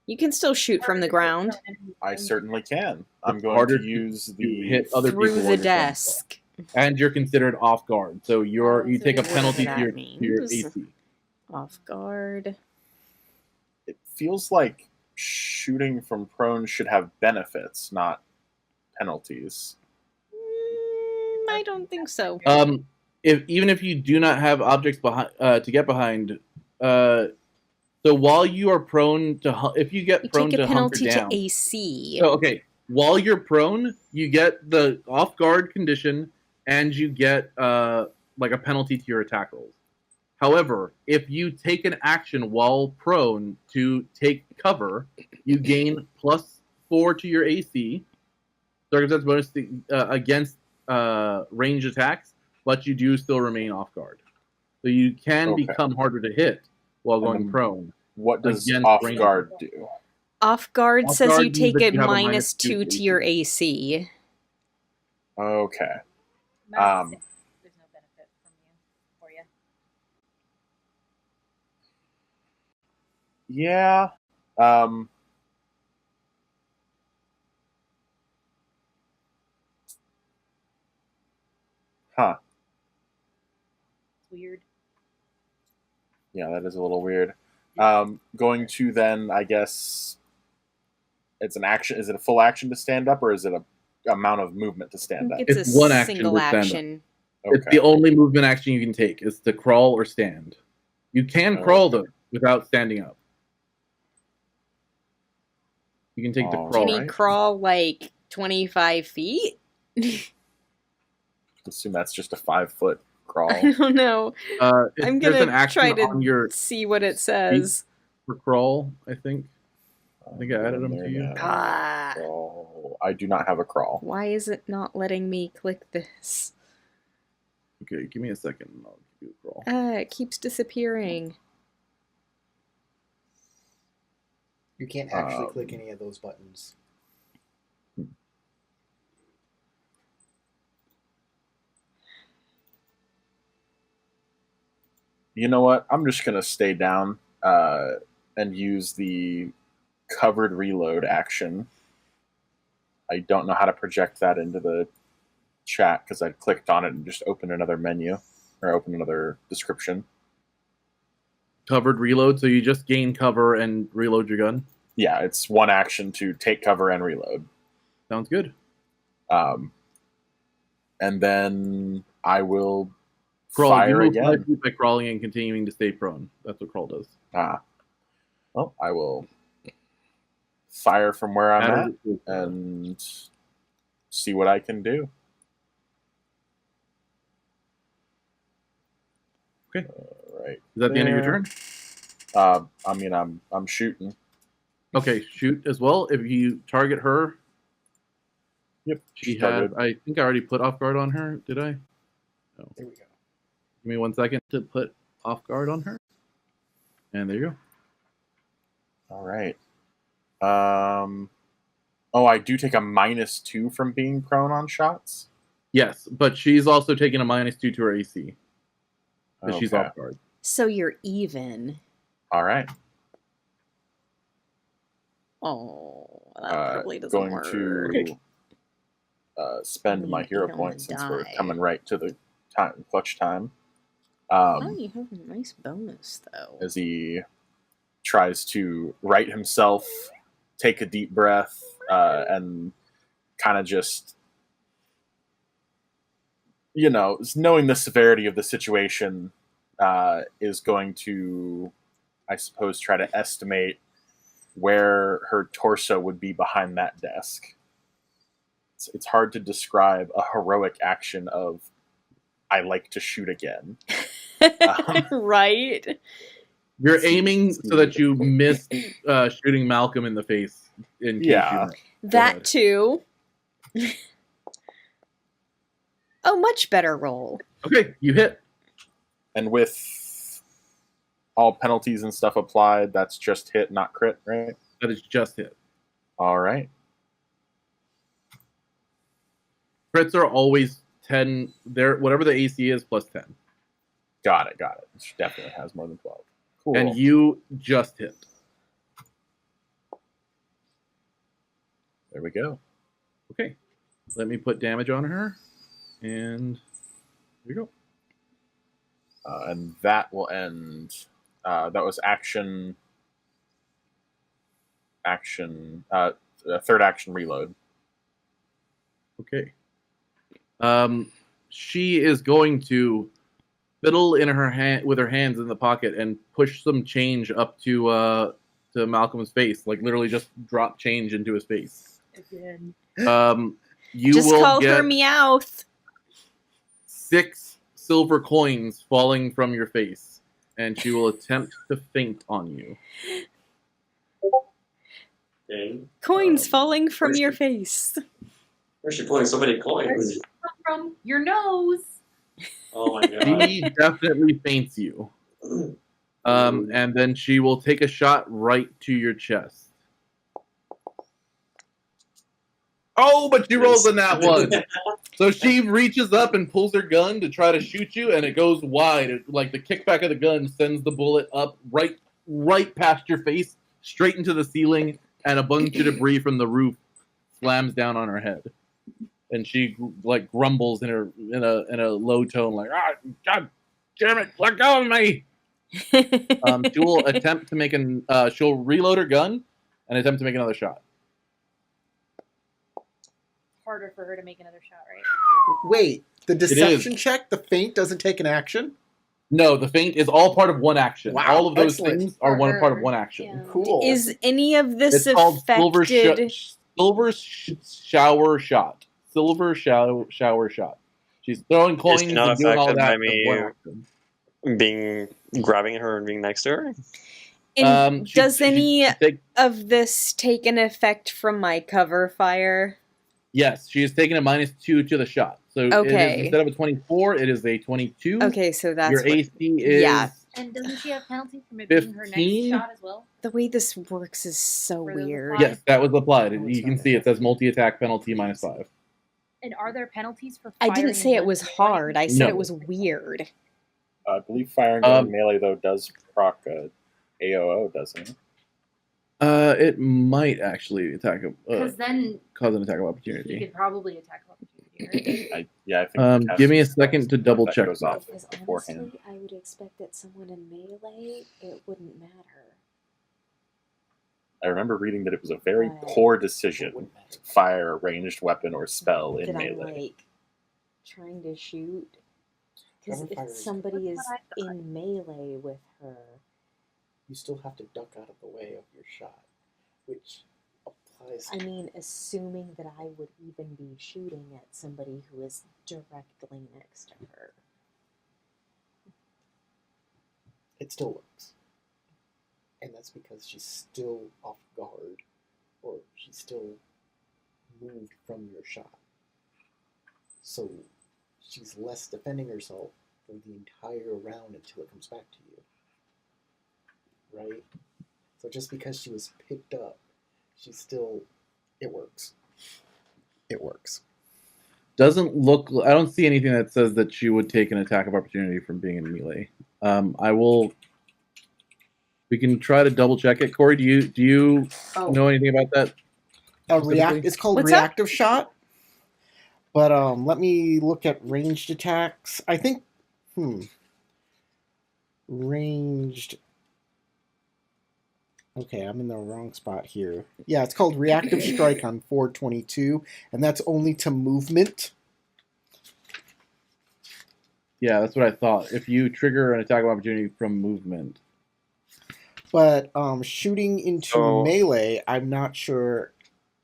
You can still shoot from the ground I certainly can. I'm It's going harder to use to the hit other people through while the you're prone. desk. And you're considered off guard, so you take a Whatever penalty to that your means. AC. Off guard. It feels like shooting from prone should have benefits, not penalties. I don't think so. Even if you do not have objects behind to get behind, so while you are prone to, if you get You prone take a to hunker penalty down, to AC. so okay, while you're prone, you get the off guard condition, and you get like a penalty to your attack rolls. However, if you take an action while prone to take cover, you gain +4 to your AC, circumstance bonus against range attacks, but you do still remain off guard. So you can Okay. become harder to hit while going then prone. What does Against off range. guard do? Off guard Off says guard you means take that a you have a -2 to your AC. Okay. There's no benefit for you. Yeah. Huh. It's weird. Yeah, that is a little weird. Going to then, I guess, it's an action. Is it a full action to stand up, or is it a amount of movement to stand up? It's It's a one action single to stand up. action. It's the only movement action you can take. Is to crawl or stand. You can crawl though without standing up. You can take the All crawl. Can he crawl like 25 feet? Assume that's just a 5-foot crawl. I don't know. I'm There's an gonna action try on your to see what it says. for crawl. I think I added them to you. Ah. Crawl. I do not have a crawl. Why is it not letting me click this? Okay, give me a second. And I'll give you a crawl. It keeps disappearing. You can't actually click any of those buttons. You know what? I'm just gonna stay down and use the covered reload action. I don't know how to project that into the chat because I clicked on it and just opened another menu or opened another description. Covered reload, so you just gain cover and reload your gun. Yeah, it's one action to take cover and reload. Sounds good. And then I will Crawl. fire You move again. 5 feet by crawling and continuing to stay prone. That's what crawl does. Well, I will fire from where I'm at and see what I can do. Okay. Right. Is that the end of your there. turn? I mean, I'm shooting. Okay, shoot as well. If you target her, Yep. she she's has. targeted. I think I already put off guard on her. Did I? No. There we go. Give me 1 second to put off guard on her. And there you go. All right. Oh, I do take a -2 from being prone on shots. Yes, but she's also taking a -2 to her AC. Because she's Okay. off guard. So you're even. All right. Oh, that probably doesn't Going work. to spend my You hero don't point since we're die. coming right to the clutch time. Oh, you have a nice bonus, though. As he tries to right himself, take a deep breath, and kind of just, knowing the severity of the situation, is going to, I suppose, try to estimate where her torso would be behind that desk. It's hard to describe a heroic action of, I like to shoot again. Right? You're aiming so that you miss shooting Malcolm in the face. In case Yeah. That too. Oh, much better roll. Okay, you hit. And with all penalties and stuff applied, that's just hit, not crit, right? That is just hit. All right. Crits are always 10. Whatever the AC is, plus 10. Got it. She definitely has more than 12. Cool. And you just hit. There we go. Okay. Let me put damage on her. And here we go. And that will end. That was action. Third action reload. Okay. She is going to fiddle in her hand with her hands in the pocket and push some change up to Malcolm's face, like literally just drop change into his face. Again. You Just will call get her Meowth. 6 silver coins falling from your face. and she will attempt to feint on you. Okay. Coins falling from where's your she- face. Where's she pulling so many Where's coins? it come from? Your nose. Oh my god. She definitely feints you. And then she will take a shot right to your chest. Oh, but she rolls in that one. So she reaches up and pulls her gun to try to shoot you, and it goes wide. Like the kickback of the gun sends the bullet up right past your face, straight into the ceiling, and a bunch of debris from the roof slams down on her head. And she like grumbles in a low tone, like, "Ah, God damn it, let go of me!" She will attempt to make she'll reload her gun and attempt to make another shot. Harder for her to make another shot, right? Wait, the is. deception check, the feint doesn't take an action? No, the feint is all part of one action. Wow, All of those excellent. things are For part of her, one action. yeah. Cool. Is any of this It's called affected? Silver Shower Shot. Silver shower Shot. She's throwing coins she not and doing all affected that. by as me? one action. Grabbing her and being next to her? And does any take- of this take an effect from my cover fire? Yes, she is taking a -2 to the shot. So it Okay. is, instead of a 24, it is a 22. Okay, so that's Your what, AC is yeah. And doesn't she have penalty from it being her 15? next shot as well? The way this works is so Were those weird. applied? Yes, that was applied. Oh, it's You can not see it says multi-attack penalty -5. And are there penalties for I firing didn't say it one was point? hard. I said No. it was weird. I believe firing gun melee though does proc AOO, doesn't it? It might actually attack Because then cause an attack of he opportunity. could probably attack of opportunity, right? I think. Give me a second to double check goes that. off Because beforehand. honestly, I would expect that someone in melee, it wouldn't matter. I remember reading that it was a very Right. poor decision to fire a ranged weapon or spell in That I'm melee. like trying to shoot. Because Cover fire if is- somebody is That's what I thought. in melee with her, You still have to duck out of the way of your shot, which applies. I mean, assuming that I would even be shooting at somebody who is directly next to her. It still works. And that's because she's still off guard, or she's still moved from your shot. So she's less defending herself for the entire round until it comes back to you. Right? So just because she was picked up, she's still. It works. It works. Doesn't look. I don't see anything that says that she would take an attack of opportunity from being in melee. I will. We can try to double check it. Corey, do you know anything about that? specifically? It's called What's up? reactive shot. But let me look at ranged attacks. I think ranged. Okay, I'm in the wrong spot here. Yeah, it's called reactive strike on 422, and that's only to movement. Yeah, that's what I thought. If you trigger an attack of opportunity from movement, But shooting into So- melee, I'm not sure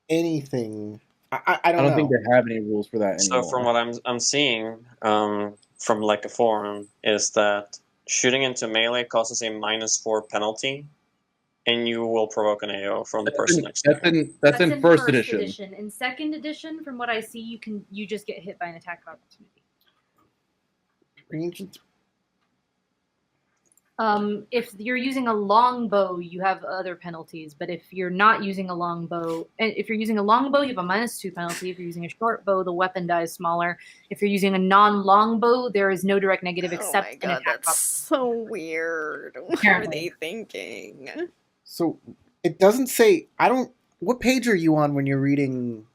anything. I I don't don't know. think they have any rules for that anymore. So from what I'm seeing from like a forum is that shooting into melee causes a -4 penalty, and you will provoke an AO from the person next to you. That's in first edition. In second edition, from what I see, you just get hit by an attack of opportunity. Ranged. If you're using a longbow, you have other penalties. But if you're not using a longbow, and if you're using a longbow, you have a -2 penalty. If you're using a short bow, the weapon die is smaller. If you're using a non-longbow, there is no direct negative except oh my an god, attack. that's so weird. What are Apparently. they thinking? So it doesn't say. I don't. What page are you on when you're reading?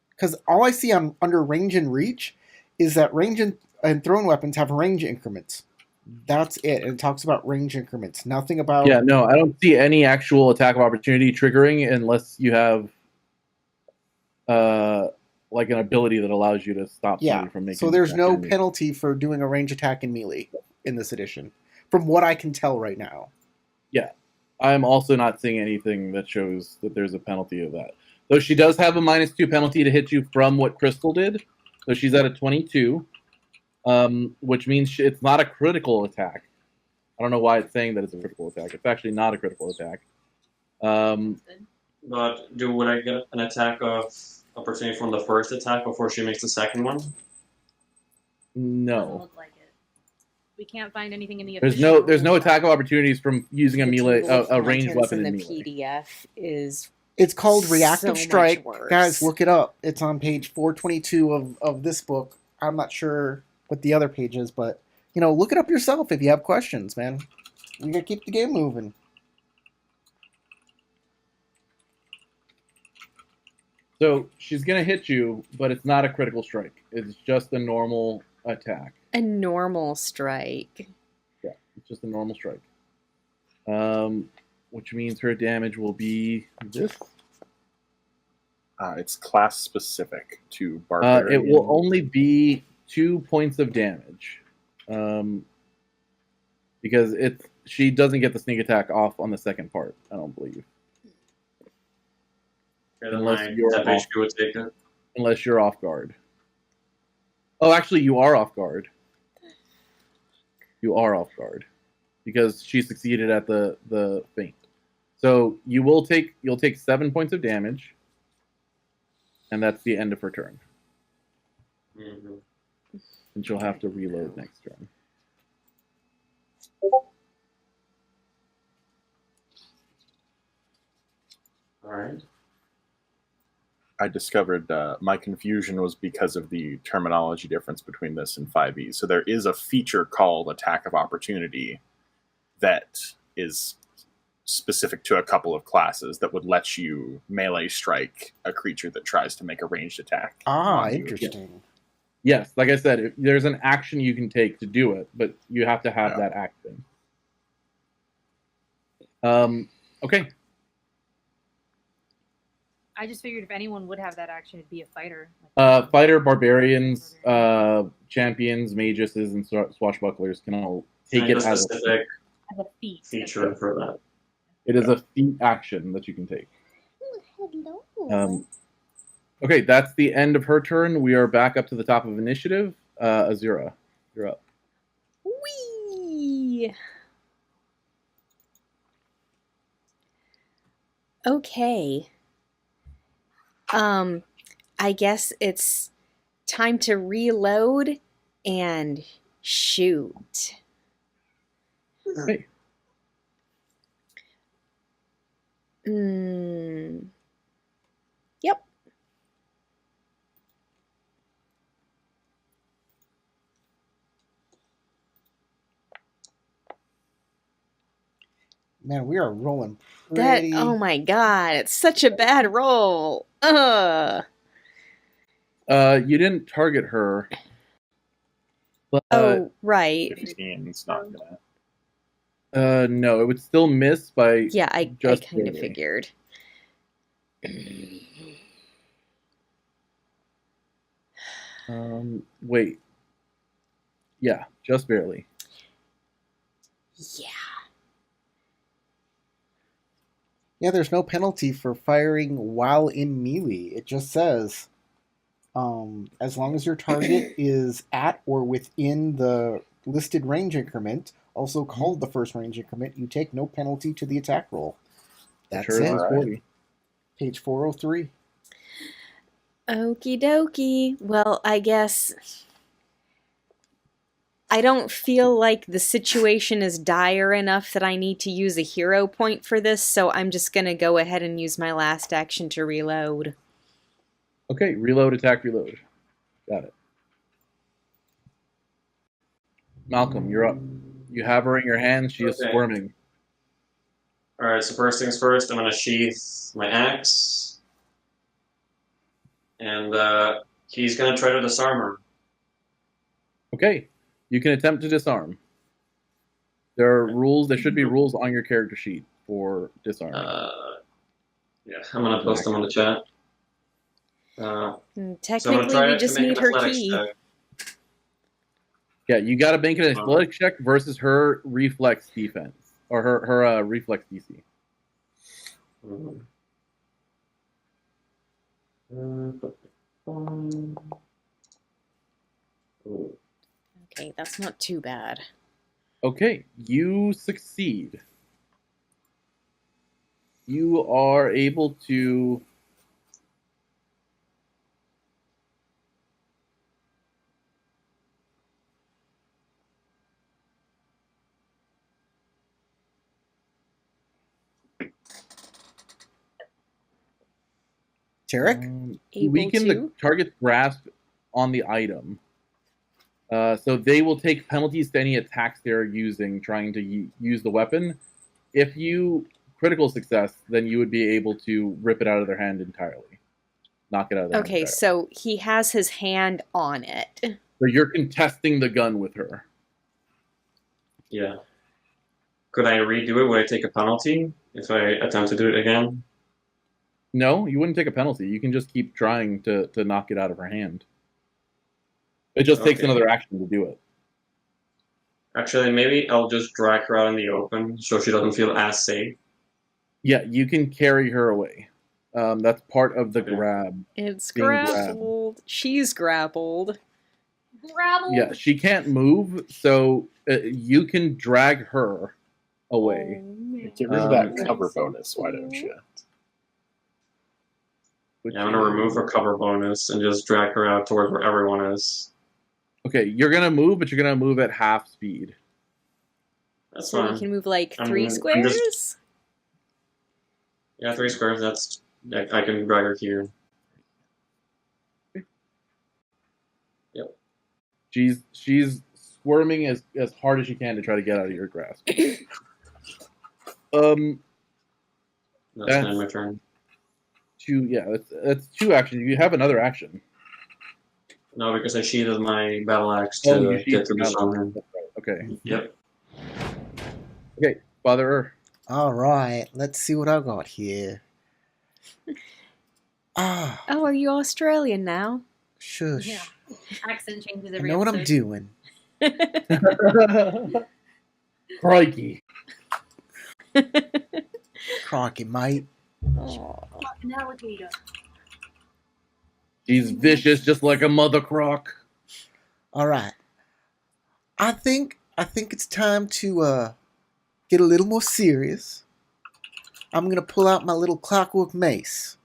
Because all I see on under range and reach is that range and thrown weapons have range increments. That's it. And it talks about range increments. Nothing about. Yeah, no, I don't see any actual attack of opportunity triggering unless you have like an ability that allows you to stop Yeah. somebody from making. So there's an no attack. penalty for doing a range attack in melee in this edition, from what I can tell right now. I'm also not seeing anything that shows that there's a penalty of that. Though she does have a -2 penalty to hit you from what Crystal did. So she's at a 22, which means it's not a critical attack. I don't know why it's saying that it's a critical attack. It's actually not a critical attack. But would I get an attack of opportunity from the first attack before she makes the second one? Doesn't No. look like it. We can't find anything in the There's official no rule attack book. opportunities from using a The melee table of a ranged contents weapon in in the melee. PDF is It's called so Reactive much Strike. worse. Guys, look it up. It's on page 422 of this book. I'm not sure what the other page is, but look it up yourself if you have questions, man. We gotta keep the game moving. So she's gonna hit you, but it's not a critical strike. It's just a normal attack. a normal strike. Yeah, it's just a normal strike. Which means her damage will be this. It's class specific to barbarian. It will only be 2 points of damage, because she doesn't get the sneak attack off on the second part. I don't believe, Okay, then Unless my you're tap off. HP would take it. unless you're off guard. Oh, actually, you are off guard. You are off guard because she succeeded at the feint. So you'll take 7 points of damage, and that's the end of her turn. Mm-hmm. And she'll have to reload next turn. All right. I discovered my confusion was because of the terminology difference between this and 5e. So there is a feature called Attack of Opportunity that is specific to a couple of classes that would let you melee strike a creature that tries to make a ranged attack. Ah, on you. interesting. Yes, like I said, there's an action you can take to do it, but you have to have Yeah. that action. Okay. I just figured if anyone would have that action, it'd be a fighter. Fighter, barbarians, champions, maguses, and swashbucklers can all take And it a as specific As a feat. feature for that. it is a feat action that you can take. Hello. Okay, that's the end of her turn. We are back up to the top of initiative. Azura, you're up. Whee! Okay. I guess it's time to reload and shoot. Hey. Yep. Man, we are rolling That, pretty... oh my god, it's such a bad roll. You didn't target her. But, Oh, right. 15 is not gonna. no, it would still miss by Yeah, I just kind of barely. figured. Wait. Yeah, just barely. Yeah. Yeah, there's no penalty for firing while in melee. It just says, as long as your target is at or within the listed range increment, also called the first range increment, you take no penalty to the attack roll. That's Sure it. is 40. Page 403. Okie dokie. Well, I guess I don't feel like the situation is dire enough that I need to use a hero point for this, so I'm just going to go ahead and use my last action to reload. Okay, reload, attack, reload. Got it. Malcolm, you're up. You have her in your hand. She is Okay. squirming. All right. So first things first, I'm gonna sheath my axe, and he's gonna try to disarm her. Okay, you can attempt to disarm. There are rules. There should be rules on your character sheet for disarming. Yeah, I'm gonna post them on the chat. So I'm gonna Technically, try we to just make need an her athletics key. check. Yeah, you got to make an athletic check versus her reflex defense or her reflex DC. Okay, that's not too bad. Okay, you succeed. You are able to. Tarek? Able Weaken to? the target's grasp on the item. So they will take penalties to any attacks they're using, trying to use the weapon. If you critical success, then you would be able to rip it out of their hand entirely. Knock it out of their hand Okay, entirely. so he has his hand on it. So you're contesting the gun with her. Yeah. Could I redo it? Would I take a penalty if I attempt to do it again? No, you wouldn't take a penalty. You can just keep trying to knock it out of her hand. It just takes Okay. another action to do it. Actually, maybe I'll just drag her out in the open so she doesn't feel as safe. Yeah, you can carry her away. That's part of the Okay. grab. It's Being grabbed. grappled. She's grappled. Rabble. Yeah, she can't move, so you can drag her away. Oh, man. Get rid of that cover bonus, why don't you? which Yeah, I'm gonna is- remove her cover bonus and just drag her out towards where everyone is. Okay, you're gonna move, but you're gonna move at half speed. That's So fine. you can move like I'm 3 just- squares? Yeah, 3 squares. I can drag her here. She's squirming as hard as she can to try to get out of your grasp. That's kind of my turn. That's 2 actions. You have another action. No, because I sheathed my battle axe Oh, to you get sheathed to your the battle summon. Okay. Yep. Father. All right, let's see what I got here. Ah, Oh, are you Australian now? shush. Yeah. Accent changes I every know what I'm episode. doing. Crikey. Crocky, mate. Oh. An alligator. She's vicious just like a mother croc. All right. I think it's time to get a little more serious. I'm gonna pull out my little clockwork mace.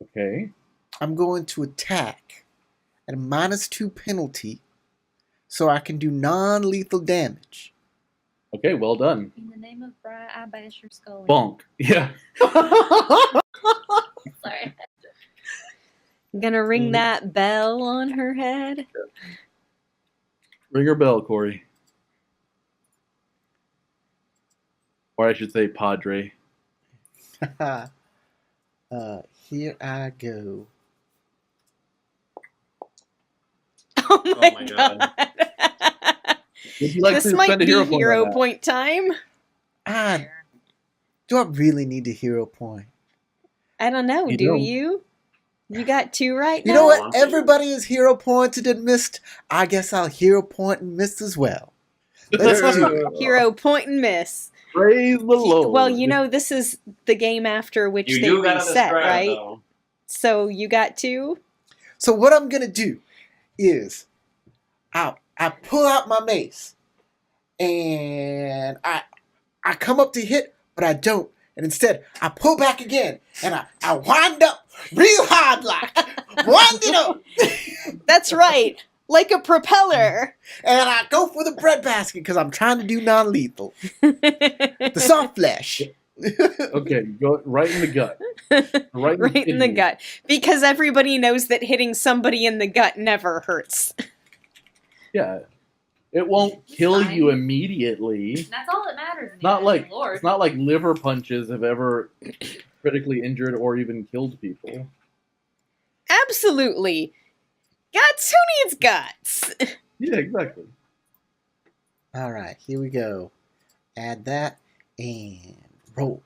Okay. I'm going to attack at a -2 penalty, so I can do non-lethal damage. Okay, well done. In the name of Bri, I bash your skull. in. Bonk. Yeah. Sorry. Gonna ring that bell on her head? Ring her bell, Corey. Or I should say Padre. Here I go. Oh my, my god. God. Would you like This to might spend a be hero point on hero that? point time. Do I really need a hero point? I don't know. You Do don't. you? You got 2 right You now? know what? Want to. Everybody is hero pointed and missed. I guess I'll hero point and miss as well. Let's do it. Hero point and miss. Praise the Lord. Well, you know, this is the game after which You they do gotta reset, describe, right? though. So you got 2? So what I'm gonna do is I pull out my mace and I come up to hit, but I don't. And instead I pull back again and I wind up real hard like wind it up. That's right. Like a propeller. And I go for the bread basket because I'm trying to do non-lethal. The soft flesh. Okay, go right in the gut. Right Right in the kidney. gut. Because everybody knows that hitting somebody in the gut never hurts. Yeah. It won't kill Fine. you immediately. That's all that matters. In the Not eyes like of the Lord. it's not like liver punches have ever critically injured or even killed people. Absolutely. Guts? Who needs guts? Yeah, exactly. All right, here we go. Add that and roll.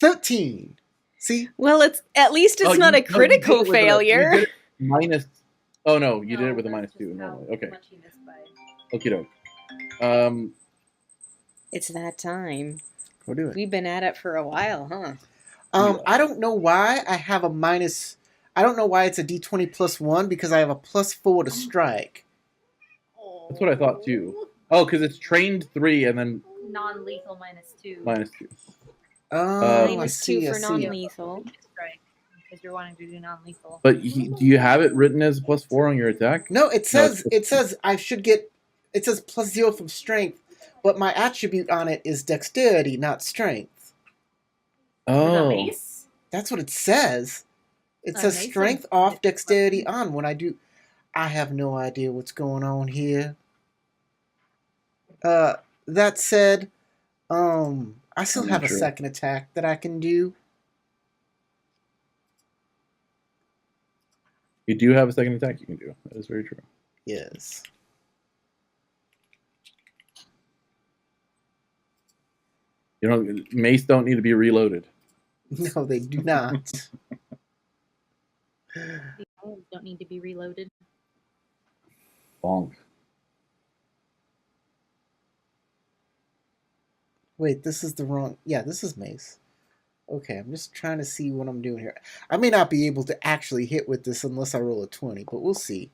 13. See? Well, at least it's Oh, not you- a no, you critical did it with you failure. did it minus. Oh no, you did it with a that's -2 just how normally. Okay. much you missed by. Okie doke. It's that time. Go do it. We've been at it for a while, huh? I don't know why I have I don't know why it's a d20 +1 because I have a +4 to strike. That's what I thought too. Oh, because it's trained 3 and then Non-lethal -2. -2. Oh, I -2 see. I for see. non-lethal. Strike, because you're wanting to do non-lethal. But do you have it written as +4 on your attack? No, it says it's- I should get. It says +0 from strength, but my attribute on it is dexterity, not strength. For the Oh, mace? That's what it says. It says Mason- strength off, dexterity on. When I do, I have no idea what's going on here. That said, I still I'm have not a sure. second attack that I can do. You do have a second attack you can do. That is very true. Yes. You know, mace don't need to be reloaded. No, they do not. The items don't need to be reloaded. Bonk. Wait, this is the wrong. Yeah, this is mace. Okay, I'm just trying to see what I'm doing here. I may not be able to actually hit with this unless I roll a 20, but we'll see.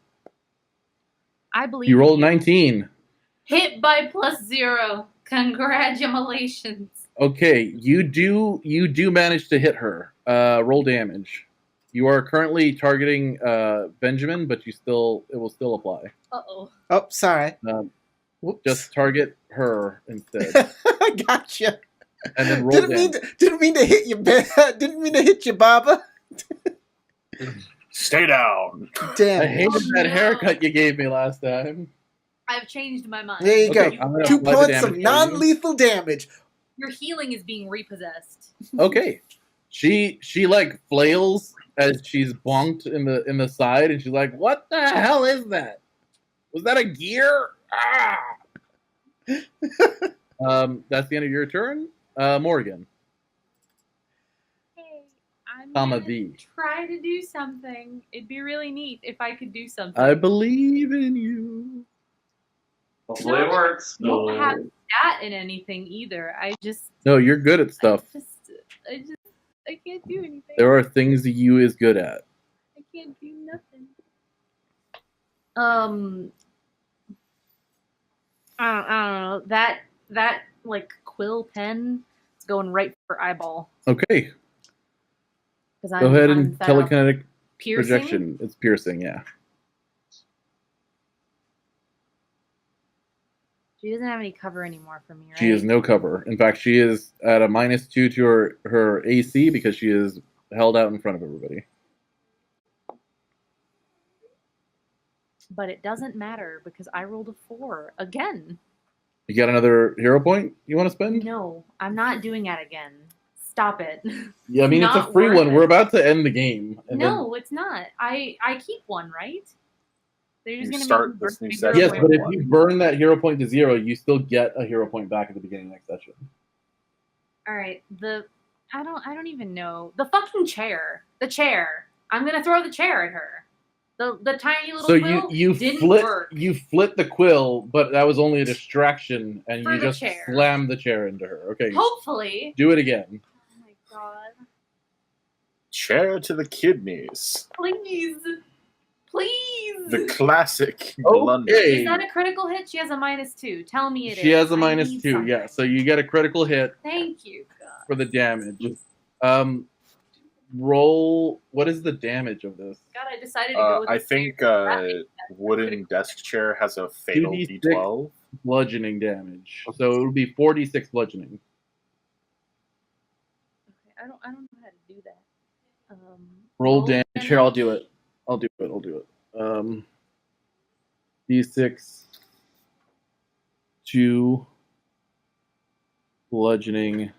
I believe You rolled in 19. Hit by +0. Congratulations. Okay, you do manage to hit her. Roll damage. You are currently targeting Benjamin, but it will still apply. Uh-oh. Oh, sorry. Whoops. Just target her instead, Gotcha. and then roll damage. Didn't mean to hit you, Ben. Didn't mean to hit you, Baba. Stay down. Damn. I it. hated that no. haircut you gave me last time. I've changed my mind. There you Okay, go. I'm gonna 2 apply the points damage of for you. non-lethal damage. Your healing is being repossessed. Okay, she like flails as she's bonked in the side, and she's like, "What the hell is that? Was that a gear?" Ah! That's the end of your turn, Morgan. Hey, I'm Comma gonna V. try to do something. It'd be really neat if I could do something. I believe in you. Hopefully it works. I don't have that in anything either. I No, you're good at stuff. I can't do anything. There are things that you is good at. I can't do nothing. I don't know. That like quill pen is going right for eyeball. Okay, Because go ahead and I'm fed up. telekinetic Piercing? projection. It's piercing, yeah. She doesn't have any cover anymore for me, right? She has no cover. In fact, she is at a -2 to her AC because she is held out in front of everybody. But it doesn't matter because I rolled a 4 again. You got another hero point you want to spend? No, I'm not doing that again. Stop it. Yeah, I mean, it's a Not free worth one. it. We're about to end the game. And No, it's not. I keep one, right? They're just You gonna start make this new me then, session. yes, hero but point. if you burn that hero point to 0, you still get a hero point back at the beginning of next session. All right, I don't even know the fucking chair. The chair. I'm gonna throw the chair at her. The tiny little So quill you didn't flit work. you flit the quill, but that was only a distraction, and For you the just chair. slammed the chair into her. Okay, Hopefully. do it again. Oh my god! Chair to the kidneys. Please, please. The classic blunder. Okay, Is that a critical hit? She has a -2. Tell me it is. she has a I need -2. something. Yeah, so you get a critical hit Thank you, God. for the damage. Roll. What is the damage of this? God, I decided to go with I the think chair. wooden desk chair has a fatal 2d6 D12. bludgeoning damage. So it would be 4d6 bludgeoning. Okay, I don't know how to do that. Roll damage. Here, I'll do it. I'll do it. D6 2 bludgeoning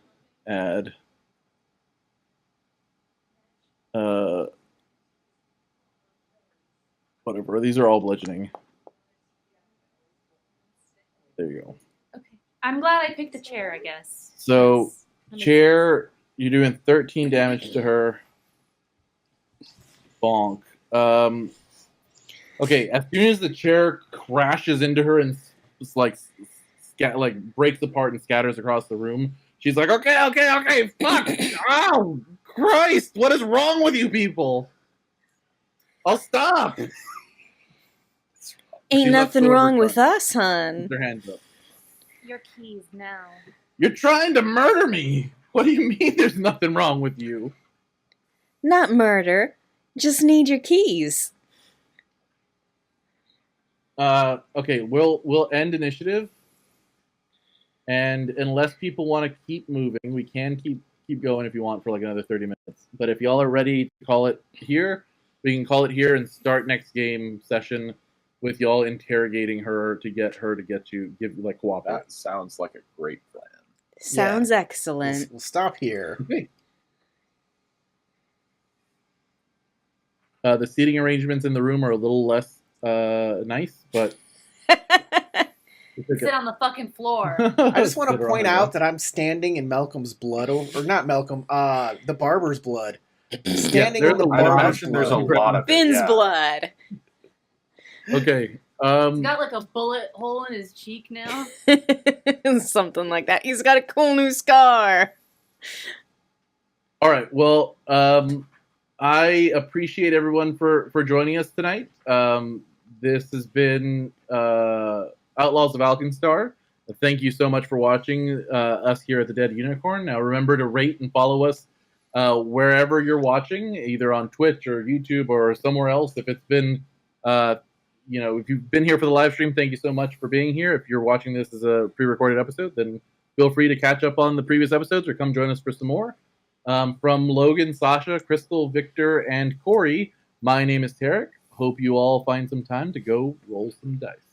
add whatever. These are all bludgeoning. There you go. Okay, I'm glad I picked a chair. I guess. So That makes chair, you're doing 13 damage to her. Bonk. Okay, as soon as the chair crashes into her and it's like breaks apart and scatters across the room, she's like, okay, fuck! Oh, Christ! What is wrong with you people? I'll stop. Ain't She left nothing Silver wrong with Tongue. us, hun. Their hands up. Your keys now. You're trying to murder me. What do you mean there's nothing wrong with you? Not murder. Just need your keys. Okay, we'll end initiative. And unless people want to keep moving, we can keep going if you want for like another 30 minutes. But if y'all are ready to call it here, we can call it here and start next game session with y'all interrogating her to get you give like cooperate. That sounds like a great plan. Sounds excellent. We'll stop here. Okay. The seating arrangements in the room are a little less nice, but Sit on the fucking floor. I just want to point out that I'm standing in Malcolm's blood, or not Malcolm, the barber's blood. Standing in the I'd barber's imagine there's a blood. lot of it, Finn's yeah. blood. Okay. He's got like a bullet hole in his cheek now. Something like that. He's got a cool new scar. All right. Well, I appreciate everyone for joining us tonight. This has been Outlaws of Alkenstar. Thank you so much for watching us here at the Dead Unicorn. Now remember to rate and follow us wherever you're watching, either on Twitch or YouTube or somewhere else. If it's been, if you've been here for the live stream, thank you so much for being here. If you're watching this as a pre-recorded episode, then feel free to catch up on the previous episodes or come join us for some more. From Logan, Sasha, Crystal, Victor, and Corey, my name is Tarek. Hope you all find some time to go roll some dice.